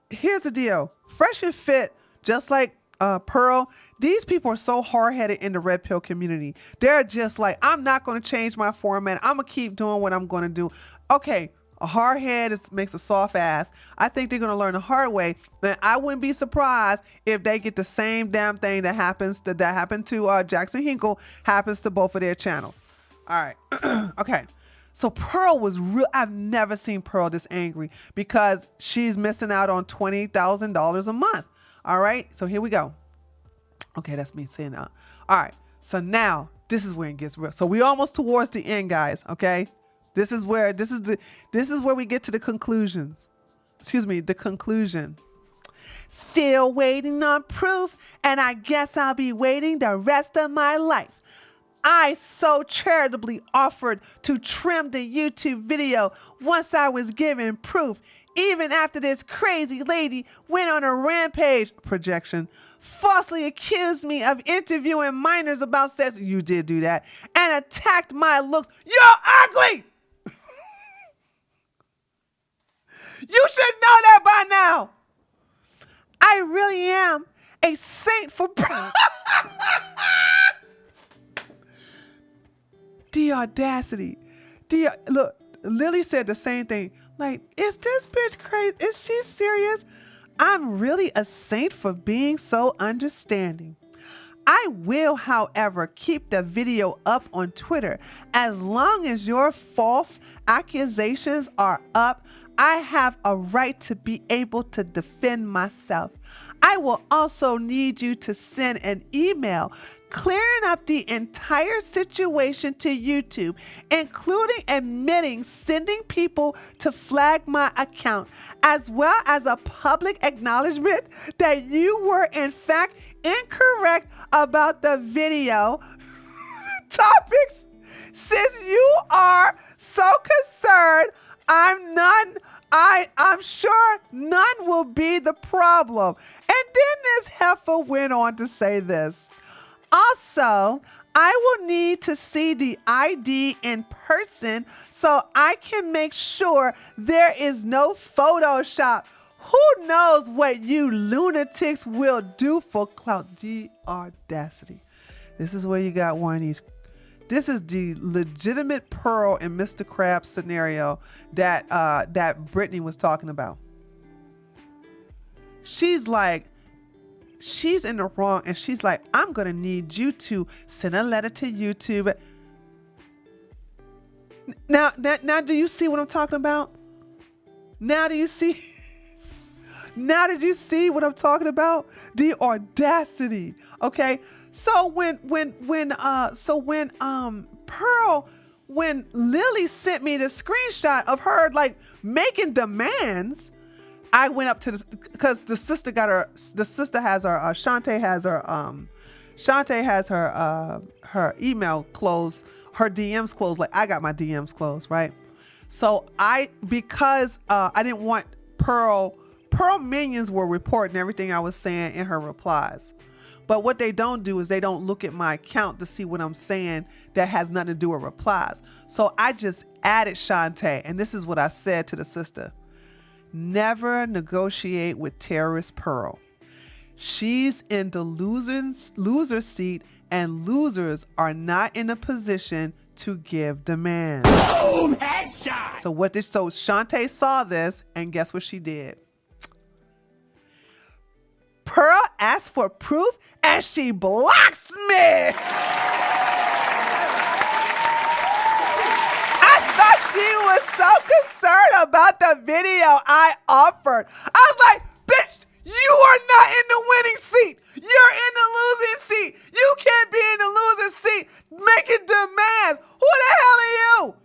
here's the deal. Fresh and Fit, just like Pearl, these people are so hard-headed in the red pill community. They're just like, I'm not going to change my format. I'm going to keep doing what I'm going to do. Okay, a hard head makes a soft ass. I think they're going to learn the hard way. And I wouldn't be surprised if they get the same damn thing that happened to Jackson Hinkle happens to both of their channels. All right. Okay. So Pearl was real. I've never seen Pearl this angry because she's missing out on $20,000 a month. All right. So here we go. Okay. That's me saying that. All right. So now this is where it gets real. So we're almost towards the end, guys. Okay. This is where we get to the conclusions. Excuse me, the conclusion. Still waiting on proof, and I guess I'll be waiting the rest of my life. I so charitably offered to trim the YouTube video once I was given proof, even after this crazy lady went on a rampage, projection, falsely accused me of interviewing minors about sex, you did do that, and attacked my looks. You're ugly! You should know that by now. I really am a saint for the audacity. Look, Lily said the same thing. Like, is this bitch crazy? Is she serious? I'm really a saint for being so understanding. I will, however, keep the video up on Twitter. As long as your false accusations are up, I have a right to be able to defend myself. I will also need you to send an email clearing up the entire situation to YouTube, including admitting sending people to flag my account, as well as a public acknowledgement that you were in fact incorrect about the video topics. Since you are so concerned, I'm sure none will be the problem. And then this heifer went on to say this. Also, I will need to see the ID in person so I can make sure there is no Photoshop. Who knows what you lunatics will do for clout? The audacity. This is where you got one of these. This is the legitimate Pearl and Mr. Krabs scenario that Brittany was talking about. She's like, she's in the wrong, and she's like, I'm gonna need you to send a letter to YouTube. Now, do you see what I'm talking about? Now do you see? Now did you see what I'm talking about? The audacity. Okay. So when Lily sent me the screenshot of her like making demands, I went up to because the sister has her Shantae has her email closed, her DMs closed. Like I got my DMs closed, right? So because I didn't want Pearl minions were reporting everything I was saying in her replies. But what they don't do is they don't look at my account to see what I'm saying that has nothing to do with replies. So I just added Shantae, and this is what I said to the sister. Never negotiate with terrorist Pearl. She's in the loser seat, and losers are not in a position to give demands. Boom, headshot! So Shantae saw this, and guess what she did? Pearl asked for proof, and she blocks me. I thought she was so concerned about the video I offered. I was like, bitch, you are not in the winning seat. You're in the losing seat. You can't be in the losing seat making demands. Who the hell are you?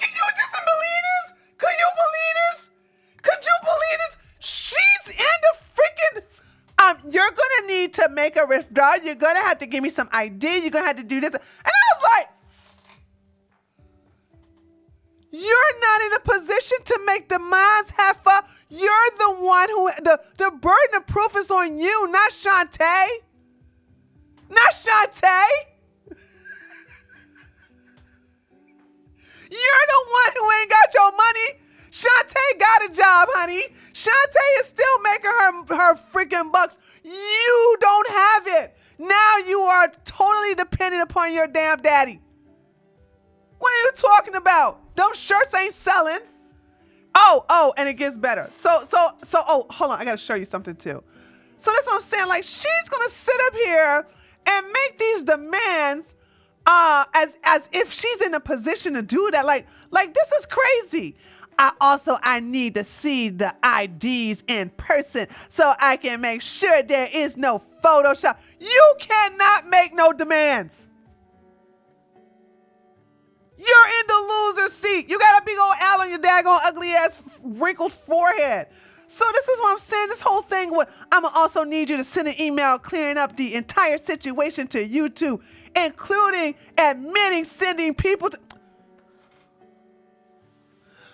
Can you just believe this? Could you believe this? Could you believe this? She's in the freaking... you're gonna need to make a withdrawal. You're gonna have to give me some ID. You're gonna have to do this. And I was like, you're not in a position to make demands, heifer. You're the one who, the burden of proof is on you, not Shantae. Not Shantae. You're the one who ain't got your money. Shantae got a job, honey. Shantae is still making her freaking bucks. You don't have it. Now you are totally dependent upon your damn daddy. What are you talking about? Them shirts ain't selling. Oh, and it gets better. Hold on. I got to show you something too. So that's what I'm saying. Like, she's going to sit up here and make these demands as if she's in a position to do that. Like this is crazy. I need to see the IDs in person so I can make sure there is no Photoshop. You cannot make no demands. You're in the loser seat. You got a big old L on your daggone ugly ass wrinkled forehead. So this is what I'm saying. This whole thing, I'm going to also need you to send an email clearing up the entire situation to YouTube, including admitting sending people to...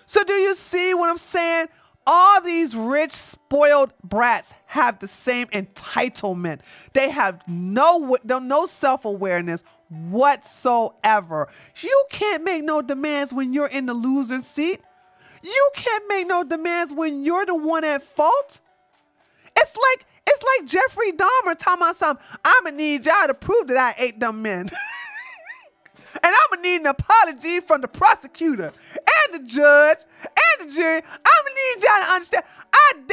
So do you see what I'm saying? All these rich, spoiled brats have the same entitlement. They have no self-awareness whatsoever. You can't make no demands when you're in the loser seat. You can't make no demands when you're the one at fault. It's like Jeffrey Dahmer talking about something. I'm gonna need y'all to prove that I ate them men. And I'm gonna need an apology from the prosecutor and the judge and the jury. I'm gonna need y'all to understand. And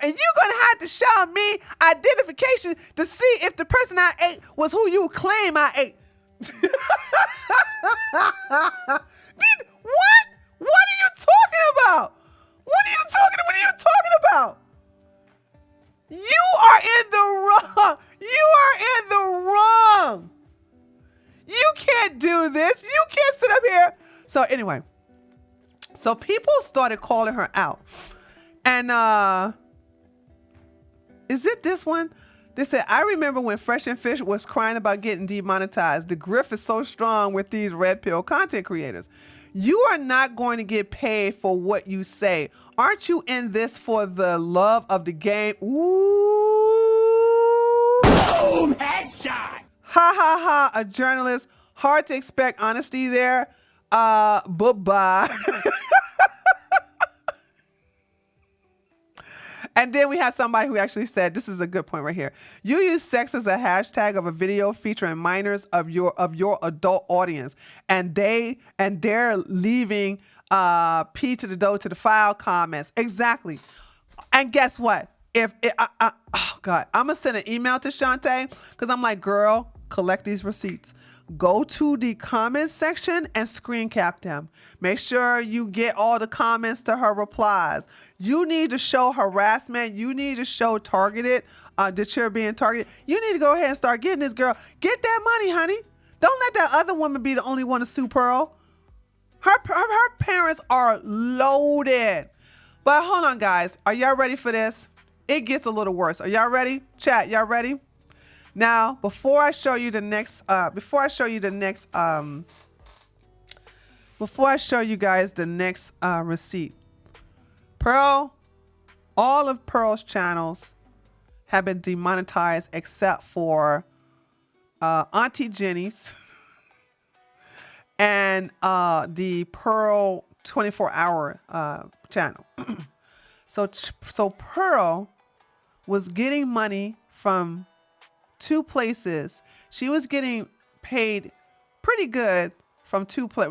you're gonna have to show me identification to see if the person I ate was who you claim I ate. What? What are you talking about? What are you talking about? You are in the wrong. You are in the wrong. You can't do this. You can't sit up here. So anyway, so people started calling her out. And is it this one? They said, I remember when Fresh and Fish was crying about getting demonetized. The grift is so strong with these red pill content creators. You are not going to get paid for what you say. Aren't you in this for the love of the game? Ooh. Boom, headshot. Ha ha ha, a journalist. Hard to expect honesty there. Bye-bye. And then we have somebody who actually said, this is a good point right here. You use sex as a hashtag of a video featuring minors of your adult audience, and they're leaving P to the dough to the file comments. Exactly. And guess what? Oh God, I'm gonna send an email to Shantae because I'm like, girl, collect these receipts. Go to the comments section and screen cap them. Make sure you get all the comments to her replies. You need to show harassment. You need to show targeted, that you're being targeted. You need to go ahead and start getting this girl. Get that money, honey. Don't let that other woman be the only one to sue Pearl. Her parents are loaded. But hold on, guys. Are y'all ready for this? It gets a little worse. Are y'all ready? Chat, y'all ready? Now, before I show you guys the next receipt, Pearl, all of Pearl's channels have been demonetized except for Auntie Jenny's and the Pearl 24-hour channel. So Pearl was getting money from two places. She was getting paid pretty good from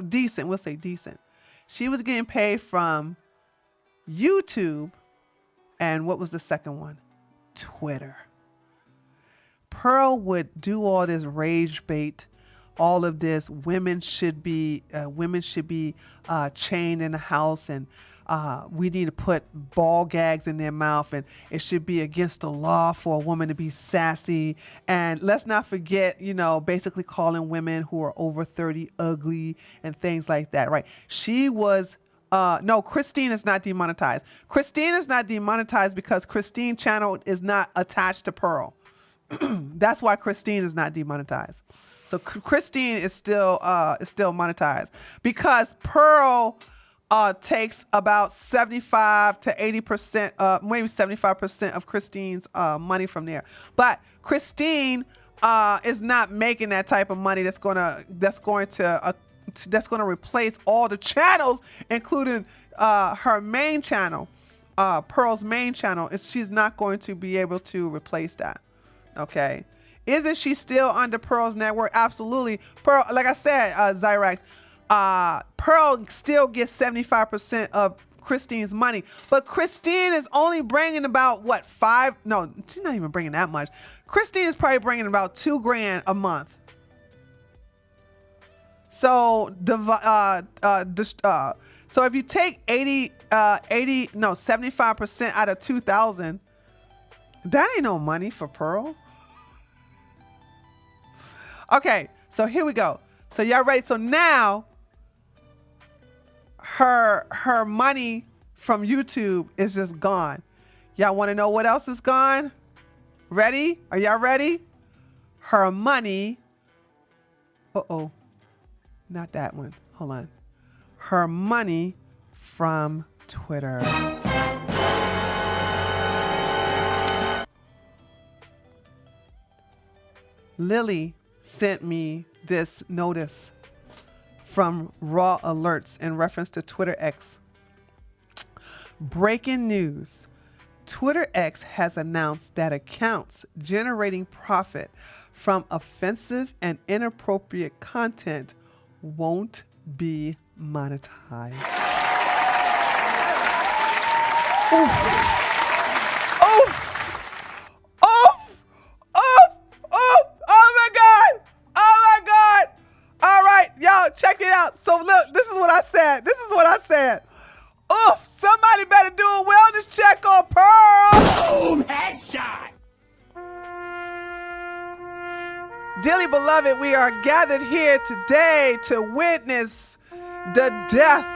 decent. We'll say decent. She was getting paid from YouTube, and what was the second one? Twitter. Pearl would do all this rage bait, all of this. Women should be chained in the house, and we need to put ball gags in their mouth, and it should be against the law for a woman to be sassy. And let's not forget, basically calling women who are over 30 ugly and things like that, right? She was, no, Christine is not demonetized. Christine is not demonetized because Christine's channel is not attached to Pearl. That's why Christine is not demonetized. So Christine is still monetized because Pearl takes about 75 to 80%, maybe 75% of Christine's money from there. But Christine is not making that type of money that's going to replace all the channels, including her main channel, Pearl's main channel. She's not going to be able to replace that. Okay. Isn't she still under Pearl's network? Absolutely. Pearl, like I said, Zyrax, Pearl still gets 75% of Christine's money, but Christine is only bringing about no, she's not even bringing that much. Christine is probably bringing about $2,000 a month. So so if you take 75% out of 2,000, that ain't no money for Pearl. Okay, so here we go. So y'all ready? So now her money from YouTube is just gone. Y'all want to know what else is gone? Ready? Are y'all ready? Her money. Uh-oh. Not that one. Hold on. Her money from Twitter. Lily sent me this notice from Raw Alerts in reference to Twitter X. Breaking news. Twitter X has announced that accounts generating profit from offensive and inappropriate content won't be monetized. Oof. Check it out. So look, this is what I said. Oof, somebody better do a wellness check on Pearl. Boom, headshot. Dearly beloved, we are gathered here today to witness the death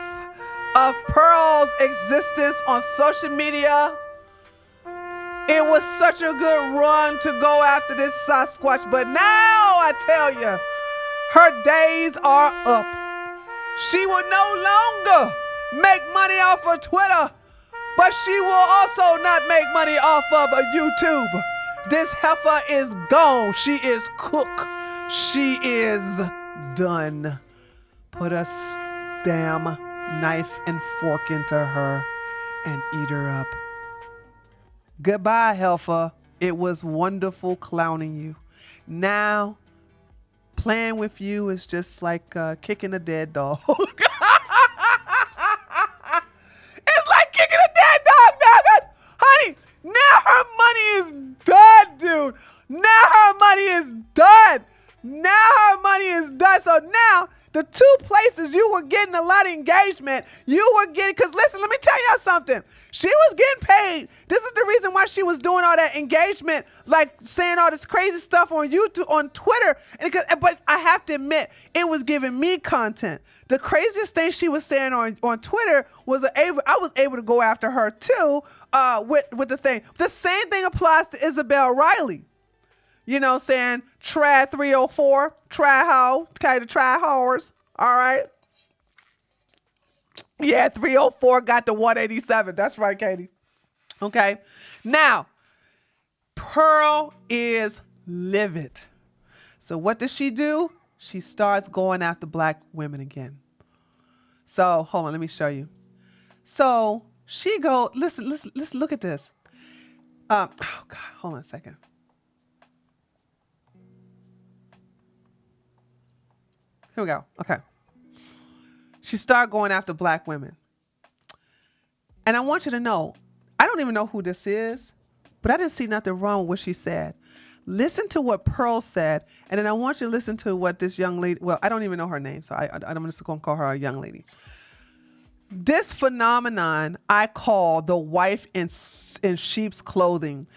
of Pearl's existence on social media. It was such a good run to go after this Sasquatch, but now I tell you, her days are up. She will no longer make money off of Twitter, but she will also not make money off of YouTube. This heifer is gone. She is cooked. She is done. Put a damn knife and fork into her and eat her up. Goodbye, Helfer. It was wonderful clowning you. Now, playing with you is just like kicking a dead dog. It's like kicking a dead dog now. Honey, now her money is done, dude. Now her money is done. Now her money is done. So now, the two places you were getting a lot of engagement, you were getting, because listen, let me tell y'all something. She was getting paid. This is the reason why she was doing all that engagement, like saying all this crazy stuff on YouTube, on Twitter. But I have to admit, it was giving me content. The craziest thing she was saying on Twitter was I was able to go after her too with the thing. The same thing applies to Isabel Riley. You know, saying trad 304, trad hoe, okay, the trad whores, all right? Yeah, 304 got the 187. That's right, Katie. Okay. Now, Pearl is livid. So what does she do? She starts going after black women again. So, hold on, let me show you. So, she listen, look at this. Oh, God, hold on a second. Here we go. Okay. She started going after black women. And I want you to know, I don't even know who this is, but I didn't see nothing wrong with what she said. Listen to what Pearl said, and then I want you to listen to what this young lady, well, I don't even know her name, so I'm just going to call her a young lady. This phenomenon I call the wife in sheep's clothing.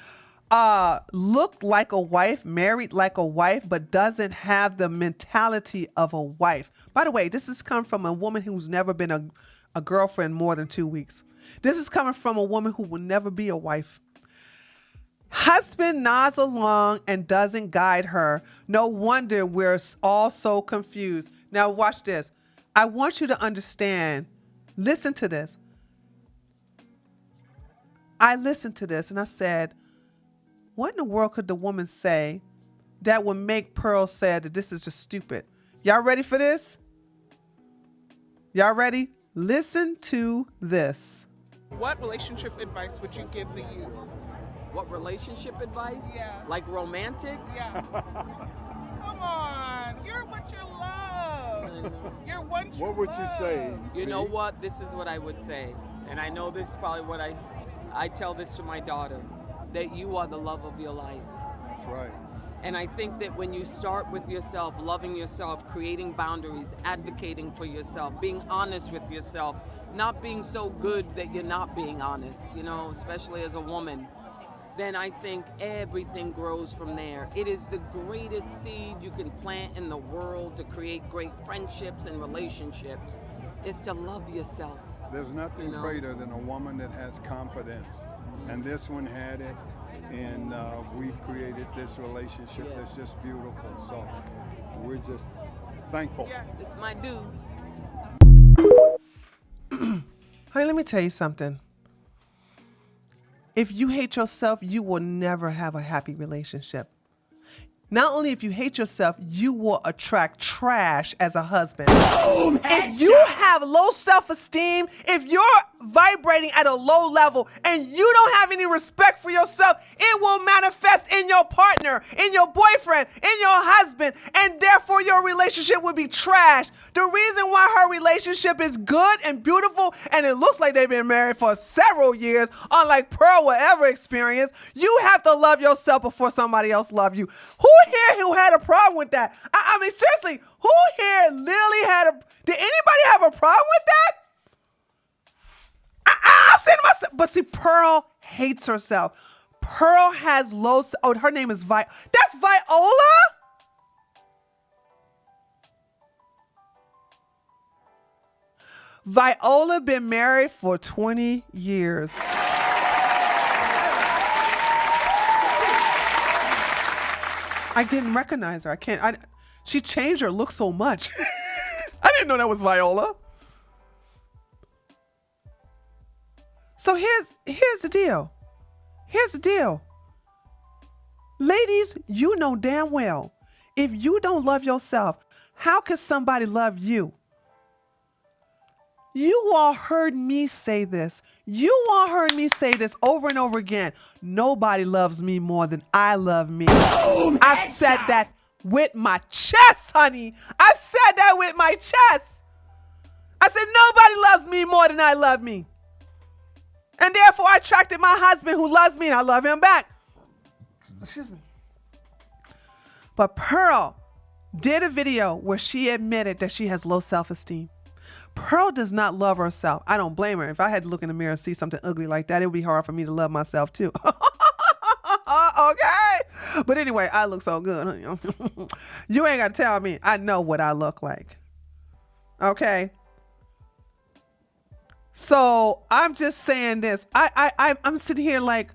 Looked like a wife, married like a wife, but doesn't have the mentality of a wife. By the way, this has come from a woman who's never been a girlfriend more than 2 weeks. This is coming from a woman who will never be a wife. Husband nods along and doesn't guide her. No wonder we're all so confused. Now watch this. I want you to understand. Listen to this. I listened to this and I said, what in the world could the woman say that would make Pearl say that this is just stupid? Y'all ready for this? Y'all ready? Listen to this. What relationship advice would you give the youth? What relationship advice? Yeah. Like romantic? Yeah. Come on, you're what you love. You're what you What would you say? You know what? This is what I would say. And I know this is probably what I tell this to my daughter. That you are the love of your life. That's right. And I think that when you start with yourself, loving yourself, creating boundaries, advocating for yourself, being honest with yourself, not being so good that you're not being honest, you know, especially as a woman, then I think everything grows from there. It is the greatest seed you can plant in the world to create great friendships and relationships, is to love yourself. There's nothing greater than a woman that has confidence. And this one had it, and we've created this relationship that's just beautiful. So we're just thankful. Yeah, it's my dude. Honey, let me tell you something. If you hate yourself, you will never have a happy relationship. Not only if you hate yourself, you will attract trash as a husband. If you have low self-esteem, if you're vibrating at a low level and you don't have any respect for yourself, it will manifest in your partner, in your boyfriend, in your husband, and therefore your relationship will be trash. The reason why her relationship is good and beautiful, and it looks like they've been married for several years, unlike Pearl will ever experience, you have to love yourself before somebody else loves you. Who here who had a problem with that? I mean, seriously, who here literally did anybody have a problem with that? I'm saying to myself, but see, Pearl hates herself. Pearl has her name is that's Viola? Viola been married for 20 years. I didn't recognize her. She changed her look so much. I didn't know that was Viola. So here's the deal. Here's the deal. Ladies, you know damn well, if you don't love yourself, how can somebody love you? You all heard me say this. You all heard me say this over and over again. Nobody loves me more than I love me. I've said that with my chest, honey. I said that with my chest. I said nobody loves me more than I love me. And therefore I attracted my husband who loves me and I love him back. Excuse me. But Pearl did a video where she admitted that she has low self-esteem. Pearl does not love herself. I don't blame her. If I had to look in the mirror and see something ugly like that, it would be hard for me to love myself too. Okay. But anyway, I look so good. Honey. You ain't got to tell me. I know what I look like. Okay. So I'm just saying this. I'm sitting here like,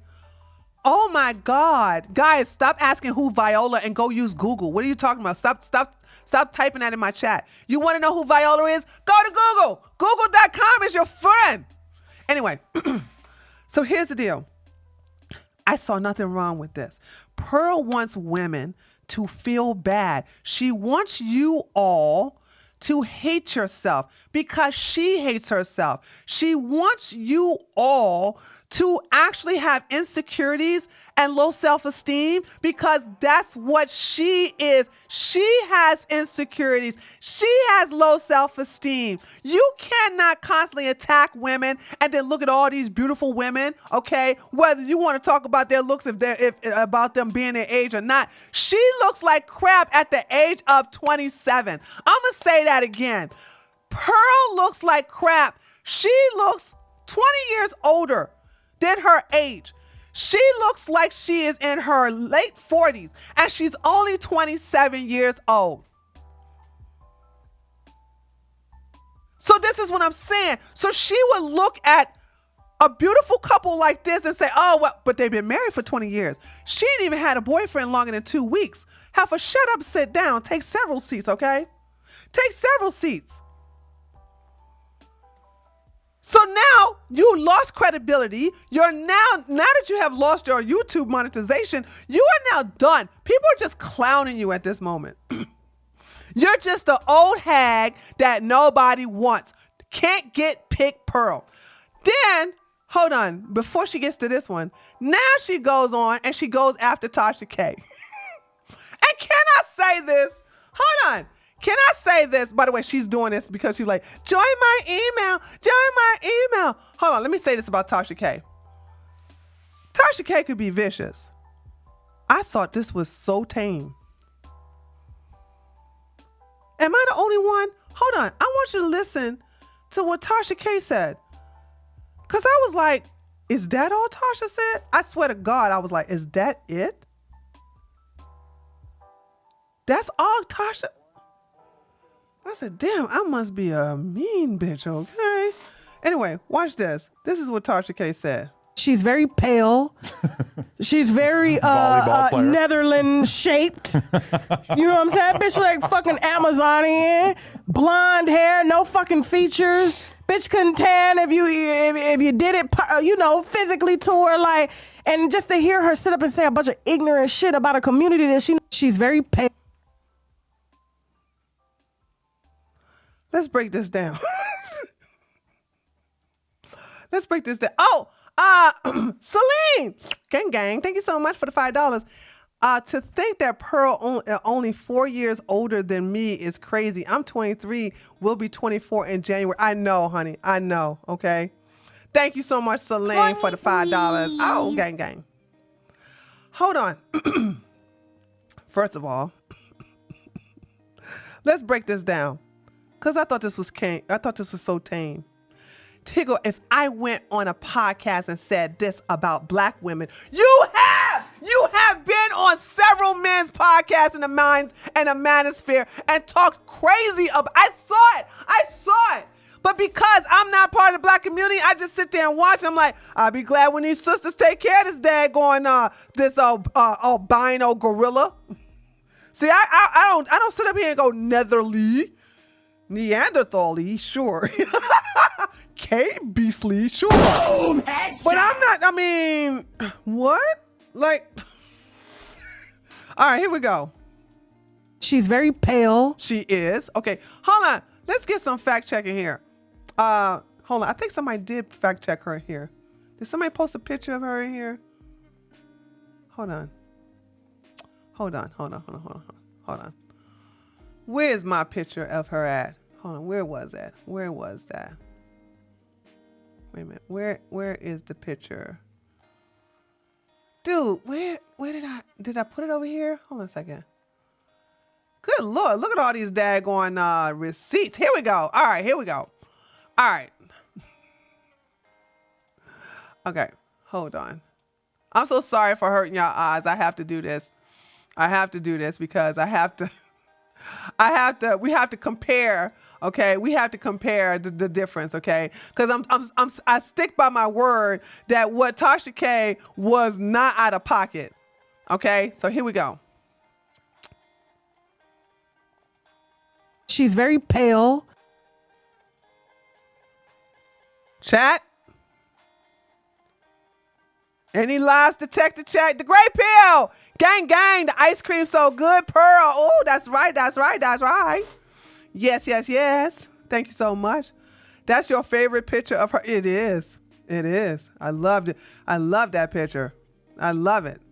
oh my God. Guys, stop asking who Viola and go use Google. What are you talking about? Stop typing that in my chat. You want to know who Viola is? Go to Google. Google.com is your friend. Anyway, so here's the deal. I saw nothing wrong with this. Pearl wants women to feel bad. She wants you all to hate yourself because she hates herself. She wants you all to actually have insecurities and low self-esteem because that's what she is. She has insecurities. She has low self-esteem. You cannot constantly attack women and then look at all these beautiful women, okay? Whether you want to talk about their looks, if about them being their age or not. She looks like crap at the age of 27. I'm going to say that again. Pearl looks like crap. She looks 20 years older than her age. She looks like she is in her late 40s and she's only 27 years old. So this is what I'm saying. So she would look at a beautiful couple like this and say, oh, well, but they've been married for 20 years. She ain't even had a boyfriend longer than 2 weeks. Have a shut up, sit down, take several seats, okay? Take several seats. So now you lost credibility. You're now that you have lost your YouTube monetization, you are now done. People are just clowning you at this moment. You're just the old hag that nobody wants. Can't get pick Pearl. Then, hold on, before she gets to this one, now she goes on and she goes after Tasha K. And can I say this? Hold on. Can I say this? By the way, she's doing this because she's like, join my email, join my email. Hold on, let me say this about Tasha K. Tasha K could be vicious. I thought this was so tame. Am I the only one? Hold on, I want you to listen to what Tasha K said. Because I was like, is that all Tasha said? I swear to God, I was like, is that it? That's all Tasha? I said, damn, I must be a mean bitch, okay? Anyway, watch this. This is what Tasha K said. She's very pale. She's very Netherlands shaped. You know what I'm saying? Bitch like fucking Amazonian. Blonde hair, no fucking features. Bitch couldn't tan if you did it, physically to her. Like, and just to hear her sit up and say a bunch of ignorant shit about a community that she's very pale. Let's break this down. Let's break this down. Oh, Celine, gang, thank you so much for the $5. To think that Pearl only 4 years older than me is crazy. I'm 23, will be 24 in January. I know, honey, I know, okay? Thank you so much, Celine, for the $5. Oh, gang. Hold on. First of all, let's break this down. Because I thought this was so tame. Tiggle, if I went on a podcast and said this about black women, you have been on several men's podcasts in the minds and the manosphere and talked crazy about. I saw it. But because I'm not part of the black community, I just sit there and watch. I'm like, I'll be glad when these sisters take care of this daggone this albino gorilla. See, I don't sit up here and go Netherly. Neanderthal-y, sure. K beastly, sure. Boom, but I'm not, I mean, what? Like, all right, here we go. She's very pale. She is. Okay, hold on. Let's get some fact checking here. Hold on. I think somebody did fact check her here. Did somebody post a picture of her in here? Hold on. Hold on. Where's my picture of her at? Hold on. Where was that? Wait a minute. Where is the picture? Dude, where did I put it over here? Hold on a second. Good Lord, look at all these daggone receipts. Here we go. All right, here we go. All right. Okay, hold on. I'm so sorry for hurting y'all eyes. I have to do this. Because we have to compare, okay? We have to compare the difference, okay? Because I stick by my word that what Tasha K was not out of pocket, okay? So here we go. She's very pale. Chat. Any lies detected, chat? The Great Pill. Gang, gang. The ice cream so good. Pearl. Oh, that's right. Yes. Thank you so much. That's your favorite picture of her. It is. I loved it. I love that picture. I love it.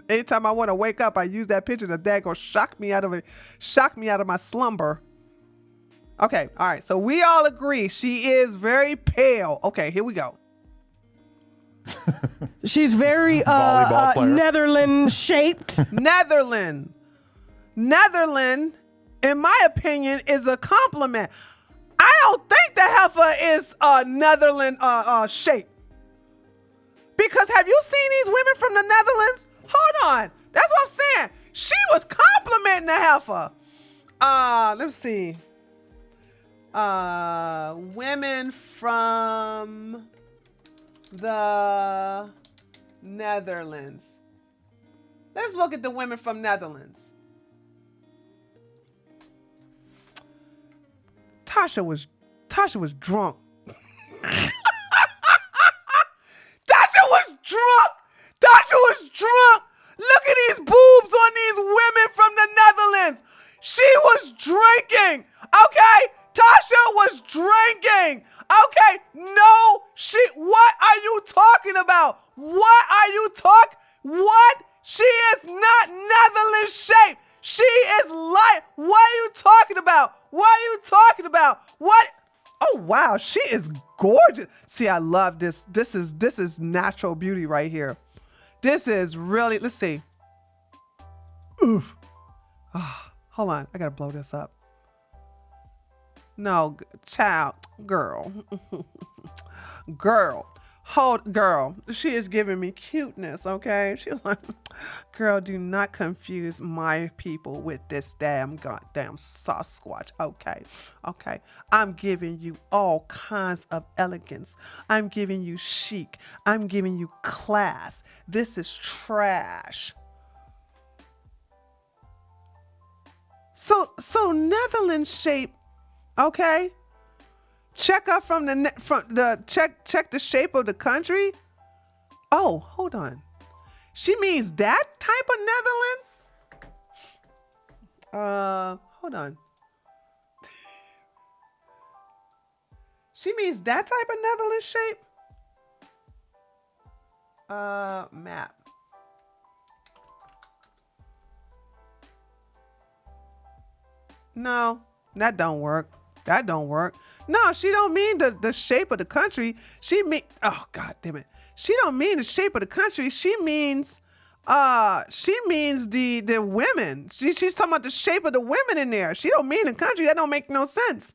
Anytime I want to wake up, I use that picture. The dad gonna shock me out of my slumber. Okay. All right. So we all agree she is very pale. Okay. Here we go. She's very Netherlands shaped. Netherlands, in my opinion, is a compliment. I don't think the heifer is a Netherlands shape. Because have you seen these women from the Netherlands? Hold on. That's what I'm saying. She was complimenting the heifer. Let's see. Women from the Netherlands. Let's look at the women from Netherlands. Tasha was drunk. Tasha was drunk. Look at these boobs on these women from the Netherlands. She was drinking. Okay? Tasha was drinking. Okay? No, what are you talking about? What? She is not Netherlands shaped. She is light. What are you talking about? What? Oh, wow. She is gorgeous. See, I love this. This is natural beauty right here. This is really, let's see. Oof. Oh, hold on. I got to blow this up. No, child, girl. Girl. She is giving me cuteness, okay? She's like, girl, do not confuse my people with this goddamn Sasquatch. Okay. I'm giving you all kinds of elegance. I'm giving you chic. I'm giving you class. This is trash. So Netherlands shape, okay? Check up check the shape of the country. Oh, hold on. She means that type of Netherlands? Hold on. She means that type of Netherlands shape? Map. No, that don't work. No, she don't mean the shape of the country. Oh, God damn it. She don't mean the shape of the country. She means the women. She's talking about the shape of the women in there. She don't mean the country. That don't make no sense.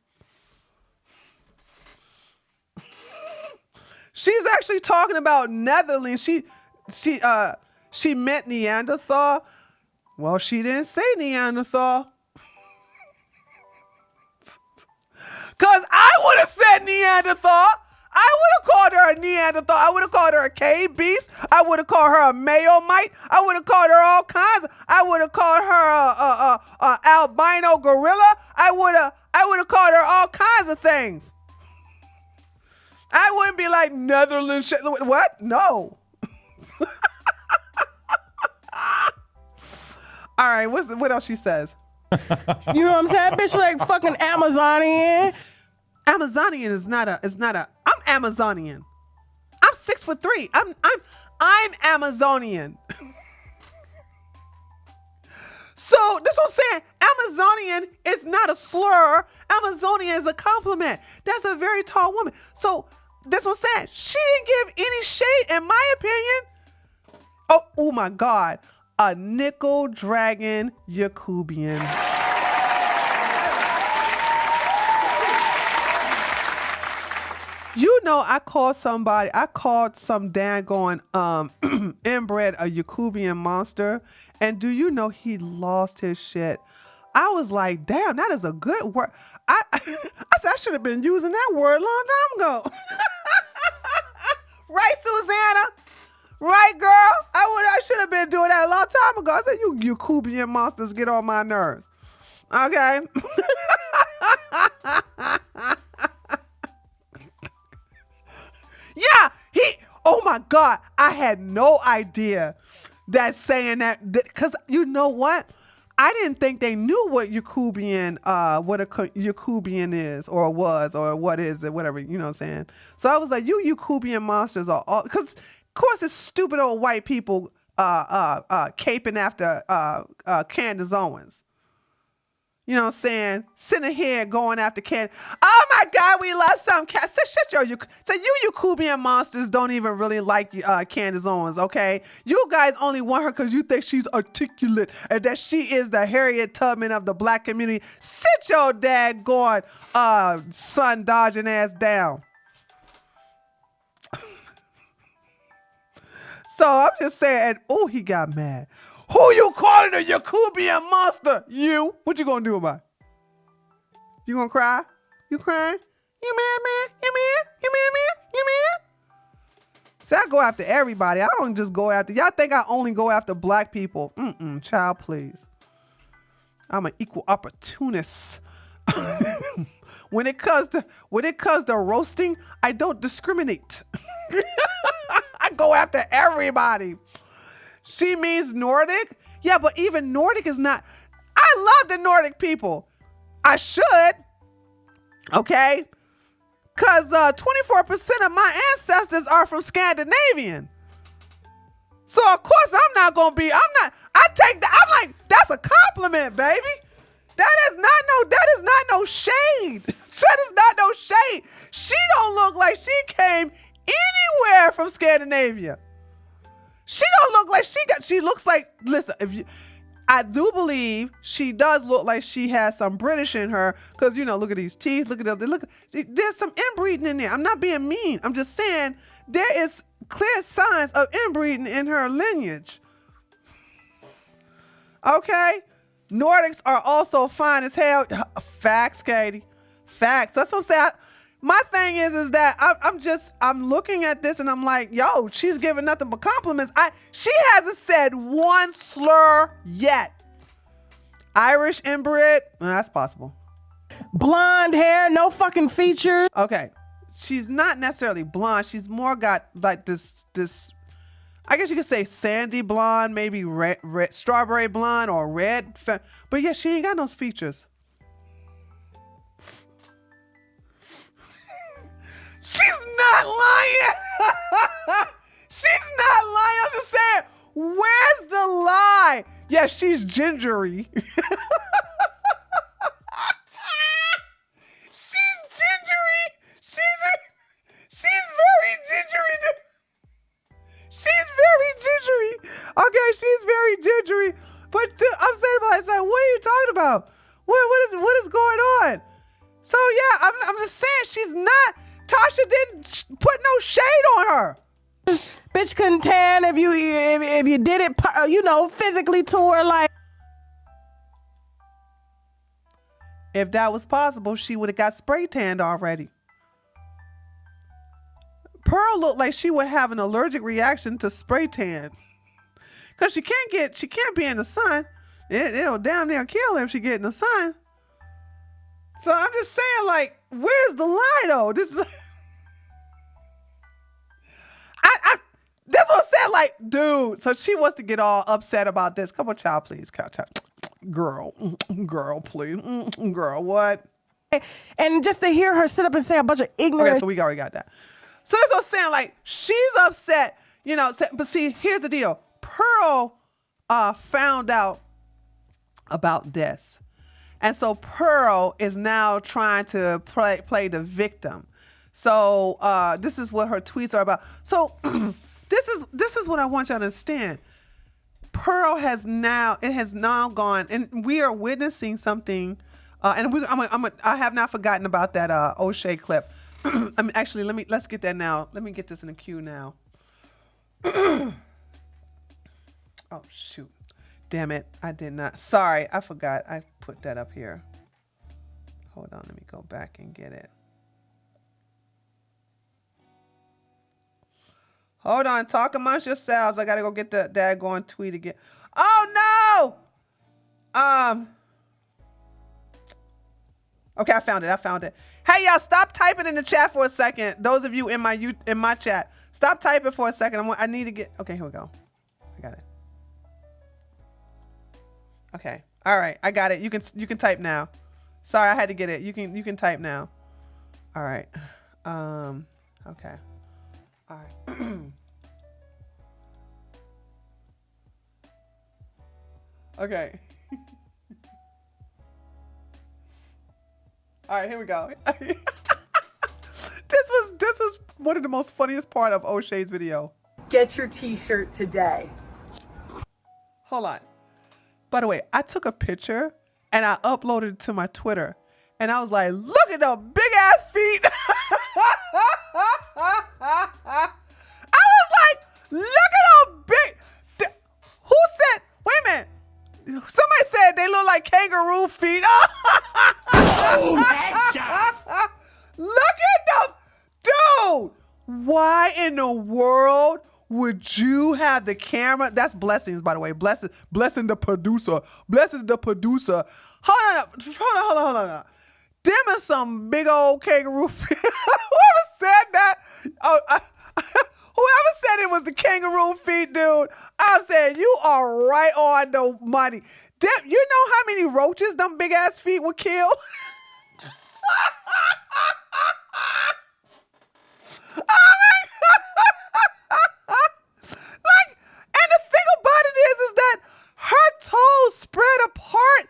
She's actually talking about Netherlands. She meant Neanderthal. Well, she didn't say Neanderthal. Because I would have said Neanderthal. I would have called her a Neanderthal. I would have called her a cave beast. I would have called her a Mayomite. I would have called her all kinds. I would have called her a albino gorilla. I would have called her all kinds of things. I wouldn't be like Netherlands shit. What? No. All right. What else she says? You know what I'm saying? Bitch like fucking Amazonian. Amazonian is not a. I'm Amazonian. I'm 6'3". I'm Amazonian. So this is what I'm saying. Amazonian is not a slur. Amazonian is a compliment. That's a very tall woman. So that's what I'm saying. She didn't give any shade, in my opinion. Oh my God. A nickel dragon Yakubian. You know, I called some daggone inbred a Yakubian monster. And do you know he lost his shit? I was like, damn, that is a good word. I said I should have been using that word a long time ago. Right, Susanna? Right, girl? I should have been doing that a long time ago. I said, you Yakubian monsters get on my nerves. Okay? Yeah, oh my God, I had no idea that saying that, because you know what? I didn't think they knew what Yakubian, what a Yakubian is or was or what is it, whatever, you know what I'm saying? So I was like, you Yakubian monsters are all, because of course it's stupid old white people caping after Candace Owens. You know what I'm saying? Sitting here going after Candace. Oh my God, we lost some cat. Shut your, so you Yakubian monsters don't even really like Candace Owens, okay? You guys only want her because you think she's articulate and that she is the Harriet Tubman of the black community. Sit your daggone son dodging ass down. So I'm just saying, oh, he got mad. Who you calling a Yakubian monster? You. What you gonna do about it? You gonna cry? You crying? You mad, man? You mad? You mad, man? You mad? See, I go after everybody. I don't just go after, y'all think I only go after black people. Child, please. I'm an equal opportunist. When it comes to roasting, I don't discriminate. I go after everybody. She means Nordic? Yeah, but even Nordic is not. I love the Nordic people. I should. Okay? Because 24% of my ancestors are from Scandinavian. So, of course, I'm not going to be, I'm like, that's a compliment, baby. That is not no shade. That is not no shade. She don't look like she came anywhere from Scandinavia. She don't look like she looks like, listen, I do believe she does look like she has some British in her because, you know, look at these teeth, look at those, there's some inbreeding in there. I'm not being mean. I'm just saying there is clear signs of inbreeding in her lineage. Okay? Nordics are also fine as hell. Facts, Katie. Facts. That's what I'm saying. My thing is that I'm looking at this and I'm like, yo, she's giving nothing but compliments. She hasn't said one slur yet. Irish inbred, that's possible. Blonde hair, no fucking features. Okay, she's not necessarily blonde. She's more got like this. I guess you could say sandy blonde, maybe red strawberry blonde or red. But yeah, she ain't got those features. She's not lying. She's not lying. I'm just saying, where's the lie? Yeah, she's gingery. She's gingery. She's very gingery. She's very gingery. Okay, she's very gingery. But I'm saying to myself, what are you talking about? What is going on? So yeah, I'm just saying she's not. Tasha didn't put no shade on her. Bitch couldn't tan if you did it, you know, physically to her. Like, if that was possible, she would have got spray tanned already. Pearl looked like she would have an allergic reaction to spray tan, cause she can't be in the sun. It'll damn near kill her if she get in the sun. So I'm just saying, like, where's the lie though? This is. That's what I'm saying, like, dude. So she wants to get all upset about this. Come on, child, please. Girl, please. Girl, what? And just to hear her sit up and say a bunch of ignorant. Okay, so we already got that. So that's what I'm saying. Like, she's upset, you know. But see, here's the deal. Pearl found out about this. And so Pearl is now trying to play the victim. So this is what her tweets are about. So this is what I want you to understand. Pearl has now gone, and we are witnessing something. And I have not forgotten about that O'Shea clip. I mean, actually, let's get that now. Let me get this in the queue now. Oh shoot. Damn it, I did not. Sorry, I forgot. I put that up here. Hold on, let me go back and get it. Hold on, talk amongst yourselves. I gotta go get the daggone tweet again. Oh no! Okay, I found it. Hey y'all, stop typing in the chat for a second. Those of you in my chat, stop typing for a second. I need to get. Okay, here we go. I got it. Okay. All right. I got it. You can type now. Sorry, I had to get it. You can type now. All right. Okay. All right. Okay. All right, here we go. This was one of the most funniest part of O'Shea's video. Get your t-shirt today. Hold on. By the way, I took a picture and I uploaded it to my Twitter. And I was like, look at the big ass feet. I was like, look at them big. Who said, wait a minute. Somebody said they look like kangaroo feet. Look at them. Dude, why in the world would you have the camera? That's blessings, by the way. Blessing the producer. Blessing the producer. Hold on. Them are some big old kangaroo feet. Whoever said that? Whoever said it was the kangaroo feet, dude, I'm saying you are right on the money. You know how many roaches them big ass feet would kill? Oh my God. Like, and the thing about it is that her toes spread apart.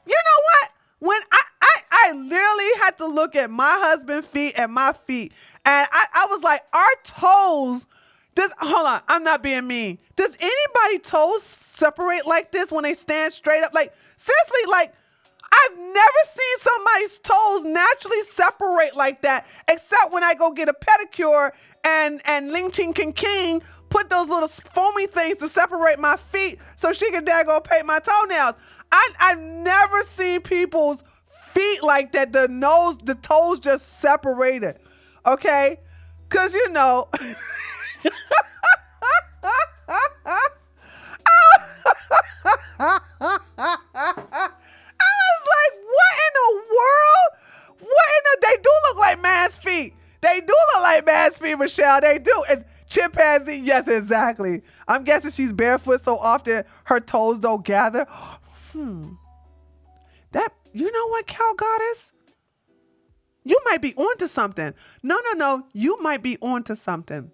You know what? When I literally had to look at my husband's feet and my feet, and I was like, our toes. Hold on, I'm not being mean. Does anybody toes separate like this when they stand straight up? Like, seriously, like, I've never seen somebody's toes naturally separate like that, except when I go get a pedicure and Ling Ching King King put those little foamy things to separate my feet so she can daggone paint my toenails. I've never seen people's feet like that. The toes just separated. Okay? Cause you know. They do look like man's feet. They do look like man's feet, Michelle. They do. And chimpanzee, yes, exactly. I'm guessing she's barefoot so often her toes don't gather. That, you know what, Cow Goddess? You might be onto something. No. You might be onto something.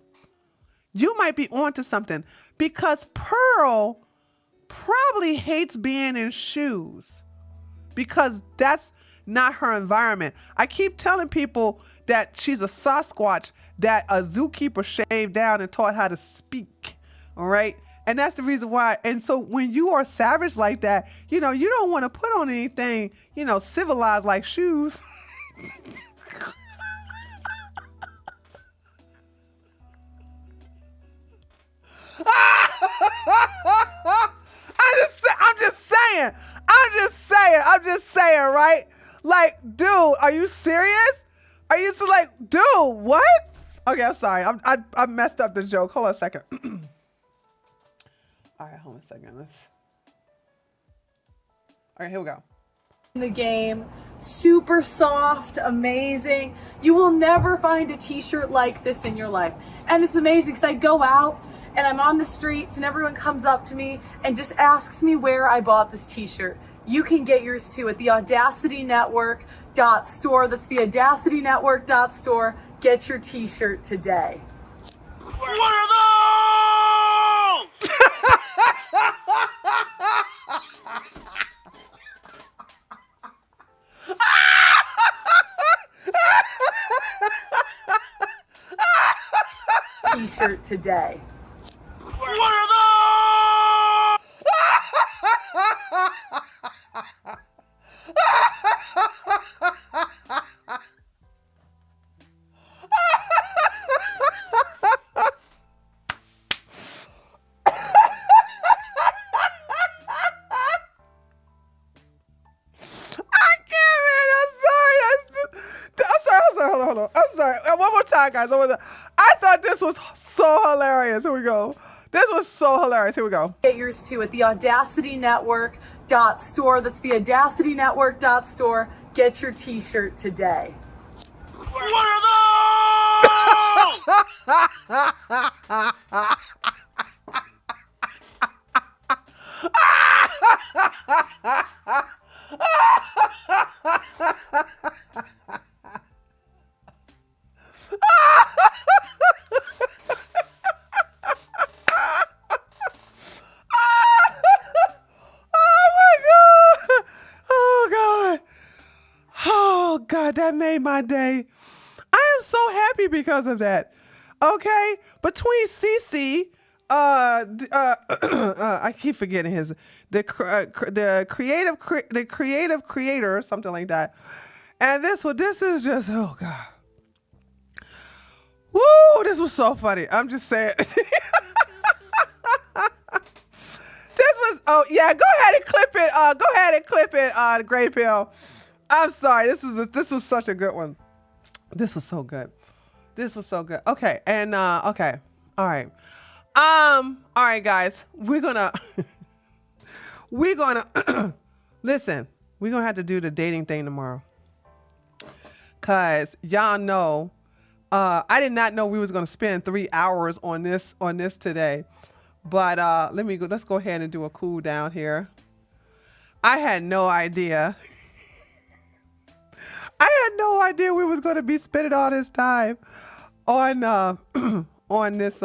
Because Pearl probably hates being in shoes because that's not her environment. I keep telling people that she's a Sasquatch that a zookeeper shaved down and taught how to speak. All right. And that's the reason why. And so when you are savage like that, you know, you don't want to put on anything, you know, civilized like shoes. I'm just saying, right? Like, dude, are you serious? Are you so like, dude, what? Okay, I'm sorry. I messed up the joke. Hold on a second. All right, hold on a second. All right, here we go. The game, super soft, amazing. You will never find a t-shirt like this in your life. And it's amazing because I go out and I'm on the streets and everyone comes up to me and just asks me where I bought this t-shirt. You can get yours too at the audacitynetwork.store. That's the audacitynetwork.store. Get your t-shirt today. What are those? T-shirt today. What are those? Hold on. I'm sorry. One more time, guys. I thought this was so hilarious. Here we go. This was so hilarious. Here we go. Get yours too at the audacitynetwork.store. That's the audacitynetwork.store. Get your t-shirt today. What are those? That made my day. I am so happy because of that. Okay, between CC, I keep forgetting the creative creator, something like that, and this is just, oh god, woo! This was so funny. I'm just saying. This was, oh yeah, go ahead and clip it. Go ahead and clip it. Gray Pill. I'm sorry. This was such a good one. This was so good. This was so good. Okay. And okay. All right. All right, guys. We're gonna listen. We're gonna have to do the dating thing tomorrow. Cause y'all know, I did not know we was gonna spend 3 hours on this today. But let's go ahead and do a cool down here. I had no idea. I had no idea we was going to be spending all this time on this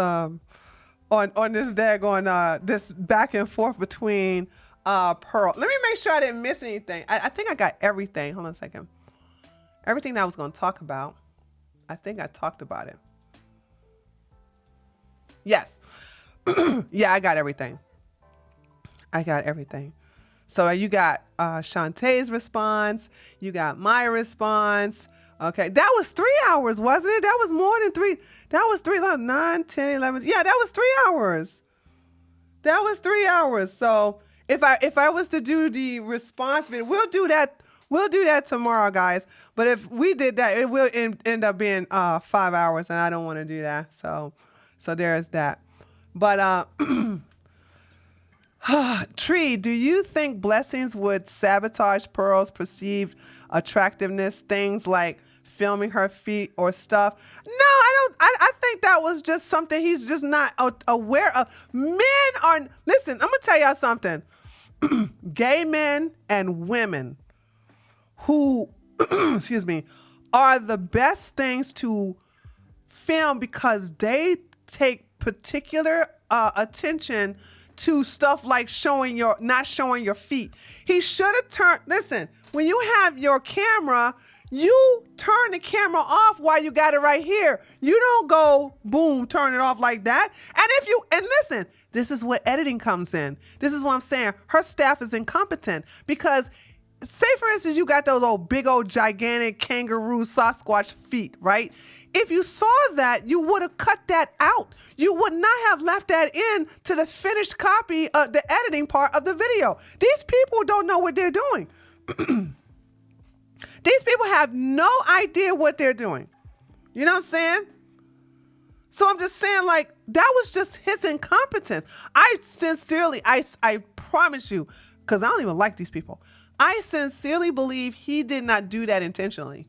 daggone this back and forth between Pearl. Let me make sure I didn't miss anything. I think I got everything. Hold on a second. Everything that I was going to talk about, I think I talked about it. Yes. Yeah, I got everything. So you got Shantae's response. You got my response. Okay. That was 3 hours, wasn't it? That was more than 3. That was 9, 10, 11. Yeah, that was 3 hours. That was 3 hours. So if I was to do the response video, we'll do that. We'll do that tomorrow, guys. But if we did that, it will end up being 5 hours, and I don't want to do that. So there's that. But Tree, do you think Blessings would sabotage Pearl's perceived attractiveness? Things like filming her feet or stuff? No, I don't. I think that was just something he's just not aware of. Men are, listen, I'm going to tell y'all something. Gay men and women who, excuse me, are the best things to film because they take particular attention to stuff like not showing your feet. He should have turned, listen, when you have your camera, you turn the camera off while you got it right here. You don't go, boom, turn it off like that. And listen, this is what editing comes in. This is what I'm saying. Her staff is incompetent because, say for instance, you got those big old gigantic kangaroo Sasquatch feet, right? If you saw that, you would have cut that out. You would not have left that in to the finished copy of the editing part of the video. These people don't know what they're doing. These people have no idea what they're doing. You know what I'm saying? So I'm just saying, like, that was just his incompetence. I promise you, because I don't even like these people. I sincerely believe he did not do that intentionally.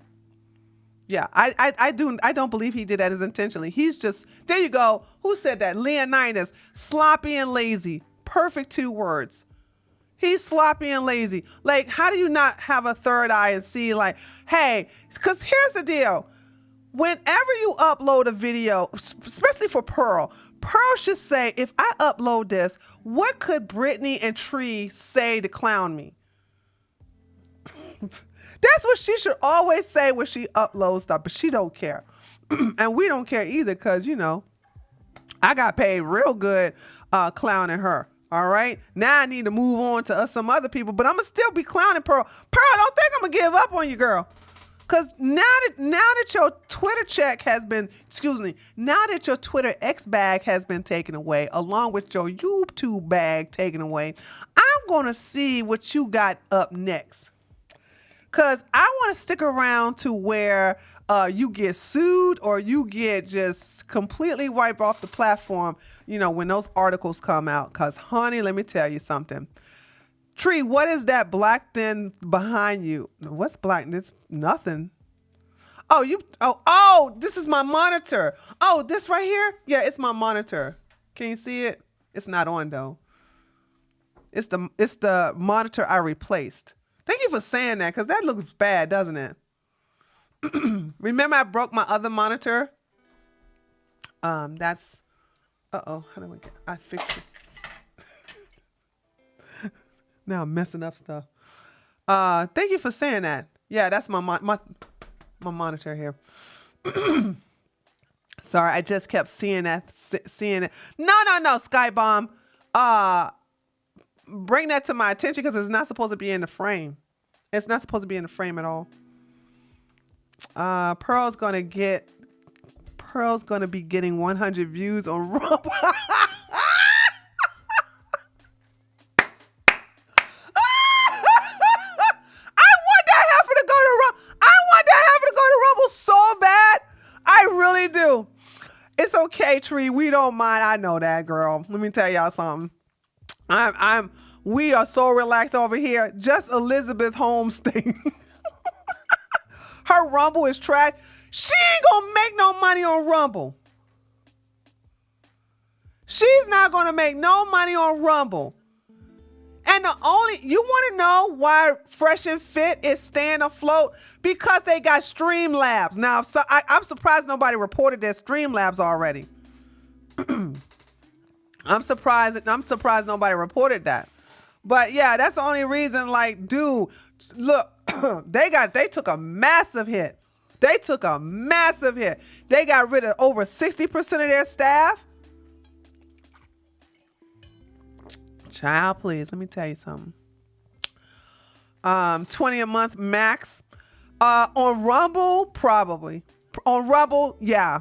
Yeah, I don't believe he did that as intentionally. He's just, there you go. Who said that? Leonidas, sloppy and lazy. Perfect 2 words. He's sloppy and lazy. Like, how do you not have a third eye and see like, hey, because here's the deal. Whenever you upload a video, especially for Pearl should say, if I upload this, what could Brittany and Tree say to clown me? That's what she should always say when she uploads stuff, but she don't care. And we don't care either because, you know, I got paid real good clowning her. All right. Now I need to move on to some other people, but I'm going to still be clowning Pearl. Pearl, don't think I'm going to give up on you, girl. Because now that your Twitter check has been, now that your Twitter X bag has been taken away, along with your YouTube bag taken away, I'm going to see what you got up next. Because I want to stick around to where you get sued or you get just completely wiped off the platform, you know, when those articles come out. Because, honey, let me tell you something. Tree, what is that black thing behind you? What's black? It's nothing. Oh, this is my monitor. Oh, this right here? Yeah, it's my monitor. Can you see it? It's not on, though. It's the monitor I replaced. Thank you for saying that, because that looks bad, doesn't it? Remember I broke my other monitor? That's... Uh-oh. How do I fixed it. Now I'm messing up stuff. Thank you for saying that. Yeah, that's my monitor here. Sorry, I just kept seeing it. No, Skybomb. Bring that to my attention because it's not supposed to be in the frame. It's not supposed to be in the frame at all. Pearl's gonna be getting 100 views on Rumble. So bad. I really do. It's okay, Tree. We don't mind. I know that, girl. Let me tell y'all something. We are so relaxed over here. Just Elizabeth Holmes thing. Her Rumble is trash. She ain't gonna make no money on Rumble. She's not gonna make no money on Rumble. And you want to know why Fresh and Fit is staying afloat? Because they got Streamlabs. Now, I'm surprised nobody reported their Streamlabs already. I'm surprised nobody reported that. But yeah, that's the only reason. Like, dude, look, they took a massive hit. They got rid of over 60% of their staff. Child, please, let me tell you something. 20 a month max. On Rumble, probably. On Rumble, yeah.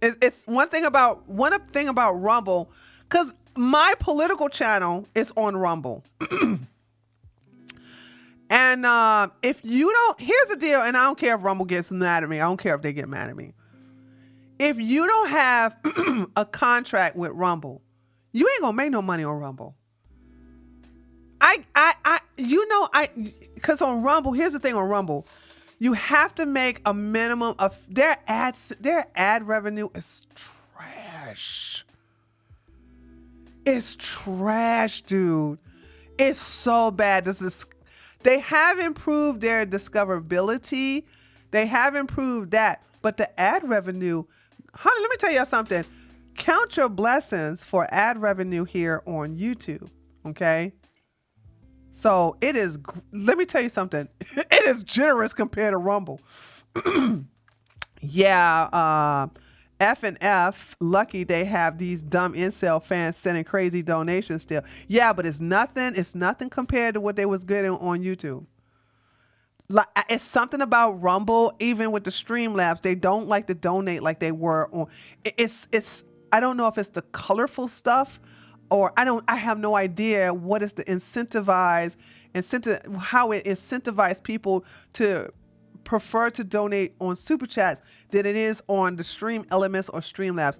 It's one thing about Rumble, because my political channel is on Rumble. And if you don't, here's the deal, and I don't care if Rumble gets mad at me. I don't care if they get mad at me. If you don't have a contract with Rumble, you ain't gonna make no money on Rumble. Because on Rumble, here's the thing on Rumble, you have to make a minimum of their ad revenue is trash. It's trash, dude. It's so bad. They have improved their discoverability. They have improved that, but the ad revenue, honey, let me tell you something. Count your blessings for ad revenue here on YouTube, okay? So it is, let me tell you something. It is generous compared to Rumble. Yeah, F&F, lucky they have these dumb incel fans sending crazy donations still. Yeah, but it's nothing compared to what they was getting on YouTube. Like, it's something about Rumble, even with the Streamlabs, they don't like to donate like they were on. I don't know if it's the colorful stuff or I have no idea what is the how it incentivizes people to prefer to donate on Super Chats than it is on the Stream Elements or Streamlabs.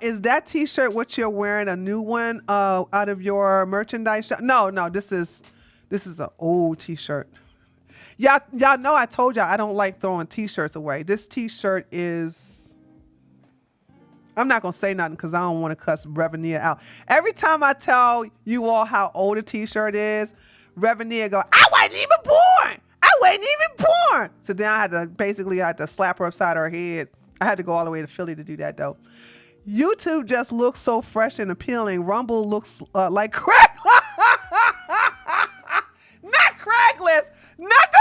Is that t-shirt what you're wearing, a new one out of your merchandise shop? No, this is an old t-shirt. Y'all know I told y'all I don't like throwing t-shirts away. This t-shirt is I'm not going to say nothing because I don't want to cuss Revernia out. Every time I tell you all how old a t-shirt is, Revernia go, I wasn't even born. I wasn't even born. So then I had to slap her upside her head. I had to go all the way to Philly to do that though. YouTube just looks so fresh and appealing. Rumble looks like crack. Not Craigslist. Not the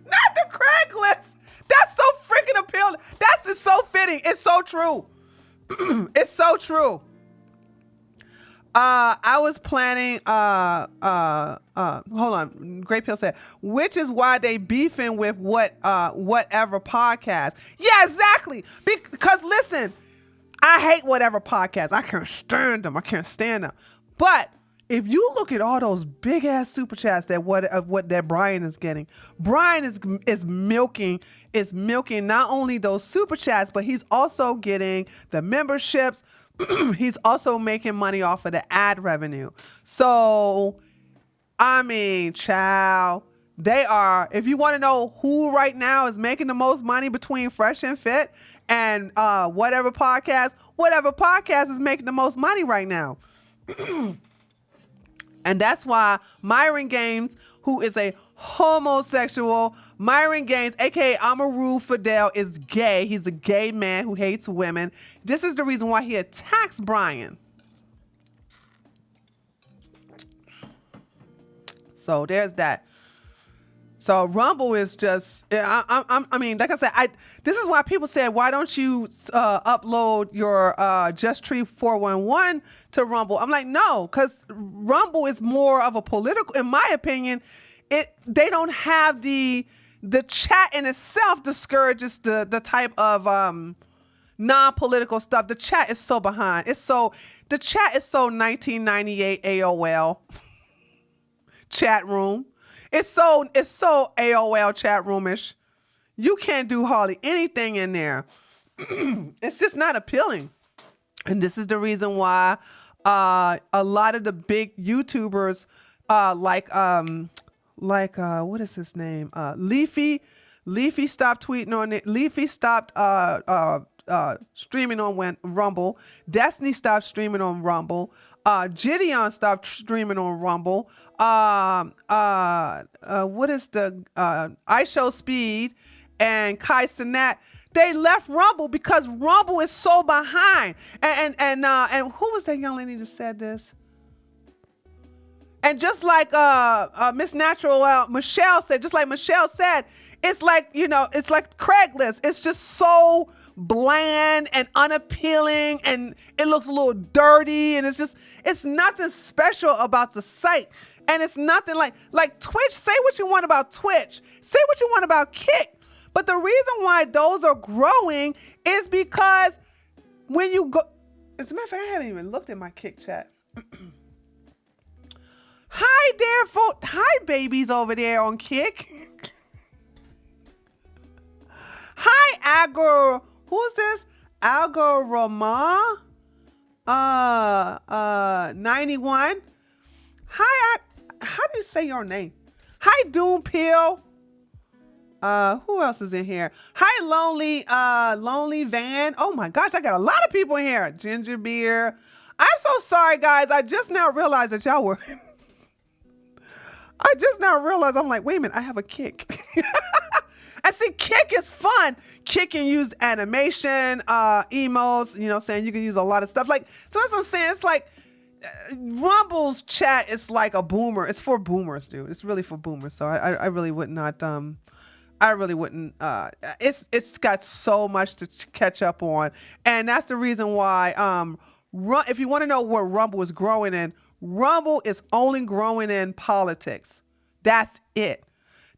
not the Craigslist. That's so freaking appealing. That's just so fitting. It's so true. It's so true. I was planning, hold on. Great Pill said, which is why they beefing with whatever podcast. Yeah, exactly. Because listen, I hate whatever podcast. I can't stand them. But if you look at all those big ass super chats that Brian is getting, Brian is milking not only those super chats, but he's also getting the memberships. He's also making money off of the ad revenue. So, I mean, child, they are, if you want to know who right now is making the most money between Fresh and Fit and whatever podcast is making the most money right now. And that's why Myron Gaines, who is a homosexual, Myron Gaines, aka Amaru Fidel, is gay. He's a gay man who hates women. This is the reason why he attacks Brian. So there's that. So Rumble is just, I mean, like I said, this is why people said, why don't you upload your Just Tree 411 to Rumble? I'm like, no, because Rumble is more of a political, in my opinion, they don't have the chat in itself discourages the type of non-political stuff. The chat is so behind. The chat is so 1998 AOL chat room. It's so AOL chat roomish. You can't do hardly anything in there. It's just not appealing. And this is the reason why a lot of the big YouTubers like what is his name? Leafy stopped tweeting on it. Leafy stopped streaming on Rumble. Destiny stopped streaming on Rumble. Gideon stopped streaming on Rumble. What is the I Show Speed and Kai Cenat? They left Rumble because Rumble is so behind. And who was that young lady that said this? And just like Miss Natural Michelle said, it's like, it's like Craigslist. It's just so bland and unappealing, and it looks a little dirty, and it's nothing special about the site. And it's nothing like Twitch. Say what you want about Twitch. Say what you want about Kick. But the reason why those are growing is because when you go, as a matter of fact, I haven't even looked at my Kick chat. Hi there, folks. Hi, babies over there on Kick. Hi, Agor. Who's this? Algorama 91. Hi, how do you say your name? Hi, Doom Pill. Who else is in here? Hi, Lonely Van. Oh my gosh, I got a lot of people in here. Ginger Beer. I'm so sorry, guys. I just now realized that y'all were. I'm like, wait a minute, I have a Kick. And see, Kick is fun. Kick can use animation, emotes, saying you can use a lot of stuff. So that's what I'm saying. It's like Rumble's chat is like a boomer. It's for boomers, dude. It's really for boomers. So I really would not, it's got so much to catch up on. And that's the reason why, if you want to know where Rumble is growing in, Rumble is only growing in politics. That's it.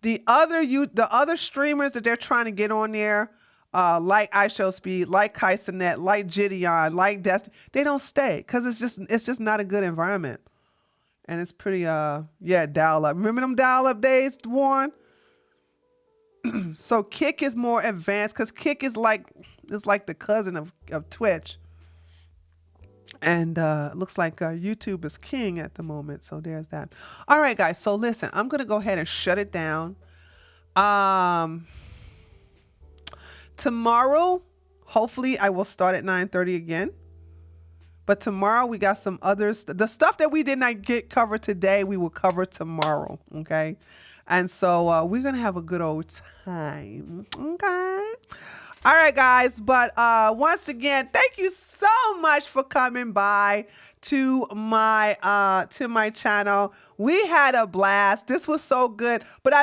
The other streamers that they're trying to get on there, like I Show Speed, like Kai Cenat, like Gideon, like Destiny, they don't stay because it's just not a good environment. And it's pretty dial up. Remember them dial up days, Warren? So Kick is more advanced because Kick is like the cousin of Twitch. And looks like YouTube is king at the moment. So there's that. All right, guys. So listen, I'm going to go ahead and shut it down. Tomorrow, hopefully I will start at 9:30 again. But tomorrow we got some others. The stuff that we did not get covered today, we will cover tomorrow. Okay. And so we're going to have a good old time. Okay. All right, guys. But once again, thank you so much for coming by to my channel. We had a blast. This was so good. But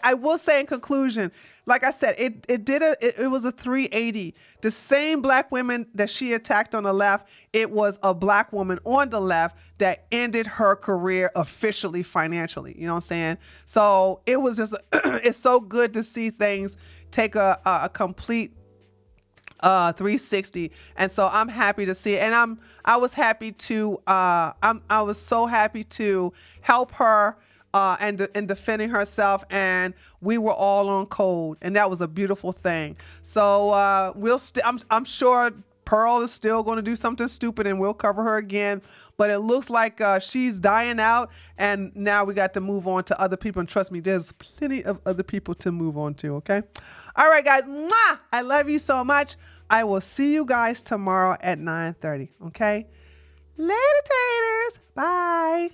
I will say in conclusion, like I said, it was a 380. The same black women that she attacked on the left, it was a black woman on the left that ended her career officially financially. You know what I'm saying? So it was just it's so good to see things take a complete 360, and so I'm happy to see it, and I was happy to I was so happy to help her and in defending herself, and we were all on code, and that was a beautiful thing. So I'm sure Pearl is still going to do something stupid, and we'll cover her again. But it looks like she's dying out, and now we got to move on to other people. And trust me, there's plenty of other people to move on to, okay? All right, guys. Mwah! I love you so much. I will see you guys tomorrow at 9:30, okay? Later, taters. Bye.